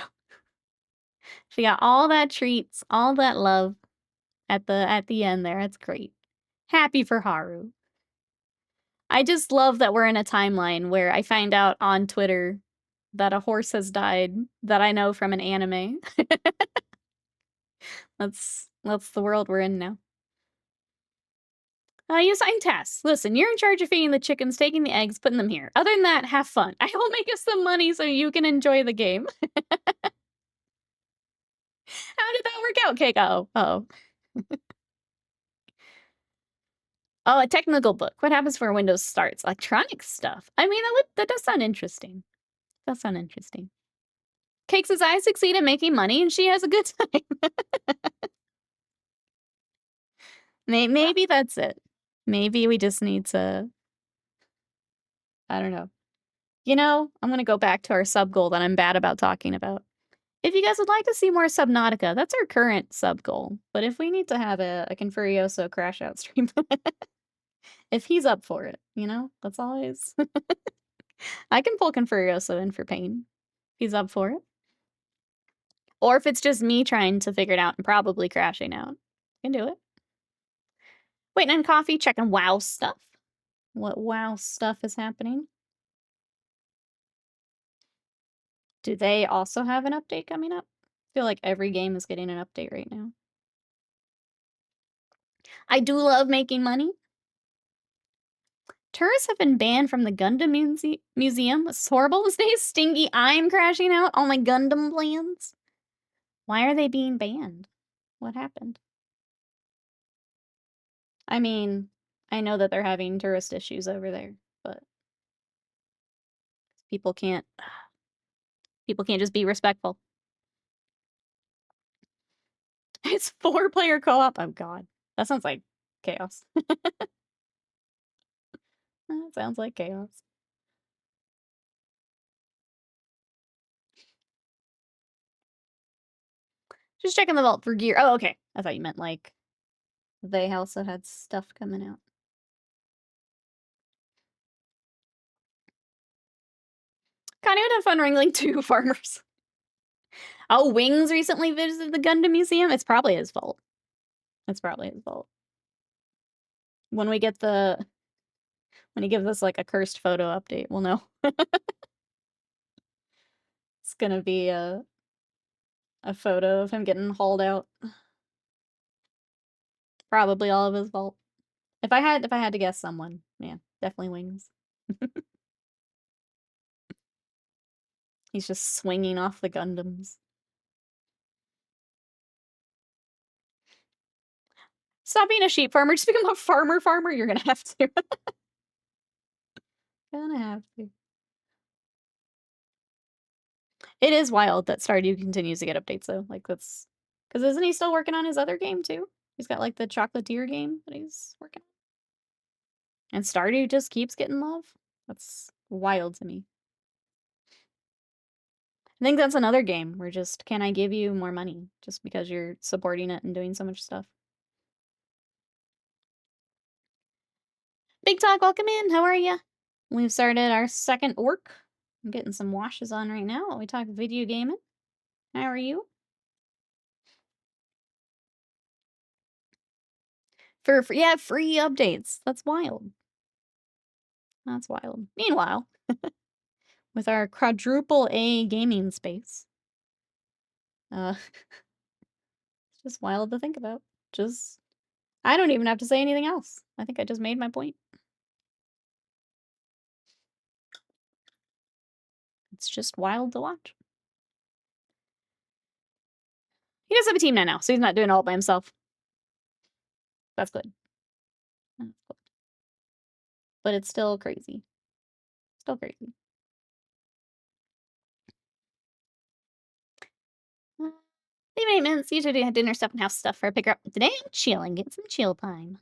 She got all that treats, all that love at the end there. It's great. Happy for Haru. I just love that we're in a timeline where I find out on Twitter that a horse has died that I know from an anime. That's the world we're in now. You assign tasks. Listen, you're in charge of feeding the chickens, taking the eggs, putting them here. Other than that, have fun. I will make us some money so you can enjoy the game. How did that work out, Keiko? Oh. Oh, a technical book. What happens when Windows starts? Electronic stuff. I mean, that does sound interesting. That sounds interesting. Cake says I succeed at making money and she has a good time. Maybe that's it. Maybe we just need to, I don't know. You know, I'm going to go back to our sub goal that I'm bad about talking about. If you guys would like to see more Subnautica, that's our current sub goal. But if we need to have a Confurioso crash out stream, if he's up for it, you know, that's always. I can pull Confurioso in for pain. If he's up for it. Or if it's just me trying to figure it out and probably crashing out, I can do it. Waiting on coffee, checking WoW stuff. What WoW stuff is happening? Do they also have an update coming up? I feel like every game is getting an update right now. I do love making money. Tourists have been banned from the Gundam Museum. It's horrible. Stay stingy. I'm crashing out all my Gundam plans. Why are they being banned? What happened? I mean, I know that they're having tourist issues over there, but people can't just be respectful. It's 4-player co-op. Oh god. That sounds like chaos. That sounds like chaos. Just checking the vault for gear. Oh, okay. I thought you meant like they also had stuff coming out. Kind of had fun wrangling 2 farmers. Oh, Wings recently visited the Gundam Museum. It's probably his fault. It's probably his fault. When we get when he gives us like a cursed photo update, we'll know. It's gonna be a photo of him getting hauled out. Probably all of his fault. If I had to guess someone, yeah, definitely Wings. He's just swinging off the Gundams. Stop being a sheep farmer. Just become a farmer. You're gonna have to. Gonna have to. It is wild that Stardew continues to get updates though. Like that's because isn't he still working on his other game too? He's got like the Chocolatier game that he's working on. And Stardew just keeps getting love. That's wild to me. I think that's another game where just can I give you more money just because you're supporting it and doing so much stuff. Big Talk, welcome in. How are you? We've started our second orc. I'm getting some washes on right now while we talk video gaming. How are you? Yeah, free updates. That's wild. That's wild. Meanwhile, with our quadruple A gaming space, it's just wild to think about. I don't even have to say anything else. I think I just made my point. It's just wild to watch. He does have a team now, so he's not doing it all by himself. That's good. That's good. But it's still crazy. Still crazy. The maintenance. Usually had dinner stuff and house stuff for a picker up. Today I'm chilling. Get some chill time.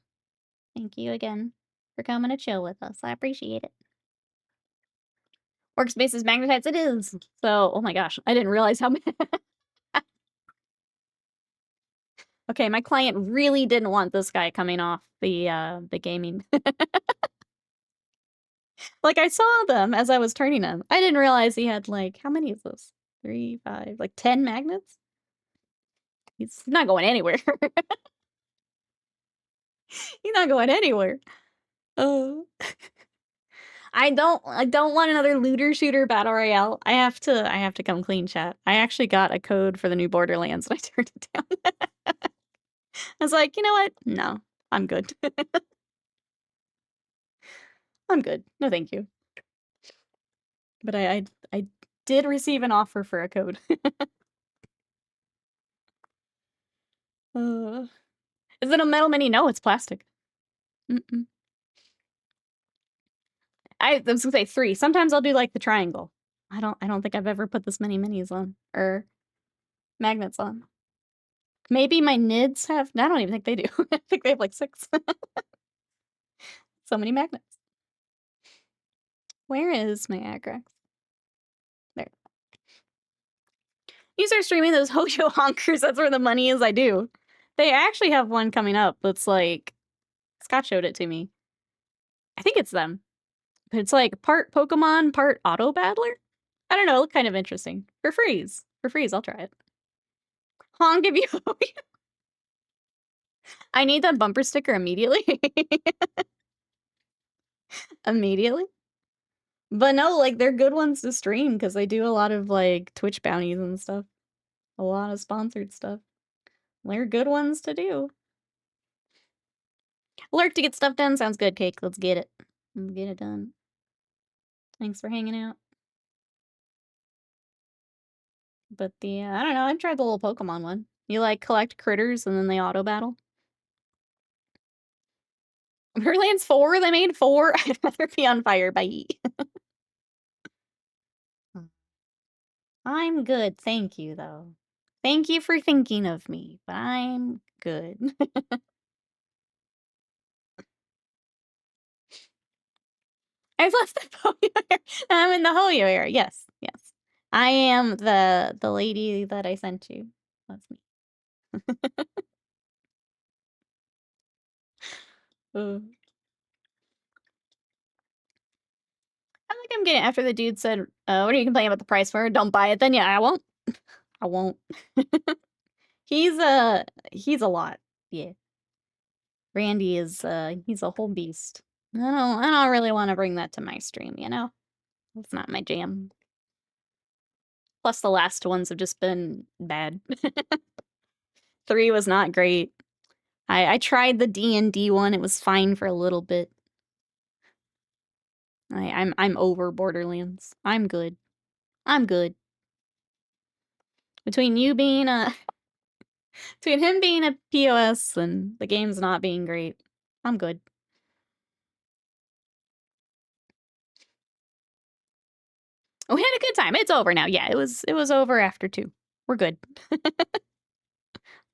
Thank you again for coming to chill with us. I appreciate it. Workspace is magnetized. It is. So, oh my gosh, I didn't realize how many. Okay, my client really didn't want this guy coming off the gaming. Like I saw them as I was turning them. I didn't realize he had like how many is this? 3, 5, like 10 magnets? He's not going anywhere. He's not going anywhere. Oh. I don't want another looter shooter battle royale. I have to come clean, chat. I actually got a code for the new Borderlands and I turned it down. I was like, you know what? No, I'm good. I'm good. No, thank you. But I did receive an offer for a code. Is it a metal mini? No, it's plastic. I was gonna say 3. Sometimes I'll do like the triangle. I don't think I've ever put this many minis on or magnets on. Maybe my nids have. I don't even think they do. I think they have like 6. So many magnets. Where is my Agrax? There. You start streaming those Hojo honkers. That's where the money is. I do. They actually have one coming up that's like Scott showed it to me. I think it's them. But it's like part Pokemon, part Auto Battler. I don't know. It looked kind of interesting. For freeze. For freeze, I'll try it. Honk if you. I need that bumper sticker immediately. Immediately. But no, like they're good ones to stream because they do a lot of like Twitch bounties and stuff. A lot of sponsored stuff. They're good ones to do. Lurk to get stuff done. Sounds good, Cake. Let's get it. Let's get it done. Thanks for hanging out. But I don't know, I've tried the little Pokemon one. You like collect critters and then they auto battle. Borderlands 4? They made 4? I'd rather be on fire, bye. I'm good, thank you, though. Thank you for thinking of me, but I'm good. I've left the Hoyo area. I'm in the Hoyo area. Yes, yes. I am the lady that I sent you. That's me. I think I'm getting after the dude said, what are you complaining about the price for? Don't buy it. Then yeah, I won't. I won't. He's a lot. Yeah. Randy is he's a whole beast. I don't really want to bring that to my stream, you know? It's not my jam. Plus the last ones have just been bad. 3 was not great. I tried the D&D one. It was fine for a little bit. I'm over Borderlands. I'm good. I'm good. Between you being between him being a POS and the game's not being great, I'm good. We had a good time. It's over now. Yeah, it was over after 2. We're good.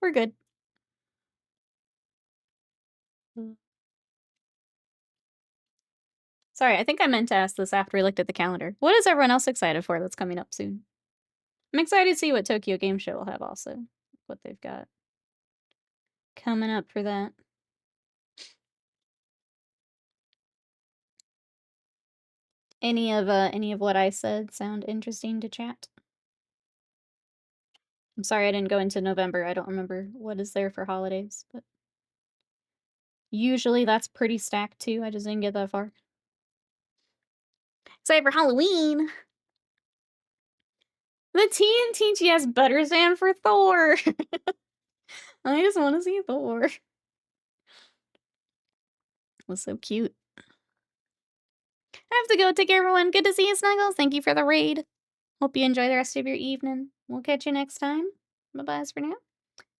We're good. Sorry, I think I meant to ask this after we looked at the calendar. What is everyone else excited for that's coming up soon? I'm excited to see what Tokyo Game Show will have also. What they've got coming up for that. Any of what I said sound interesting to chat? I'm sorry I didn't go into November. I don't remember what is there for holidays, but usually that's pretty stacked too. I just didn't get that far. Excited for Halloween. The TNTGS butter stand for Thor. I just want to see Thor. It was so cute. I have to go. Take care, everyone. Good to see you, Snuggles. Thank you for the raid. Hope you enjoy the rest of your evening. We'll catch you next time. Bye-bye for now.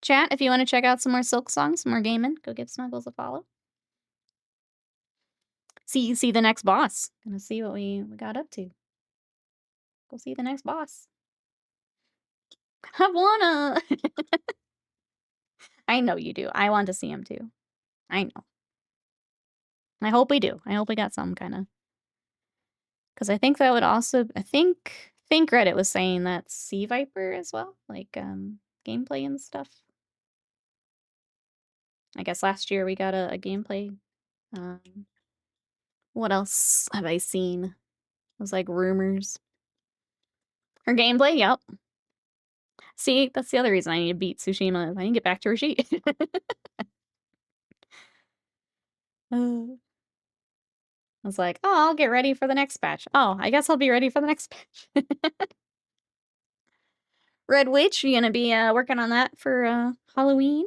Chat, if you want to check out some more Silk songs, some more gaming, go give Snuggles a follow. See the next boss. Gonna see what we got up to. Go see the next boss. I wanna. I know you do. I want to see him too. I know. I hope we do. I hope we got some kind of. Because I think that would also. I think Reddit was saying that Sea Viper as well, like gameplay and stuff. I guess last year we got a gameplay. What else have I seen? It was like rumors. Her gameplay, yep. See, that's the other reason I need to beat Tsushima. I need to get back to Rashid. I was like, oh, I'll get ready for the next patch. Oh, I guess I'll be ready for the next patch. Red Witch, you gonna be working on that for Halloween?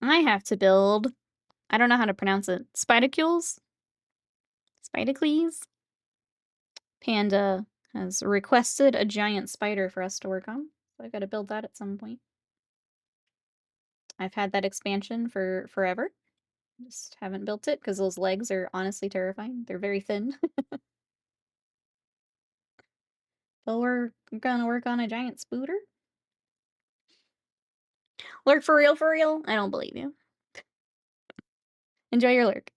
I have to build, I don't know how to pronounce it, Spidacules? Spidacles? Panda has requested a giant spider for us to work on, so I gotta build that at some point. I've had that expansion for forever. Just haven't built it because those legs are honestly terrifying. They're very thin. But we're gonna work on a giant spooter. Lurk for real, for real? I don't believe you. Enjoy your lurk.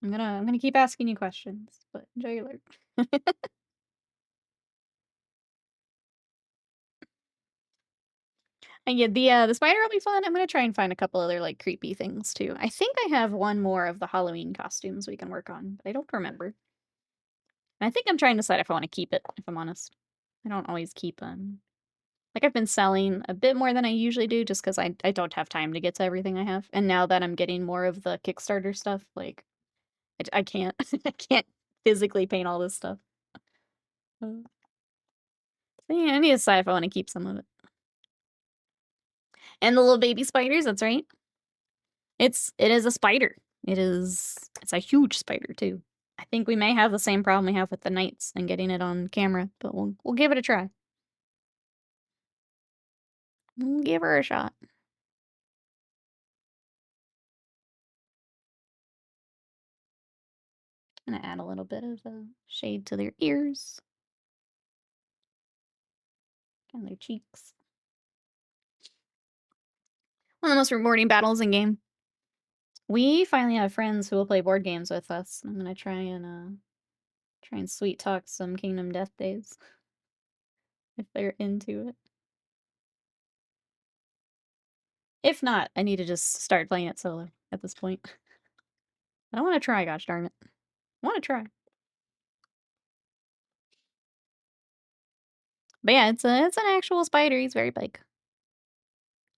I'm gonna keep asking you questions, but enjoy your lurk. And yeah, the spider will be fun. I'm gonna try and find a couple other like creepy things too. I think I have one more of the Halloween costumes we can work on, but I don't remember. And I think I'm trying to decide if I want to keep it, if I'm honest. I don't always keep like I've been selling a bit more than I usually do just because I don't have time to get to everything I have. And now that I'm getting more of the Kickstarter stuff, like I can't I can't physically paint all this stuff. So yeah, I need to decide if I want to keep some of it. And the little baby spiders, that's right. It is a spider. It's a huge spider too. I think we may have the same problem we have with the knights and getting it on camera, but we'll give it a try. We'll give her a shot. I'm gonna add a little bit of shade to their ears and their cheeks. One of the most rewarding battles in game. We finally have friends who will play board games with us. I'm gonna try and sweet talk some Kingdom Death Days if they're into it. If not, I need to just start playing it solo at this point. I don't want to try, gosh darn it. I want to try. But yeah, it's an actual spider. He's very big.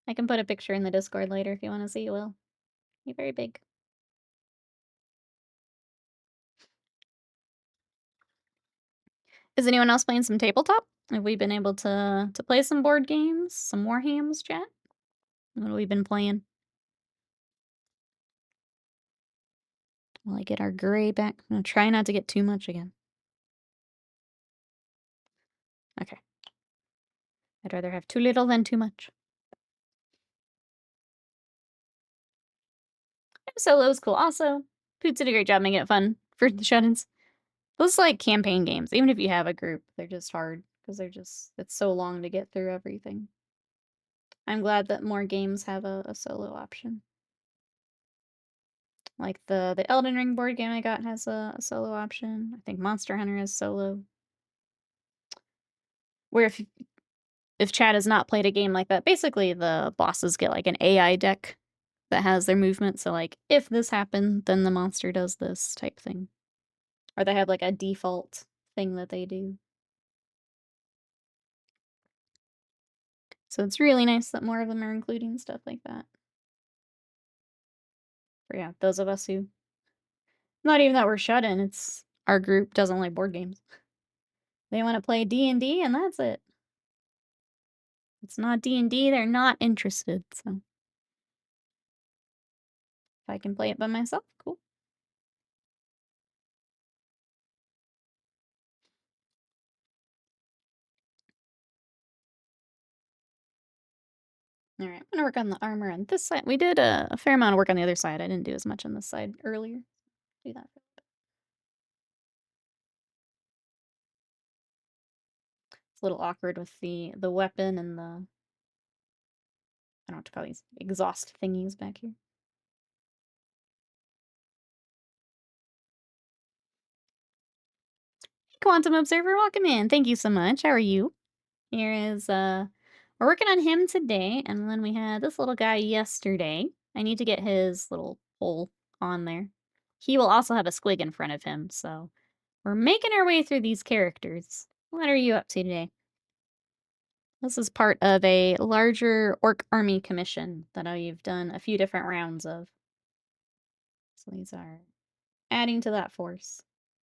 I can put a picture in the Discord later if you want to see, Will. He's very big. Is anyone else playing some tabletop? Have we been able to play some board games? Some Warhams, chat? What have we been playing? Will I get our gray back? I'm gonna try not to get too much again. Okay. I'd rather have too little than too much. Solo is cool. Also, Poots did a great job making it fun for the shut-ins. Those like campaign games, even if you have a group, they're just hard because it's so long to get through everything. I'm glad that more games have a solo option. Like the Elden Ring board game I got has a solo option. I think Monster Hunter has solo. Where if Chad has not played a game like that, basically the bosses get like an AI deck that has their movement. So like if this happened, then the monster does this type thing. Or they have like a default thing that they do. So it's really nice that more of them are including stuff like that. For yeah, those of us who not even that we're shut in, it's our group doesn't like board games. They want to play D&D and that's it. It's not D&D, they're not interested, so if I can play it by myself, cool. Alright, I'm gonna work on the armor on this side. We did a fair amount of work on the other side. I didn't do as much on this side earlier. Do that. It's a little awkward with the weapon and the I don't know what to call these exhaust thingies back here. Quantum Observer, welcome in. Thank you so much. How are you? Here is we're working on him today, and then we had this little guy yesterday. I need to get his little pole on there. He will also have a squig in front of him, so we're making our way through these characters. What are you up to today? This is part of a larger orc army commission that I've done a few different rounds of. So these are adding to that force.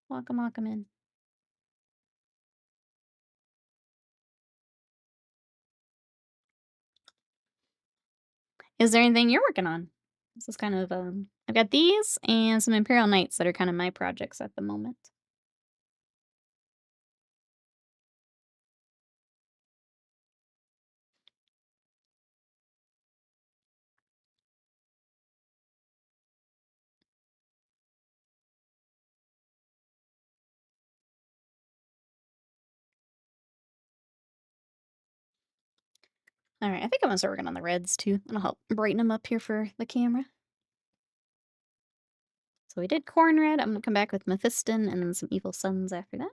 Welcome in. Is there anything you're working on? This is kind of, I've got these and some Imperial Knights that are kind of my projects at the moment. All right, I think I'm gonna start working on the reds too. It'll help brighten them up here for the camera. So we did corn red. I'm gonna come back with Mephiston and then some evil suns after that.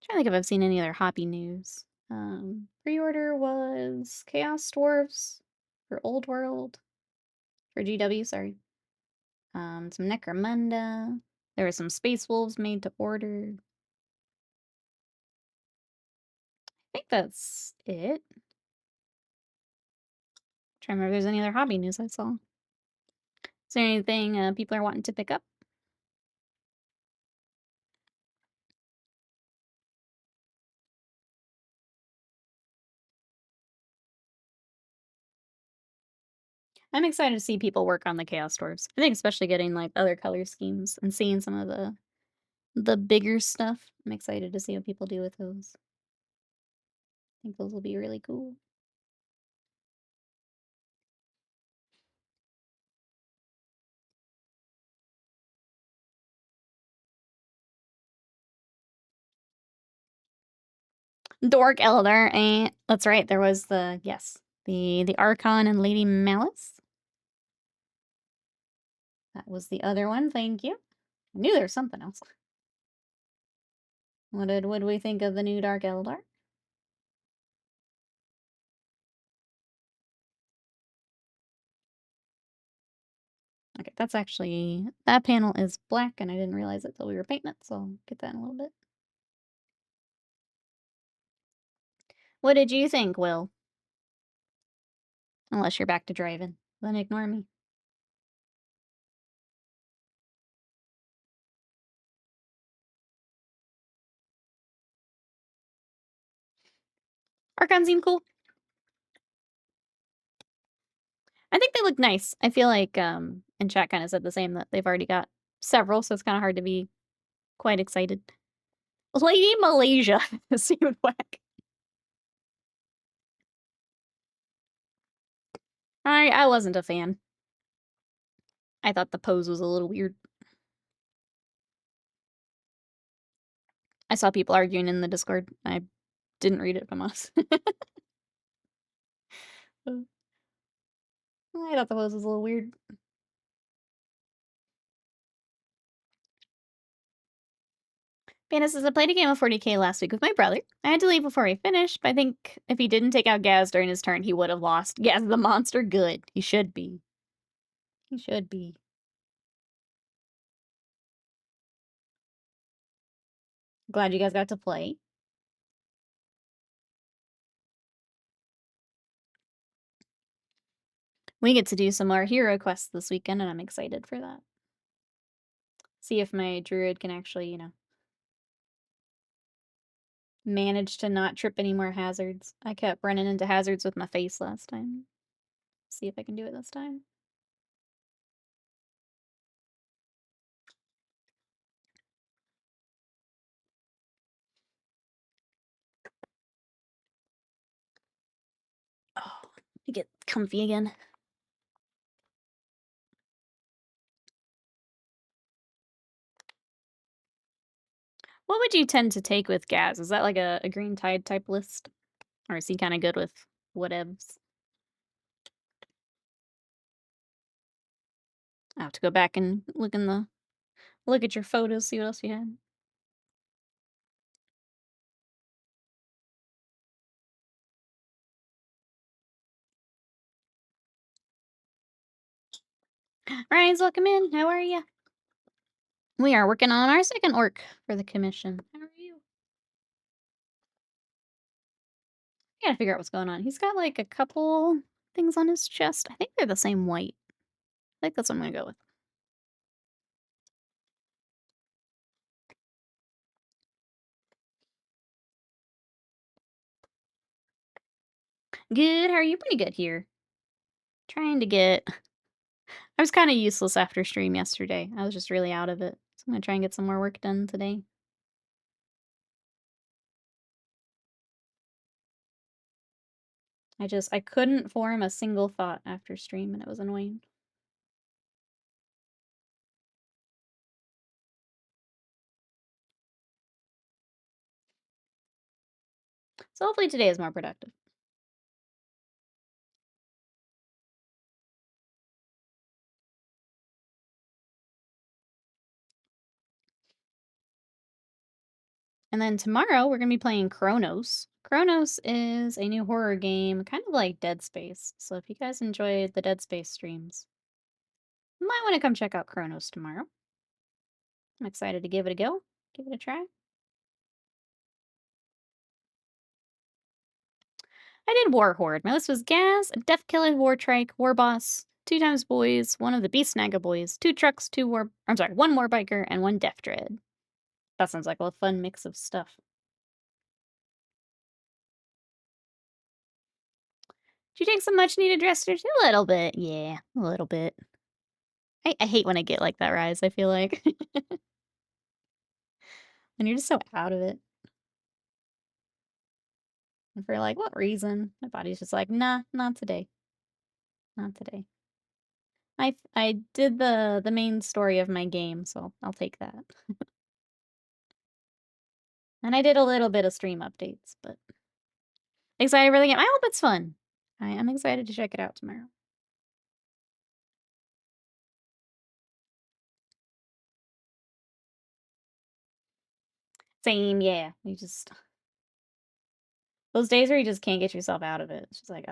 Trying to think if I've seen any other hobby news. Pre-order was Chaos Dwarves for Old World. For GW, sorry. Some Necromunda. There were some Space Wolves made to order. I think that's it. Trying to remember if there's any other hobby news I saw. Is there anything people are wanting to pick up? I'm excited to see people work on the Chaos Dwarfs. I think especially getting, like, other color schemes and seeing some of the bigger stuff. I'm excited to see what people do with those. I think those will be really cool. Dork Elder, that's right, there was the Archon and Lady Malice. That was the other one, thank you. I knew there was something else. What did we think of the new Dark Eldar? Okay, that's actually that panel is black, and I didn't realize it till we were painting it, so I'll get that in a little bit. What did you think, Will? Unless you're back to driving, then ignore me. Archon seemed cool. I think they look nice. I feel like, and chat kinda said the same, that they've already got several, so it's kinda hard to be quite excited. Lady Malaysia seemed whack. I wasn't a fan. I thought the pose was a little weird. I saw people arguing in the Discord. I didn't read it from us. I thought the pose was a little weird. Bannis says, I played a game of 40K last week with my brother. I had to leave before he finished, but I think if he didn't take out Gaz during his turn, he would have lost. Gaz the monster, good. He should be. He should be. Glad you guys got to play. We get to do some more hero quests this weekend, and I'm excited for that. See if my druid can actually, manage to not trip any more hazards. I kept running into hazards with my face last time. See if I can do it this time. Oh, let me get comfy again. What would you tend to take with Gaz? Is that like a green tide type list? Or is he kind of good with whatevs? I have to go back and look at your photos, see what else you had. Ryan's welcome in. How are you? We are working on our second orc for the commission. How are you? I gotta figure out what's going on. He's got like a couple things on his chest. I think they're the same white. I think that's what I'm gonna go with. Good. How are you? Pretty good here. Trying to get. I was kind of useless after stream yesterday. I was just really out of it. So I'm gonna try and get some more work done today. I couldn't form a single thought after stream, and it was annoying. So hopefully today is more productive. And then tomorrow we're gonna be playing Chronos. Chronos is a new horror game, kind of like Dead Space. So if you guys enjoyed the Dead Space streams, you might want to come check out Chronos tomorrow. I'm excited to give it a go, give it a try. I did War Horde. My list was Gas, Death Killer, War Trike, War Boss, 2 times Boys, 1 of the Beast Snagga Boys, 2 trucks, 1 War Biker, and 1 Death Dread. That sounds like a fun mix of stuff. Did you take some much needed rest? A little bit, yeah, a little bit. I hate when I get like that, Rise, I feel like. And you're just so out of it. And for like, what reason? My body's just like, nah, not today. Not today. I did the main story of my game, so I'll take that. And I did a little bit of stream updates, but excited for the game. I hope it's fun. I am excited to check it out tomorrow. Same, yeah. You just those days where you just can't get yourself out of it. It's just like,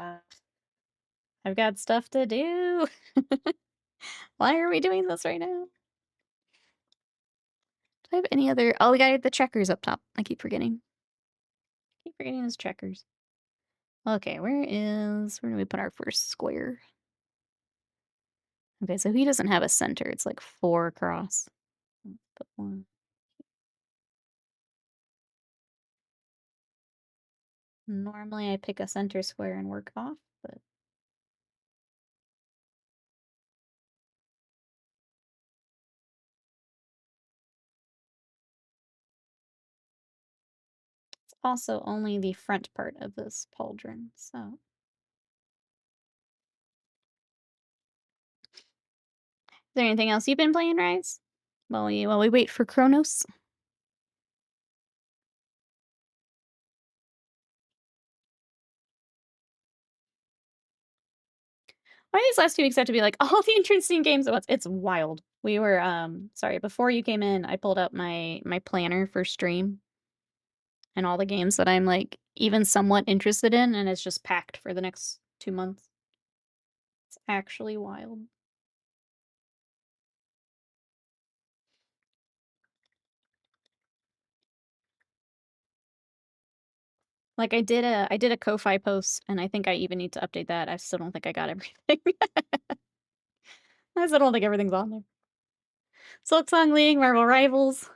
I've got stuff to do. Why are we doing this right now? Do I have any other? Oh, we got the checkers up top. I keep forgetting. Those checkers. Okay, where do we put our first square? Okay, so he doesn't have a center. It's like 4 across. Let's put 1. Normally I pick a center square and work off, but it's also only the front part of this pauldron, so. Is there anything else you've been playing, Rise? While we wait for Kronos? Why these last 2 weeks have to be like all the interesting games at once? It's wild. We were sorry, before you came in, I pulled up my planner for stream and all the games that I'm like even somewhat interested in, and it's just packed for the next 2 months. It's actually wild. Like I did a Ko-Fi post, and I think I even need to update that. I still don't think I got everything. I still don't think everything's on there. Silksong League, Marvel Rivals.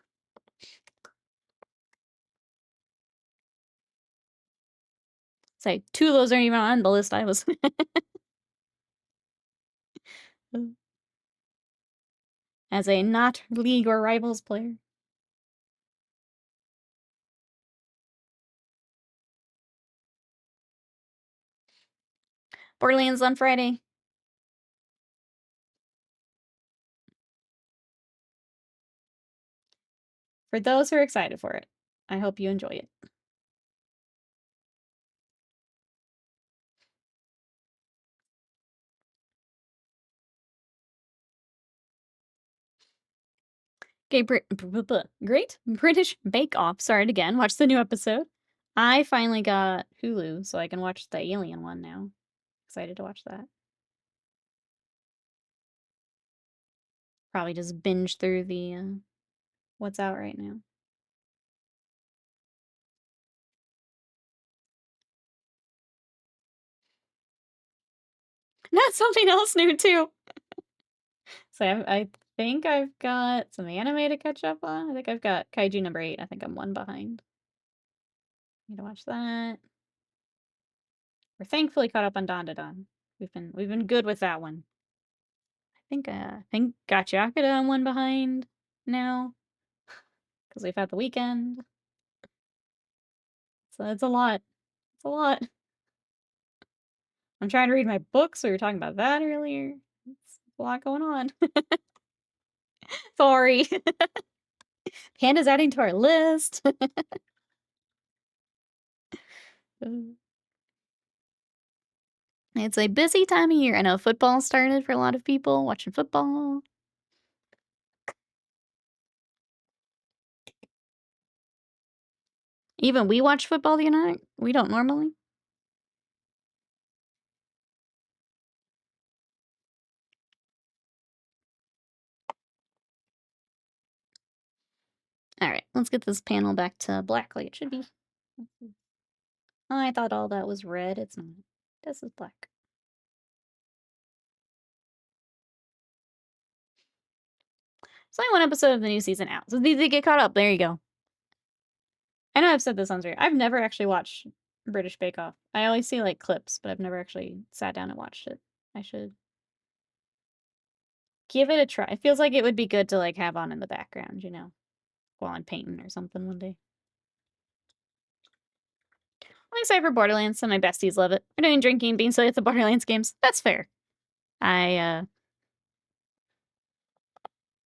Say 2 of those aren't even on the list I was. As a not League or Rivals player. Borderlands on Friday. For those who are excited for it, I hope you enjoy it. Okay, Great British Bake Off started again. Watch the new episode. I finally got Hulu, so I can watch the Alien one now. Excited to watch that. Probably just binge through the what's out right now. That's something else new too. So I think I've got some anime to catch up on. I think I've got Kaiju number 8. I think I'm 1 behind. Need to watch that. We're thankfully caught up on Dandadan. We've been good with that one. I think Gachakada I'm 1 behind now. Because we've had the weekend. So it's a lot. It's a lot. I'm trying to read my books. We were talking about that earlier. It's a lot going on. Sorry. Panda's adding to our list. It's a busy time of year. I know football started for a lot of people, watching football. Even we watch football the other night. We don't normally. All right, let's get this panel back to black like it should be. Oh, I thought all that was red. It's not. This is black. It's only one episode of the new season out, so they get caught up. There you go. I know I've said this on Twitter. I've never actually watched British Bake Off. I always see like clips, but I've never actually sat down and watched it. I should give it a try. It feels like it would be good to like have on in the background, you know, while I'm painting or something one day. I'm excited for Borderlands. Some of my besties love it. We're doing drinking, being silly at the Borderlands games. That's fair. Randy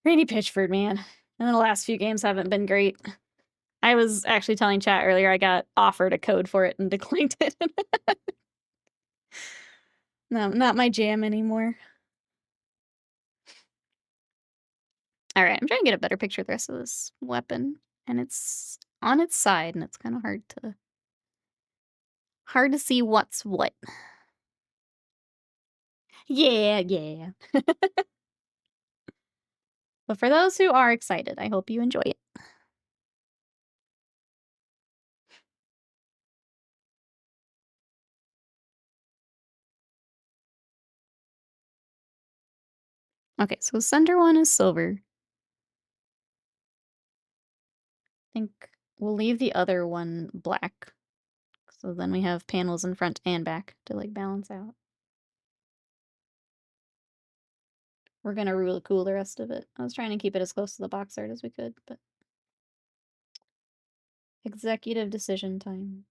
Pitchford, man. And the last few games haven't been great. I was actually telling chat earlier I got offered a code for it and declined it. No, not my jam anymore. All right, I'm trying to get a better picture of the rest of this weapon. And it's on its side, and it's kind of hard to see what's what. Yeah. But for those who are excited, I hope you enjoy it. Okay, so the center one is silver. I think we'll leave the other one black. So then we have panels in front and back to like balance out. We're gonna really cool the rest of it. I was trying to keep it as close to the box art as we could, but executive decision time.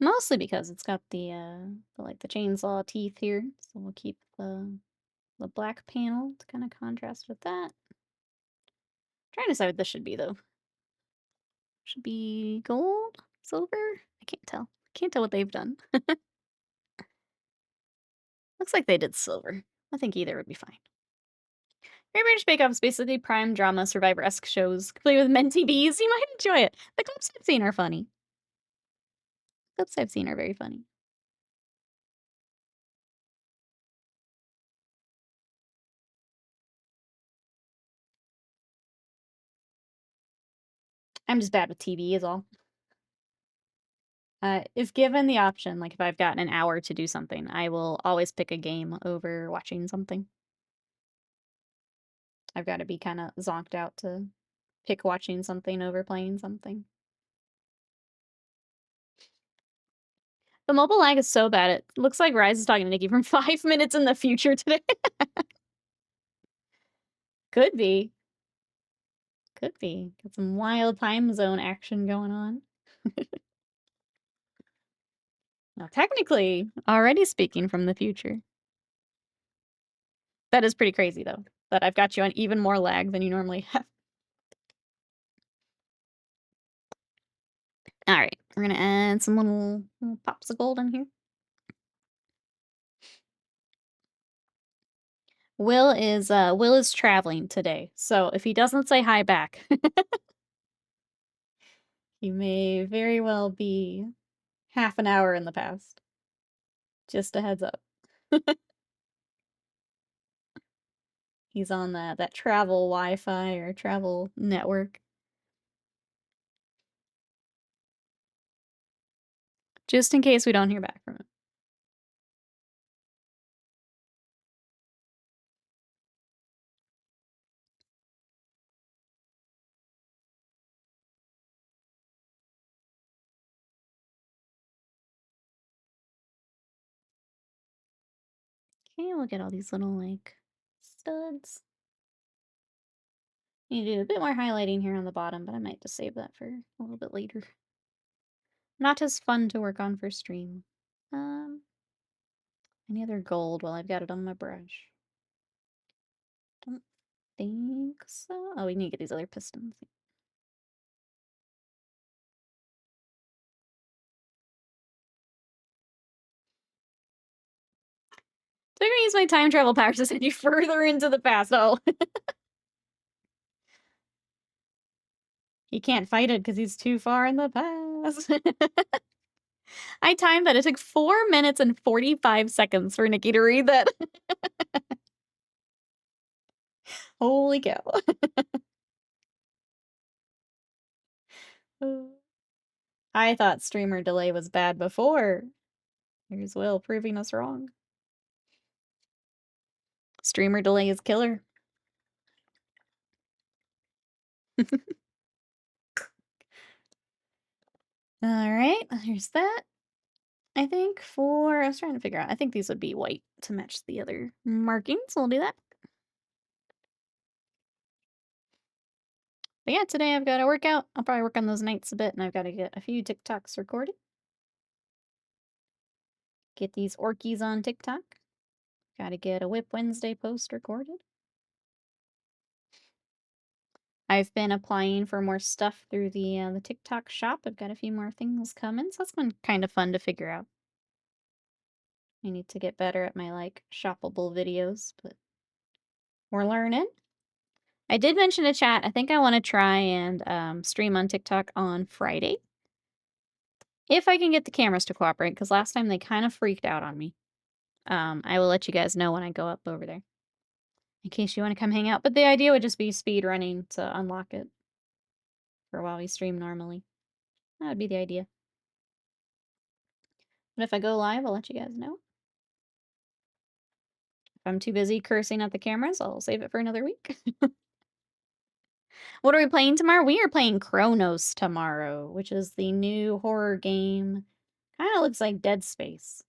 Mostly because it's got the chainsaw teeth here, so we'll keep the black panel to kind of contrast with that. Trying to decide what this should be though. Should be gold, silver. I can't tell. Can't tell what they've done. Looks like they did silver. I think either would be fine. Great British Bake Off is basically prime drama Survivor-esque shows, complete with mentee bees. You might enjoy it. The clips I've seen are funny. Clips I've seen are very funny. I'm just bad with TV is all. If given the option, like if I've got an hour to do something, I will always pick a game over watching something. I've got to be kind of zonked out to pick watching something over playing something. The mobile lag is so bad. It looks like Rise is talking to Nikki from 5 minutes in the future today. Could be. Could be. Got some wild time zone action going on. Now, technically, already speaking from the future. That is pretty crazy, though, that I've got you on even more lag than you normally have. All right, we're gonna add some little pops of gold in here. Will is traveling today, so if he doesn't say hi back, he may very well be half an hour in the past. Just a heads up. He's on that travel Wi-Fi or travel network. Just in case we don't hear back from him. Okay, we'll get all these little, like, studs. Need to do a bit more highlighting here on the bottom, but I might just save that for a little bit later. Not as fun to work on for stream. Any other gold while I've got it on my brush? Don't think so. Oh, we need to get these other pistons. So I'm gonna use my time travel powers to send you further into the past. Oh. He can't fight it because he's too far in the past. I timed that. It took 4 minutes and 45 seconds for Nikki to read that. Holy cow. I thought streamer delay was bad before. Here's Will proving us wrong. Streamer delay is killer. Alright, here's that. I think I was trying to figure out, I think these would be white to match the other markings. We'll do that. But yeah, today I've got to work out. I'll probably work on those nights a bit, and I've got to get a few TikToks recorded. Get these Orkies on TikTok. Got to get a Whip Wednesday post recorded. I've been applying for more stuff through the TikTok shop. I've got a few more things coming, so that's been kind of fun to figure out. I need to get better at my, like, shoppable videos, but we're learning. I did mention to chat, I think I want to try and stream on TikTok on Friday. If I can get the cameras to cooperate, because last time they kind of freaked out on me. I will let you guys know when I go up over there. In case you want to come hang out. But the idea would just be speed running to unlock it for while we stream normally. That would be the idea. But if I go live, I'll let you guys know. If I'm too busy cursing at the cameras, I'll save it for another week. What are we playing tomorrow? We are playing Chronos tomorrow, which is the new horror game. Kind of looks like Dead Space.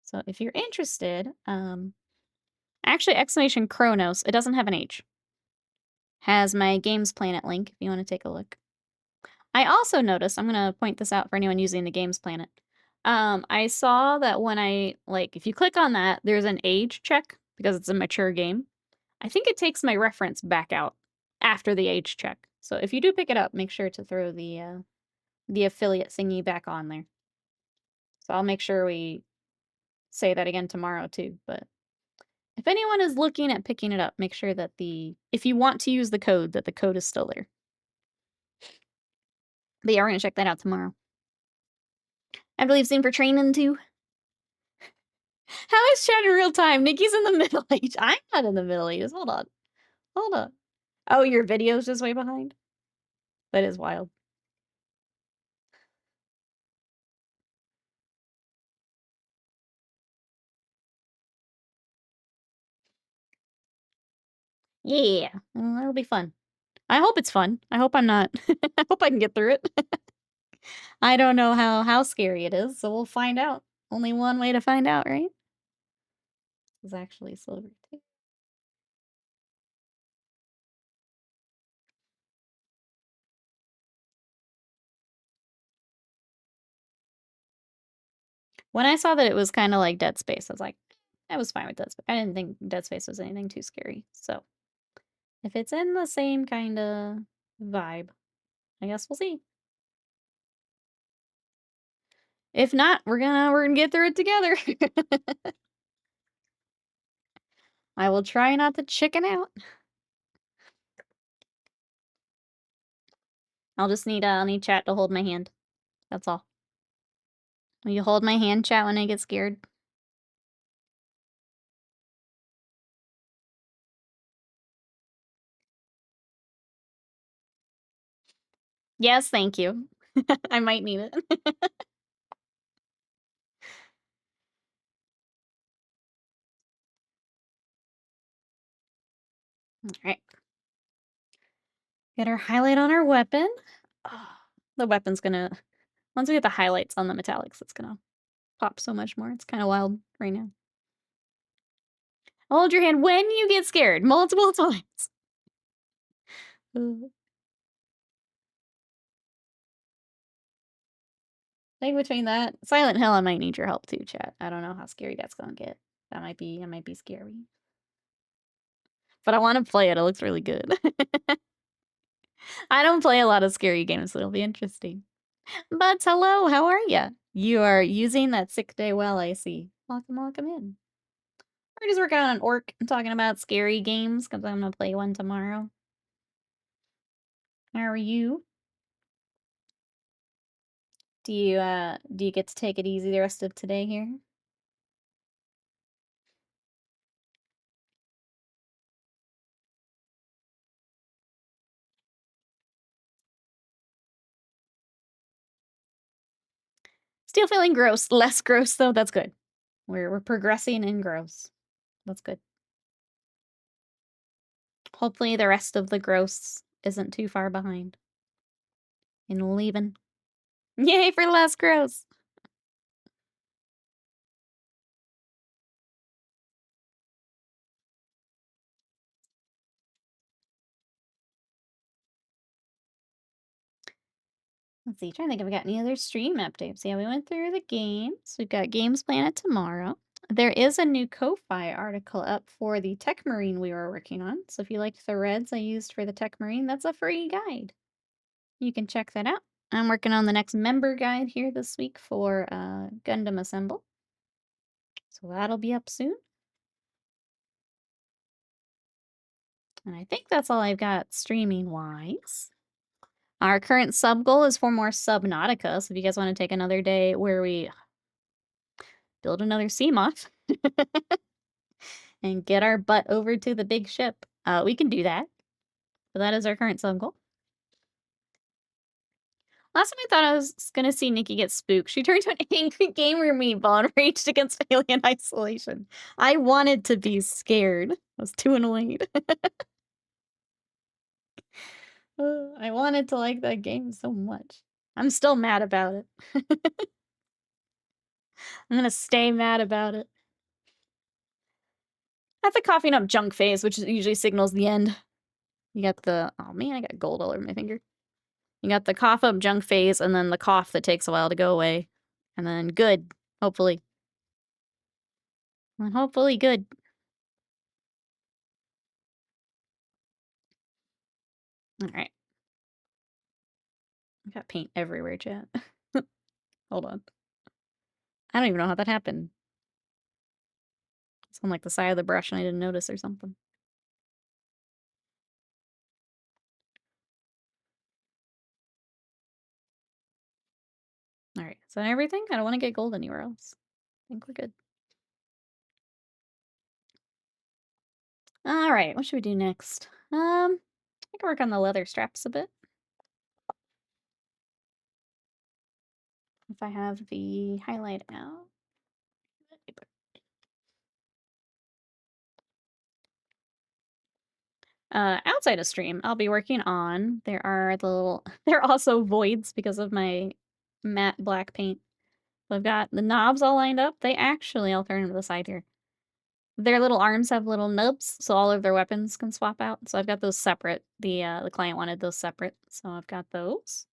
So if you're interested, actually exclamation Chronos, it doesn't have an H. Has my Games Planet link if you want to take a look. I also noticed, I'm going to point this out for anyone using the Games Planet. I saw that when if you click on that, there's an age check because it's a mature game. I think it takes my reference back out after the age check. So if you do pick it up, make sure to throw the affiliate thingy back on there. So I'll make sure we say that again tomorrow too. But if anyone is looking at picking it up, make sure that if you want to use the code, that the code is still there. But yeah, we're going to check that out tomorrow. I believe same for training too. How is chat in real time? Nikki's in the Middle Ages. I'm not in the Middle Ages. Hold on. Hold on. Oh, your video's just way behind? That is wild. Yeah. Well, that'll be fun. I hope it's fun. I hope I'm not. I hope I can get through it. I don't know how scary it is, so we'll find out. Only one way to find out, right? It's actually silver too. When I saw that it was kind of like Dead Space, I was like, I was fine with Dead Space. I didn't think Dead Space was anything too scary. So if it's in the same kind of vibe, I guess we'll see. If not, we're gonna get through it together. I will try not to chicken out. I'll need chat to hold my hand. That's all. Will you hold my hand, chat, when I get scared? Yes, thank you. I might need it. Alright. Get our highlight on our weapon. Oh, the weapon's gonna... Once we get the highlights on the metallics, it's gonna pop so much more. It's kind of wild right now. Hold your hand when you get scared, multiple times. I think between that, Silent Hill, I might need your help too, chat. I don't know how scary that's gonna get. That might be scary. But I want to play it. It looks really good. I don't play a lot of scary games, so it'll be interesting. But hello, how are ya? You are using that sick day well, I see. Welcome in. We're just working on an orc and talking about scary games because I'm gonna play one tomorrow. How are you? Do you get to take it easy the rest of today here? Still feeling gross. Less gross though. That's good. We're progressing in gross. That's good. Hopefully the rest of the gross isn't too far behind. In leaving. Yay for less gross. Let's see, trying to think if we got any other stream updates. Yeah, we went through the games. We've got Games Planet tomorrow. There is a new Ko-Fi article up for the Tech Marine we were working on. So if you like the reds I used for the Tech Marine, that's a free guide. You can check that out. I'm working on the next member guide here this week for Gundam Assemble. So that'll be up soon. And I think that's all I've got streaming-wise. Our current sub goal is for more Subnautica, so if you guys want to take another day where we build another sea moth and get our butt over to the big ship, we can do that. But that is our current sub goal. Last time I thought I was gonna see Nikki get spooked. She turned to an angry gamer meatball and raged against alien isolation. I wanted to be scared. I was too annoyed. I wanted to like that game so much. I'm still mad about it. I'm gonna stay mad about it. That's the coughing up junk phase, which usually signals the end. You got the, oh man, I got gold all over my finger. You got the cough up junk phase, and then the cough that takes a while to go away. And then good, hopefully. And hopefully good. Alright. I got paint everywhere, chat. Hold on. I don't even know how that happened. It's on like the side of the brush and I didn't notice or something. Alright, is that everything? I don't want to get gold anywhere else. I think we're good. Alright, what should we do next? I can work on the leather straps a bit. If I have the highlight out. Outside of stream, I'll be working on, there are the little, they're also voids because of my matte black paint. So I've got the knobs all lined up. They actually, I'll turn them to the side here. Their little arms have little nubs, so all of their weapons can swap out. So I've got those separate. The client wanted those separate, so I've got those.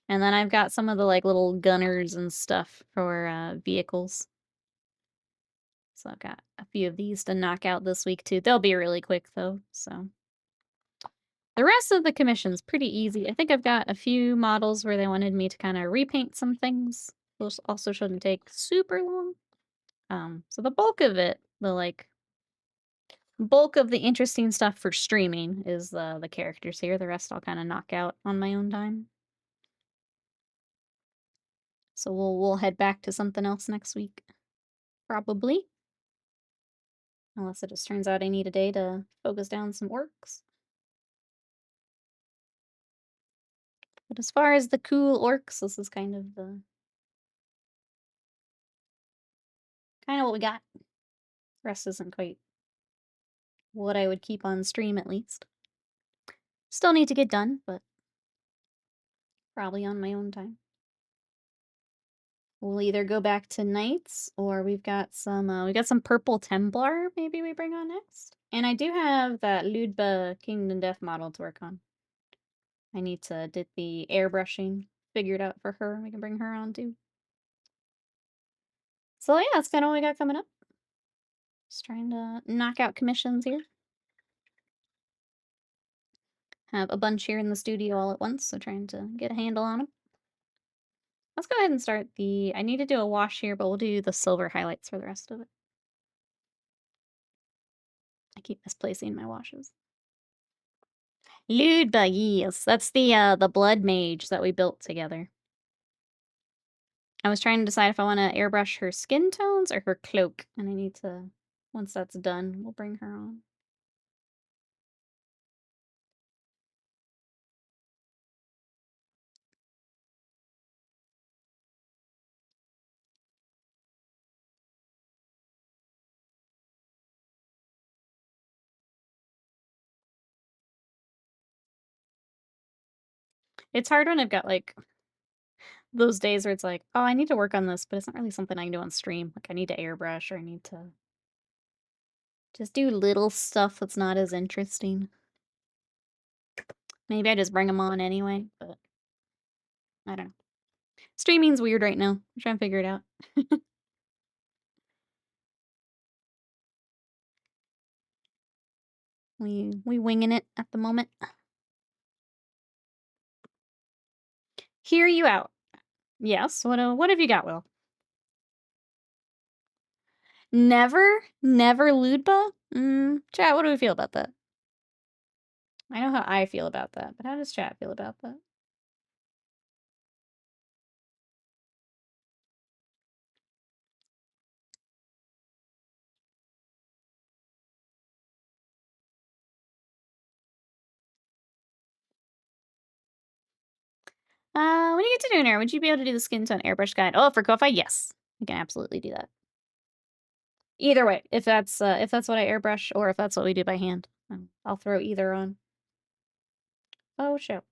And then I've got some of the like little gunners and stuff for vehicles. So I've got a few of these to knock out this week too. They'll be really quick though, so. The rest of the commission's pretty easy. I think I've got a few models where they wanted me to kind of repaint some things. Those also shouldn't take super long. So the bulk of it, the bulk of the interesting stuff for streaming is the characters here. The rest I'll kind of knock out on my own time. So we'll head back to something else next week. Probably. Unless it just turns out I need a day to focus down some orcs. But as far as the cool orcs, this is kind of what we got. The rest isn't quite what I would keep on stream, at least. Still need to get done, but probably on my own time. We'll either go back to knights, or we've got some purple Templar maybe we bring on next. And I do have that Ludba Kingdom Death model to work on. I need to get the airbrushing figured out for her. We can bring her on too. So yeah, that's kind of what we got coming up. Just trying to knock out commissions here. Have a bunch here in the studio all at once, so trying to get a handle on them. Let's go ahead and start I need to do a wash here, but we'll do the silver highlights for the rest of it. I keep misplacing my washes. Ludba, yes. That's the blood mage that we built together. I was trying to decide if I want to airbrush her skin tones or her cloak, and I need to, once that's done, we'll bring her on. It's hard when I've got, like, those days where it's like, oh, I need to work on this, but it's not really something I can do on stream. Like, I need to airbrush or I need to just do little stuff that's not as interesting. Maybe I just bring them on anyway, but I don't know. Streaming's weird right now. I'm trying to figure it out. We winging it at the moment. Hear you out. Yes. What have you got, Will? Never Ludba? Chat, what do we feel about that? I know how I feel about that, but how does chat feel about that? When you get to Nooner, would you be able to do the skin tone airbrush guide? Oh, for Ko-Fi, yes. You can absolutely do that. Either way, if that's what I airbrush or if that's what we do by hand, I'll throw either on. Oh, shoot.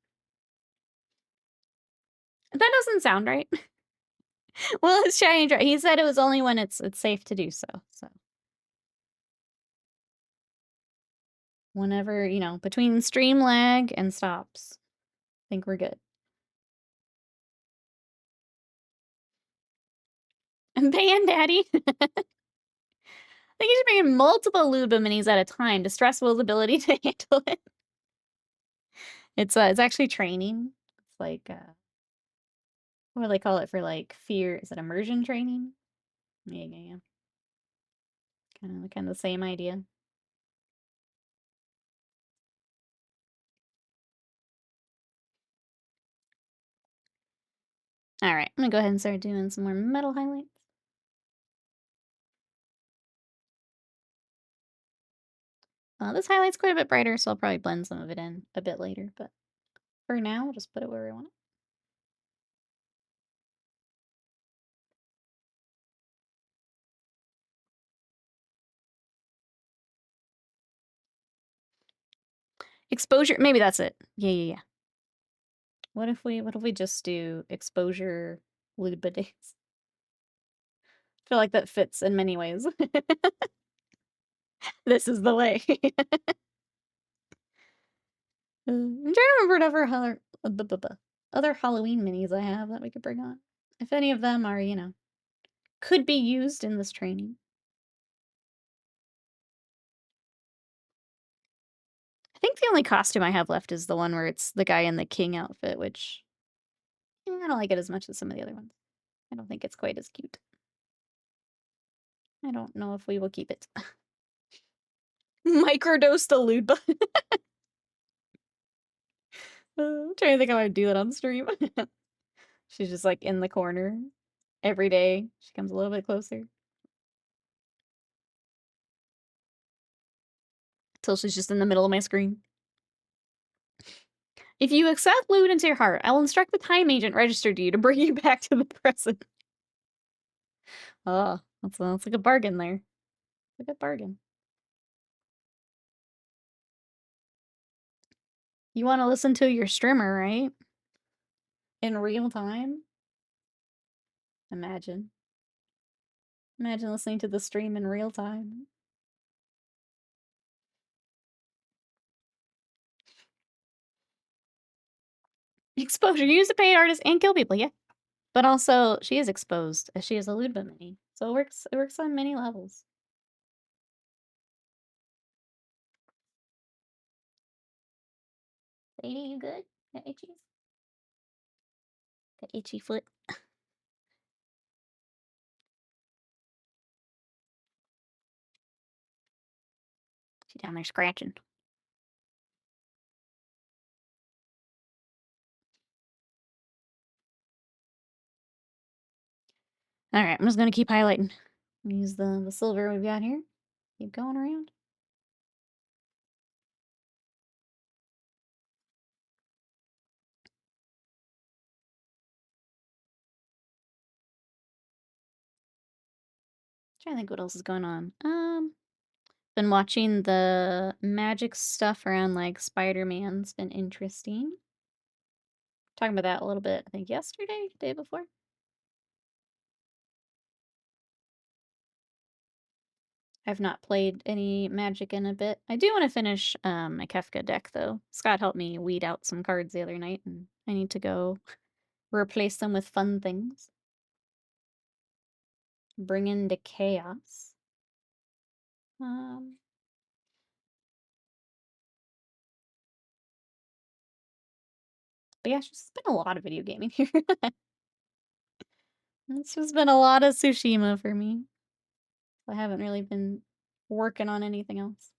That doesn't sound right. Well, it's trying to. He said it was only when it's safe to do so. So whenever, you know, between stream lag and stops, I think we're good. Band Daddy. I think he's bringing multiple Luba minis at a time to stress Will's ability to handle it. It's actually training. It's like what do they call it for, like, fear? Is it immersion training? Yeah. Kind of the same idea. All right, I'm gonna go ahead and start doing some more metal highlights. This highlight's quite a bit brighter, so I'll probably blend some of it in a bit later, but for now, we'll just put it where we want it. Exposure, maybe that's it. Yeah. What if we just do exposure Luba days? I feel like that fits in many ways. This is the way. I'm trying to remember whatever other Halloween minis I have that we could bring on. If any of them are, you know, could be used in this training. I think the only costume I have left is the one where it's the guy in the king outfit, which I don't like it as much as some of the other ones. I don't think it's quite as cute. I don't know if we will keep it. Microdose the lewd button. I'm trying to think how I'd do that on stream. She's just like in the corner every day. She comes a little bit closer. Till she's just in the middle of my screen. If you accept lewd into your heart, I will instruct the time agent registered to you to bring you back to the present. Oh, that's like a bargain there. It's a good bargain. You want to listen to your streamer, right? In real time? Imagine. Imagine listening to the stream in real time. Exposure. Use a paid artist and kill people, yeah. But also, she is exposed as she is a Ludba mini. So it works on many levels. Lady, you good? Got itchies? Got itchy foot. She down there scratching. Alright, I'm just gonna keep highlighting. Use the silver we've got here. Keep going around. Trying to think what else is going on. Been watching the magic stuff around like Spider-Man's been interesting. Talking about that a little bit, I think yesterday, day before. I've not played any Magic in a bit. I do want to finish my Kefka deck, though. Scott helped me weed out some cards the other night, and I need to go replace them with fun things. Bring into chaos. But yeah, it's just been a lot of video gaming here. It's just been a lot of Tsushima for me. I haven't really been working on anything else.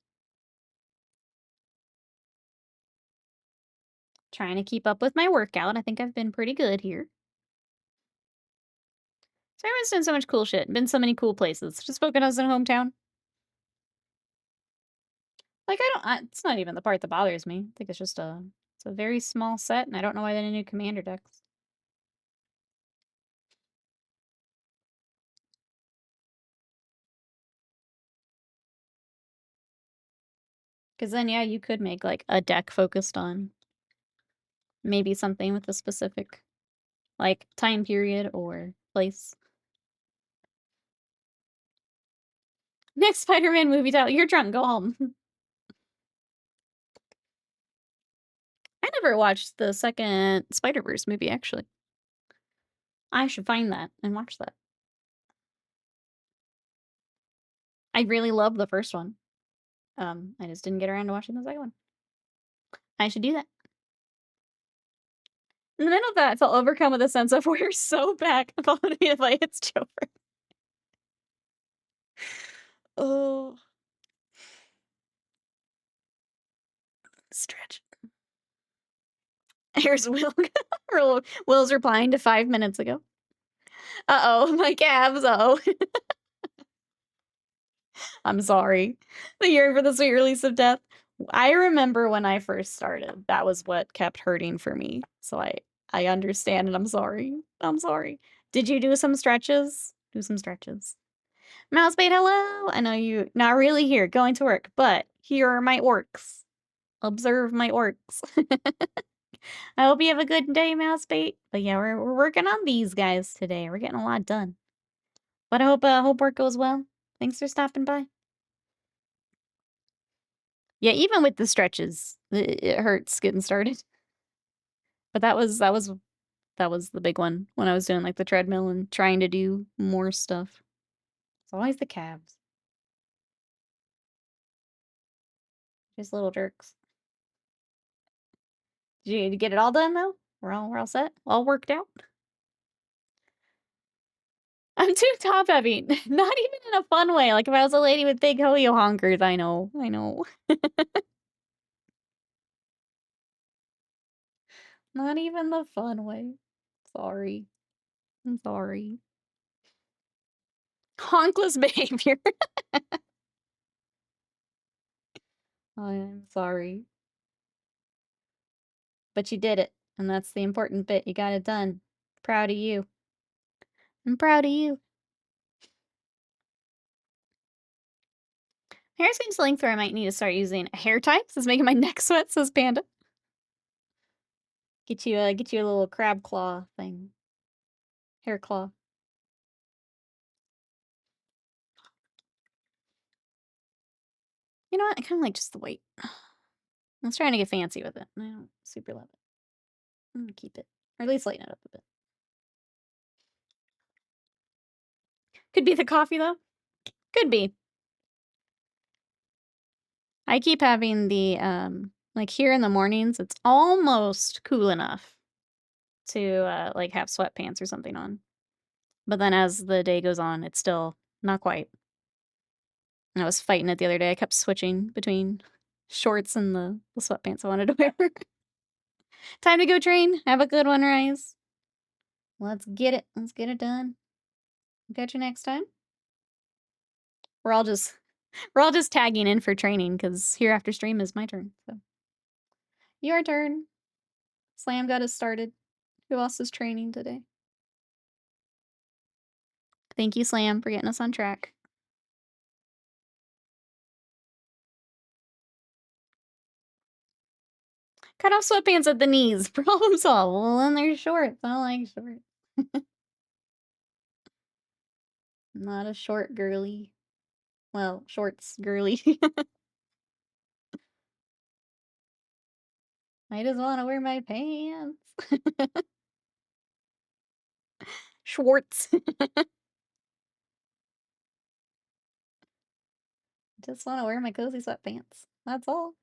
Trying to keep up with my workout. I think I've been pretty good here. So everyone's doing so much cool shit. Been so many cool places. Just spoken as in hometown. Like, it's not even the part that bothers me. I think it's just it's a very small set, and I don't know why they didn't do commander decks. Because then, yeah, you could make, like, a deck focused on maybe something with a specific, like, time period or place. Next Spider-Man movie title. You're drunk. Go home. I never watched the second Spider-Verse movie, actually. I should find that and watch that. I really love the first one. I just didn't get around to watching the second one. I should do that. In the middle of that, I felt overcome with a sense of we're so back. I thought if it's Joker. Oh. Stretch. Here's Will. Will's replying to 5 minutes ago. Uh-oh, my calves. Uh-oh. I'm sorry. The yearning for the sweet release of death. I remember when I first started, that was what kept hurting for me. So I understand and I'm sorry. I'm sorry. Did you do some stretches? Do some stretches. Mousebait, hello. I know you not really here, going to work, but here are my orcs. Observe my orcs. I hope you have a good day, Mousebait. But yeah, we're working on these guys today. We're getting a lot done. But I hope work goes well. Thanks for stopping by. Yeah, even with the stretches, it hurts getting started. But that was the big one when I was doing like the treadmill and trying to do more stuff. It's always the calves. Just little jerks. Did you get it all done though? We're all set? All worked out? I'm too top heavy. Not even in a fun way. Like if I was a lady with big ho-yo honkers, I know. Not even the fun way. Sorry. I'm sorry. Honkless behavior. I'm sorry. But you did it, and that's the important bit. You got it done. Proud of you. I'm proud of you. Hair's getting to length where I might need to start using a hair tie. This is making my neck sweat, says Panda. Get you a little crab claw thing. Hair claw. You know what? I kind of like just the white. I was trying to get fancy with it. I don't super love it. I'm gonna keep it. Or at least lighten it up a bit. Could be the coffee, though. Could be. I keep having the, like here in the mornings, it's almost cool enough to, like have sweatpants or something on. But then as the day goes on, it's still not quite. And I was fighting it the other day. I kept switching between shorts and the sweatpants I wanted to wear. Time to go train. Have a good one, Rise. Let's get it. Let's get it done. Catch you next time. We're all just tagging in for training because here after stream is my turn. So your turn. Slam got us started. Who else is training today? Thank you, Slam, for getting us on track. Cut off sweatpants at the knees. Problem solved. Well, then they're shorts. I don't like shorts. Not a short girly. Well, shorts girly. I just want to wear my pants. Schwartz. Just want to wear my cozy sweatpants. That's all.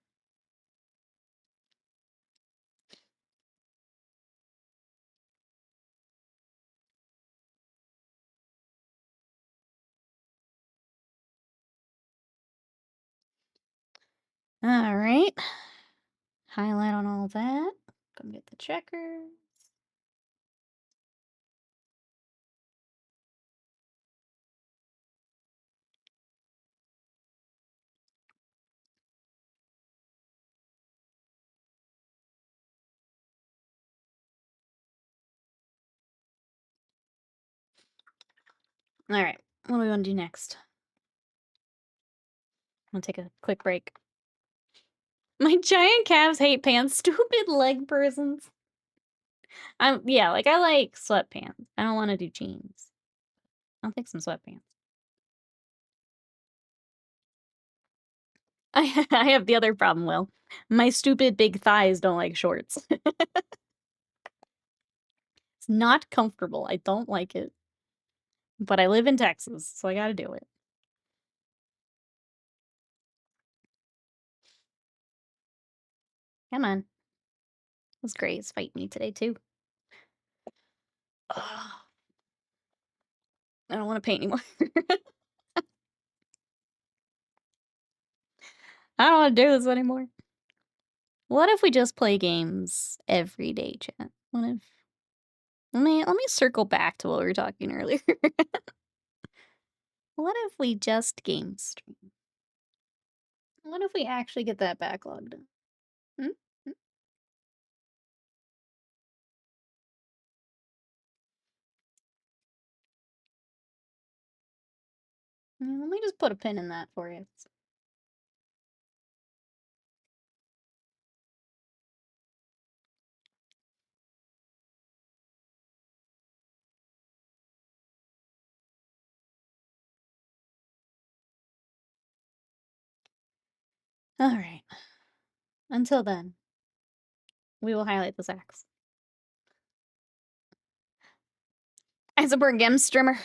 All right. Highlight on all that. Go get the checkers. All right. What do we want to do next? I'm gonna take a quick break. My giant calves hate pants. Stupid leg persons. Yeah, like I like sweatpants. I don't want to do jeans. I'll take some sweatpants. I have the other problem, Will. My stupid big thighs don't like shorts. It's not comfortable. I don't like it. But I live in Texas, so I gotta do it. Come on. Those grays fight me today, too. Ugh. I don't want to paint anymore. I don't want to do this anymore. What if we just play games every day, chat? What if... Let me circle back to what we were talking earlier. What if we just game stream? What if we actually get that backlog done? Hmm? Let me just put a pin in that for you. All right. Until then, we will highlight this axe. As a game streamer.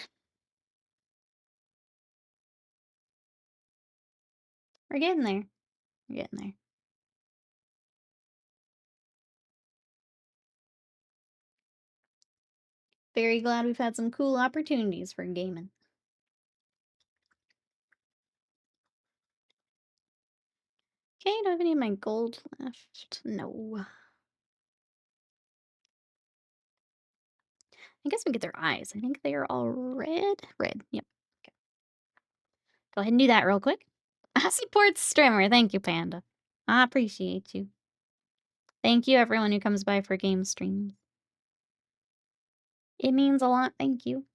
We're getting there. We're getting there. Very glad we've had some cool opportunities for gaming. Okay, do I have any of my gold left? No. I guess we get their eyes. I think they are all red. Red, yep. Okay. Go ahead and do that real quick. I support streamer. Thank you, Panda. I appreciate you. Thank you, everyone who comes by for game streams. It means a lot. Thank you.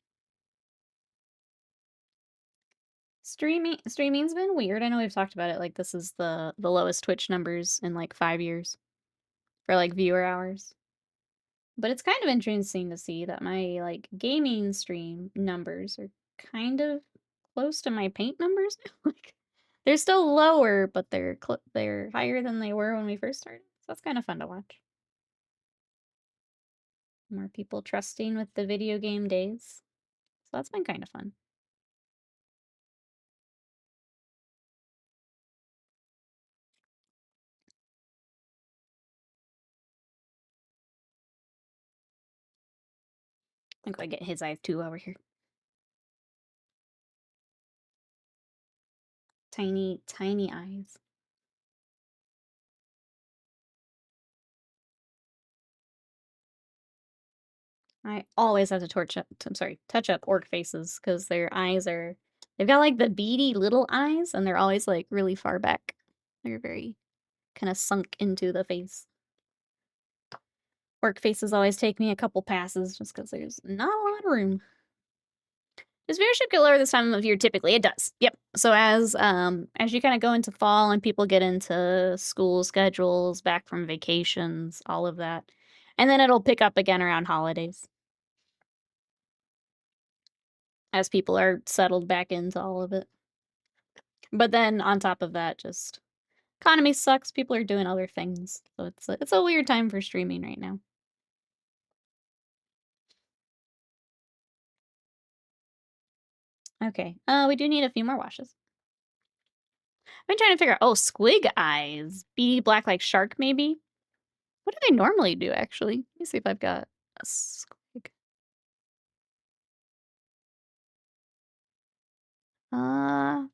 Streaming's been weird. I know we've talked about it. Like, this is the lowest Twitch numbers in like 5 years for like viewer hours. But it's kind of interesting to see that my like gaming stream numbers are kind of close to my paint numbers. Like, they're still lower, but they're higher than they were when we first started. So that's kind of fun to watch. More people trusting with the video game days. So that's been kind of fun. I think I get his eyes too over here. Tiny, tiny eyes. I always have to touch up orc faces because their eyes are, they've got like the beady little eyes and they're always like really far back. They're very kind of sunk into the face. Orc faces always take me a couple passes just because there's not a lot of room. Does viewership get lower this time of year typically? It does. Yep. So as you kind of go into fall and people get into school schedules, back from vacations, all of that. And then it'll pick up again around holidays. As people are settled back into all of it. But then on top of that, just economy sucks. People are doing other things. So it's a weird time for streaming right now. Okay. We do need a few more washes. I've been trying to figure out, oh, squig eyes. Beady black like shark, maybe? What do they normally do, actually? Let me see if I've got a squig.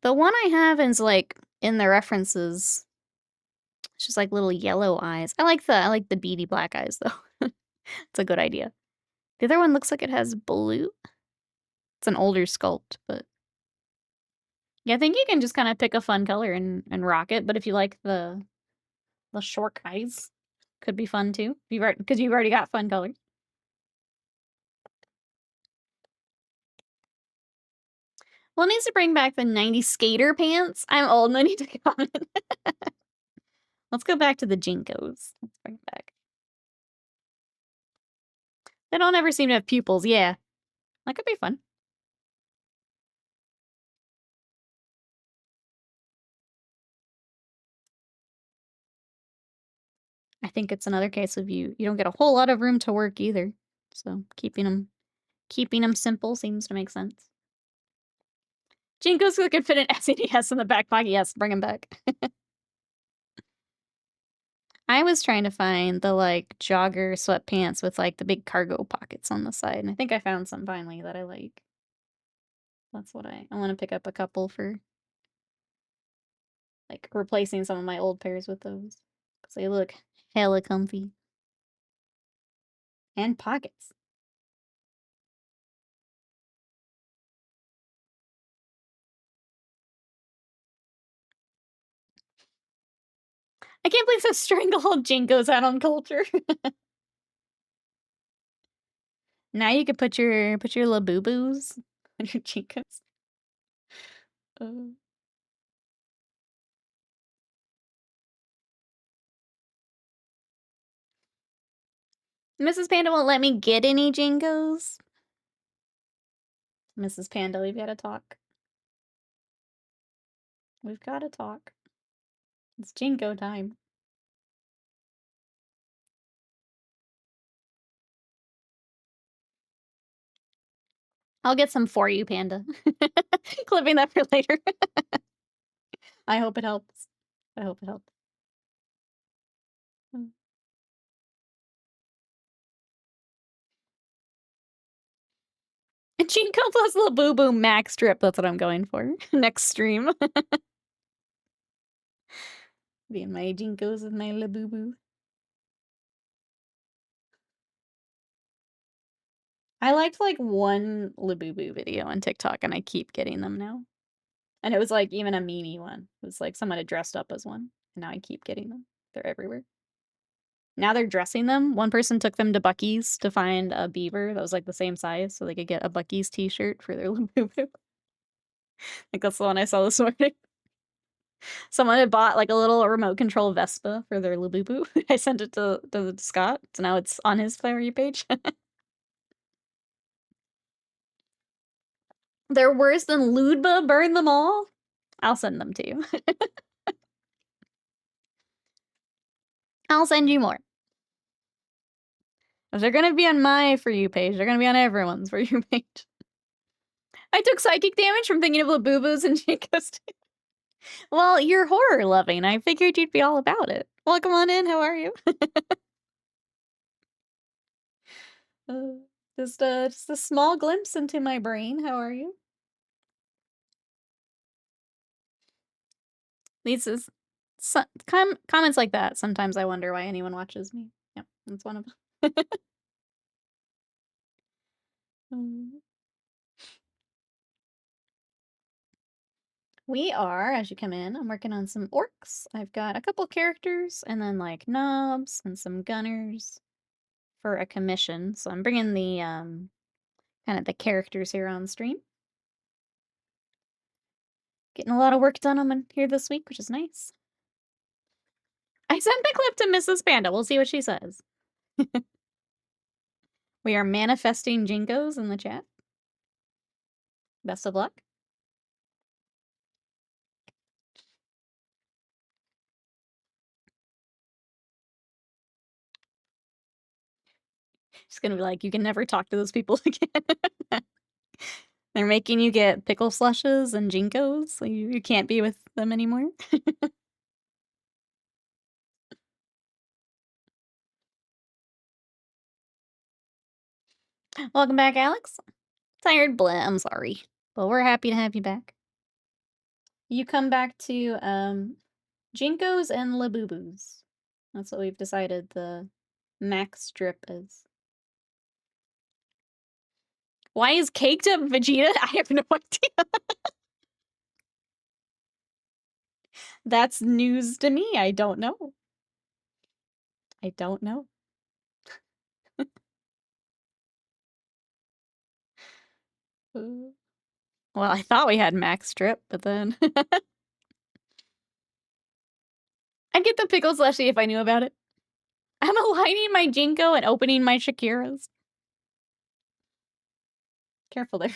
The one I have is like in the references. It's just like little yellow eyes. I like the beady black eyes though. It's a good idea. The other one looks like it has blue. It's an older sculpt, but yeah, I think you can just kind of pick a fun color and rock it. But if you like the short eyes, could be fun too. Because you've already got fun colors. Well, it needs to bring back the 90s skater pants. I'm old and I need to comment. Let's go back to the Jinkos. Let's bring it back. They don't ever seem to have pupils. Yeah, that could be fun. I think it's another case of you don't get a whole lot of room to work either. So keeping them simple seems to make sense. Jinkos could fit an SEDS in the back pocket. Yes, bring them back. I was trying to find the like jogger sweatpants with like the big cargo pockets on the side, and I think I found some finally that I like. That's what I want to pick up a couple for like replacing some of my old pairs with those because they look hella comfy. And pockets. I can't believe the stranglehold Jinkos out on culture. Now you could put your Labubus on your Jinkos. Mrs. Panda won't let me get any Jinkos. Mrs. Panda, we've got to talk. We've got to talk. It's Jinko time. I'll get some for you, Panda. Clipping that for later. I hope it helps. I hope it helps. Jinko plus Labubu max trip. That's what I'm going for. Next stream. Being my Jinkos with my Labubu. I liked like one Labubu video on TikTok and I keep getting them now. And it was like even a meme one. It was like someone had dressed up as one. And now I keep getting them. They're everywhere. Now they're dressing them. One person took them to Buc-ee's to find a beaver that was like the same size so they could get a Buc-ee's t-shirt for their Labubu. Like that's the one I saw this morning. Someone had bought like a little remote control Vespa for their Labubu. I sent it to Scott, so now it's on his For You page. They're worse than Ludba. Burn them all. I'll send them to you. I'll send you more. If they're gonna be on my For You page, they're gonna be on everyone's For You page. I took psychic damage from thinking of Labubus and Jinkos. Well, you're horror loving. I figured you'd be all about it. Welcome on in. How are you? Just a small glimpse into my brain. How are you? These is comments like that. Sometimes I wonder why anyone watches me. Yep, that's one of them. We are, as you come in, I'm working on some orcs. I've got a couple characters and then like knobs and some gunners for a commission. So I'm bringing the kind of the characters here on stream. Getting a lot of work done on them here this week, which is nice. I sent the clip to Mrs. Panda. We'll see what she says. We are manifesting Jinkos in the chat. Best of luck. She's gonna be like, you can never talk to those people again. They're making you get pickle slushes and Jinkos, so you can't be with them anymore. Welcome back, Alex. Tired blah, I'm sorry. But we're happy to have you back. You come back to Jinkos and Labubus. That's what we've decided the max strip is. Why is Caked Up Vegeta? I have no idea. That's news to me. I don't know. I don't know. Well, I thought we had max strip, but then I'd get the pickle slushy if I knew about it. I'm aligning my Jinko and opening my Shakiras. Careful there.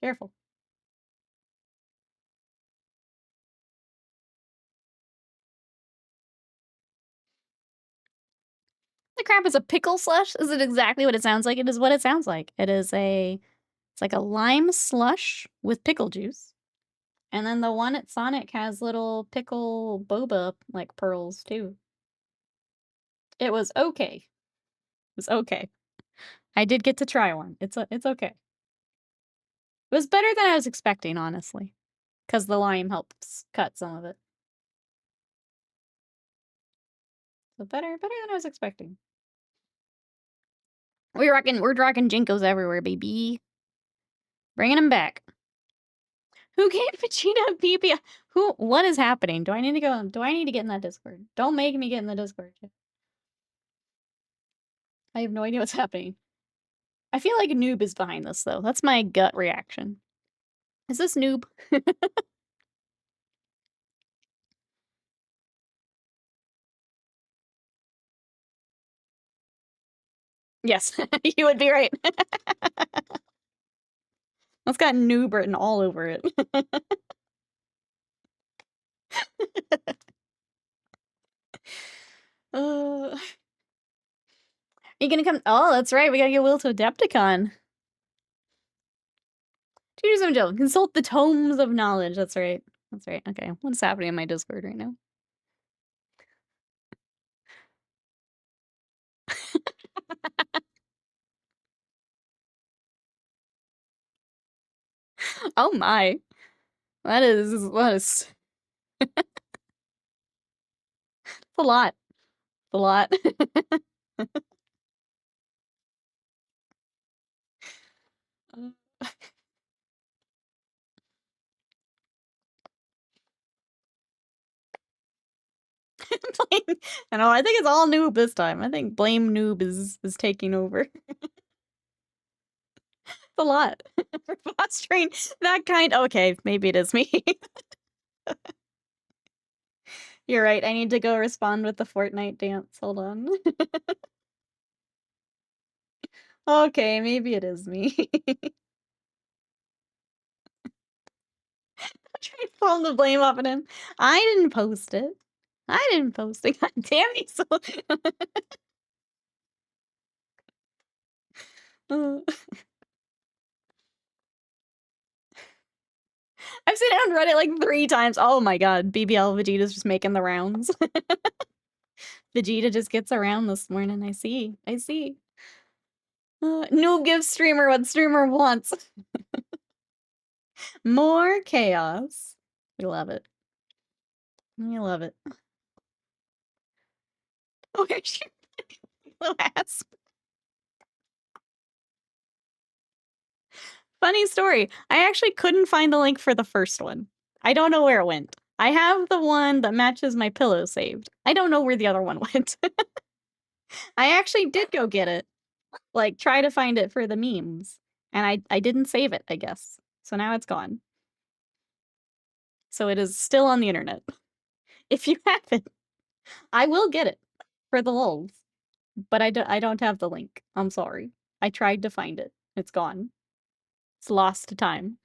Careful. The crap is a pickle slush? Is it exactly what it sounds like? It is what it sounds like. It's like a lime slush with pickle juice. And then the one at Sonic has little pickle boba, like, pearls, too. It was okay. It was okay. I did get to try one. It's okay. It was better than I was expecting, honestly. Because the lime helps cut some of it. So better than I was expecting. We're rocking Jinkos everywhere, baby. Bringing them back. Who gave Vegeta a PP? What is happening? Do I need to get in that Discord? Don't make me get in the Discord. I have no idea what's happening. I feel like Noob is behind this, though. That's my gut reaction. Is this Noob? Yes, you would be right. That's got Noob written all over it. Are you gonna come? Oh, that's right. We gotta get Will to Adepticon. Do some joke. Consult the tomes of knowledge. That's right. That's right. Okay. What's happening in my Discord right now? Oh my. That is it's a lot. It's a lot. I know, I think it's all Noob this time. I think Blame Noob is taking over. It's a lot. For fostering that kind. Okay, maybe it is me. You're right. I need to go respond with the Fortnite dance. Hold on. Okay, maybe it is me. I'm trying to fall the blame off on him. I didn't post it. I didn't post it. God damn it. So I've seen it on Reddit like 3 times. Oh my god, BBL Vegeta's just making the rounds. Vegeta just gets around this morning. I see. Noob gives streamer what streamer wants. More chaos. We love it. We love it. Oh, here's your little ass. Funny story. I actually couldn't find the link for the first one. I don't know where it went. I have the one that matches my pillow saved. I don't know where the other one went. I actually did go get it. Like, try to find it for the memes. And I didn't save it, I guess. So now it's gone. So it is still on the internet. If you have it, I will get it for the lulz. But I don't have the link. I'm sorry. I tried to find it. It's gone. It's lost to time.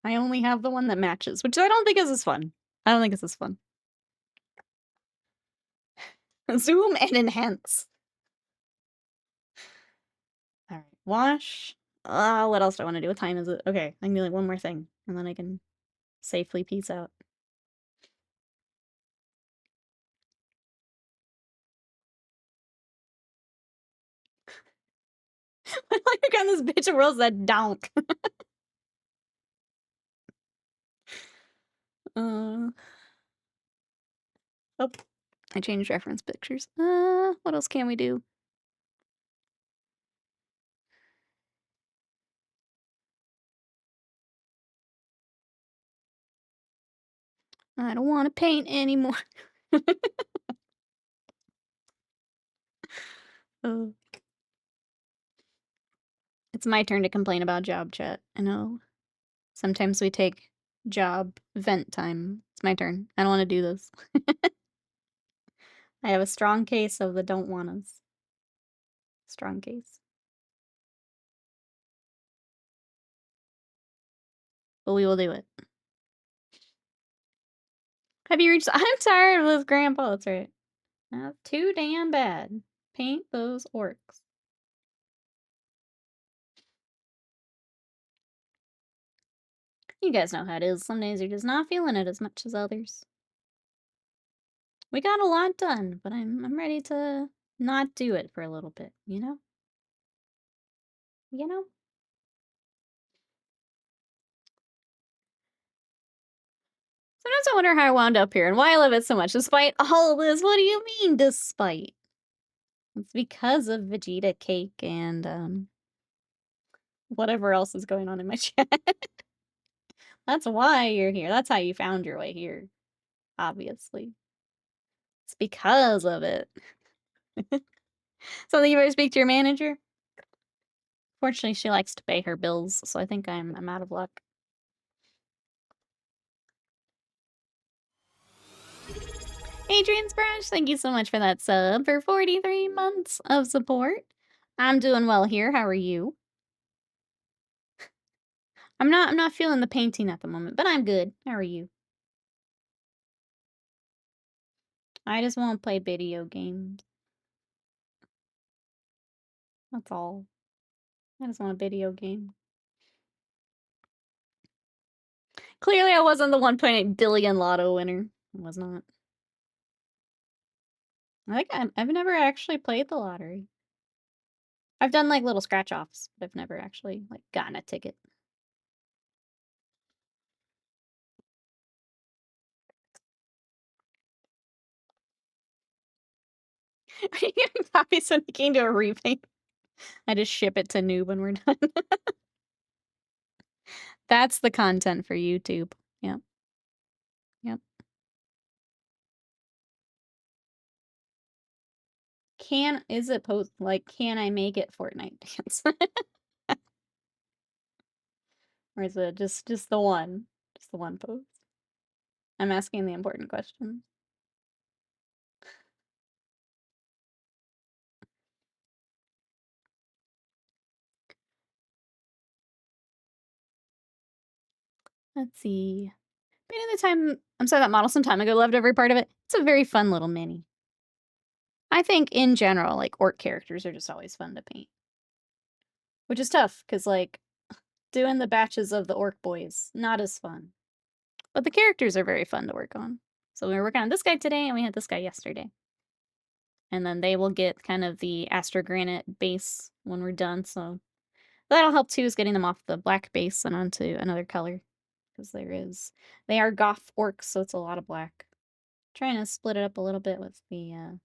I only have the one that matches, which I don't think is as fun. I don't think it's as fun. Zoom and enhance. All right, wash. What else do I want to do? What time is it? Okay, I can do like one more thing, and then I can safely peace out. I like on this bitch rolls that donk. Oh, I changed reference pictures. What else can we do? I don't want to paint anymore. It's my turn to complain about job chat. I know. Sometimes we take job vent time. It's my turn. I don't want to do this. I have a strong case of the don't want us. Strong case. But we will do it. Have you reached? I'm tired of this grandpa. That's right. That's too damn bad. Paint those orcs. You guys know how it is. Some days you're just not feeling it as much as others. We got a lot done, but I'm ready to not do it for a little bit, you know? You know? Sometimes I wonder how I wound up here and why I love it so much, despite all of this. What do you mean, despite? It's because of Vegeta cake and, whatever else is going on in my chat. That's why you're here. That's how you found your way here, obviously. It's because of it. Something you better speak to your manager? Fortunately, she likes to pay her bills, so I think I'm out of luck. Adrian's Brush, thank you so much for that sub for 43 months of support. I'm doing well here. How are you? I'm not feeling the painting at the moment, but I'm good. How are you? I just want to play video games. That's all. I just want a video game. Clearly, I wasn't the 1.8 billion lotto winner. I was not. I've never actually played the lottery. I've done like little scratch offs, but I've never actually like gotten a ticket. Are you getting copies when you came to a repaint? I just ship it to Noob when we're done. That's the content for YouTube. Yep. Yep. Is it post like can I make it Fortnite dance? Or is it just the one? Just the one post? I'm asking the important question. Let's see. Painted the time I'm sorry that model some time ago, loved every part of it. It's a very fun little mini. I think in general, like orc characters are just always fun to paint. Which is tough, because like doing the batches of the orc boys, not as fun. But the characters are very fun to work on. So we were working on this guy today and we had this guy yesterday. And then they will get kind of the astrogranite base when we're done. So that'll help too, is getting them off the black base and onto another color. Because they are goth orcs, so it's a lot of black. Trying to split it up a little bit with the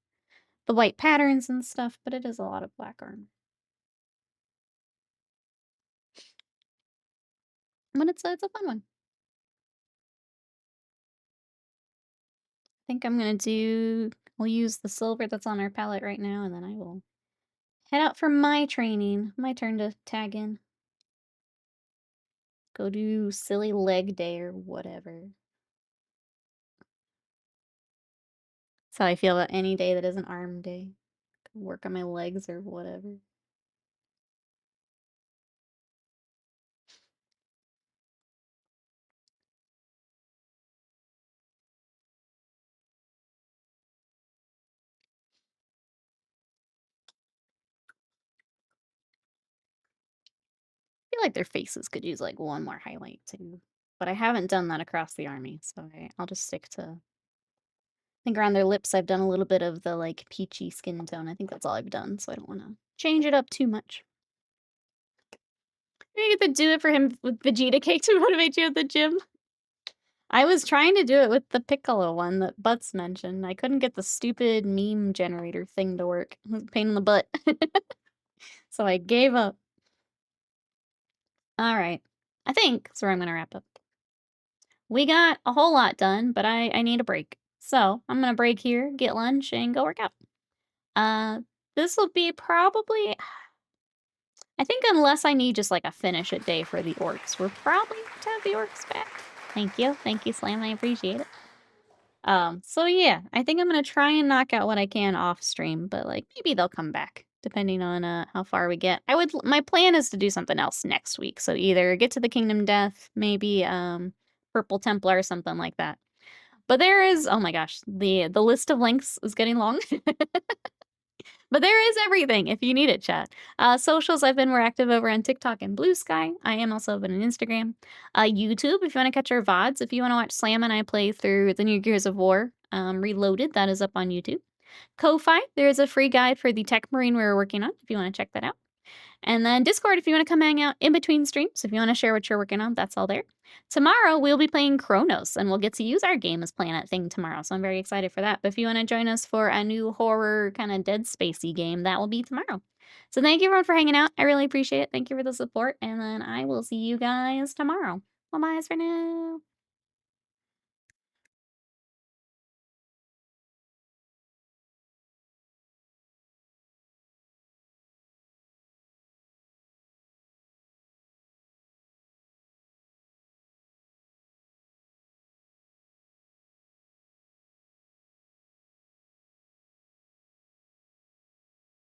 the white patterns and stuff, but it is a lot of black armor. But it's a fun one. I think I'm gonna we'll use the silver that's on our palette right now, and then I will head out for my training. My turn to tag in. Go do silly leg day or whatever. That's how I feel about any day that isn't arm day. Go work on my legs or whatever. I feel like their faces could use like one more highlight too. But I haven't done that across the army, so I'll just stick to... I think around their lips I've done a little bit of the like peachy skin tone. I think that's all I've done, so I don't want to change it up too much. You get to do it for him with Vegeta cake to motivate you at the gym. I was trying to do it with the Piccolo one that Butts mentioned. I couldn't get the stupid meme generator thing to work. It was a pain in the butt. So I gave up. Alright. I think that's where I'm gonna wrap up. We got a whole lot done, but I need a break. So I'm gonna break here, get lunch, and go work out. This will be probably... I think unless I need just like a finish it day for the orcs, we're probably going to have the orcs back. Thank you, Slam, I appreciate it. So yeah, I think I'm gonna try and knock out what I can off stream, but like maybe they'll come back depending on how far we get. My plan is to do something else next week, so either get to the Kingdom Death, maybe Purple Templar or something like that. But there is, oh my gosh, the list of links is getting long. But there is everything if you need it, chat. Socials, I've been more active over on TikTok and Blue Sky. I am also open on Instagram. YouTube, if you want to catch our VODs. If you want to watch Slam and I play through the new Gears of War Reloaded, that is up on YouTube. Ko-Fi, there is a free guide for the Tech Marine we were working on, if you want to check that out. And then Discord, if you want to come hang out in between streams, if you want to share what you're working on, that's all there. Tomorrow, we'll be playing Chronos, and we'll get to use our Game as Planet thing tomorrow, so I'm very excited for that. But if you want to join us for a new horror kind of Dead Spacey game, that will be tomorrow. So thank you everyone for hanging out. I really appreciate it. Thank you for the support, and then I will see you guys tomorrow. Bye-bye for now.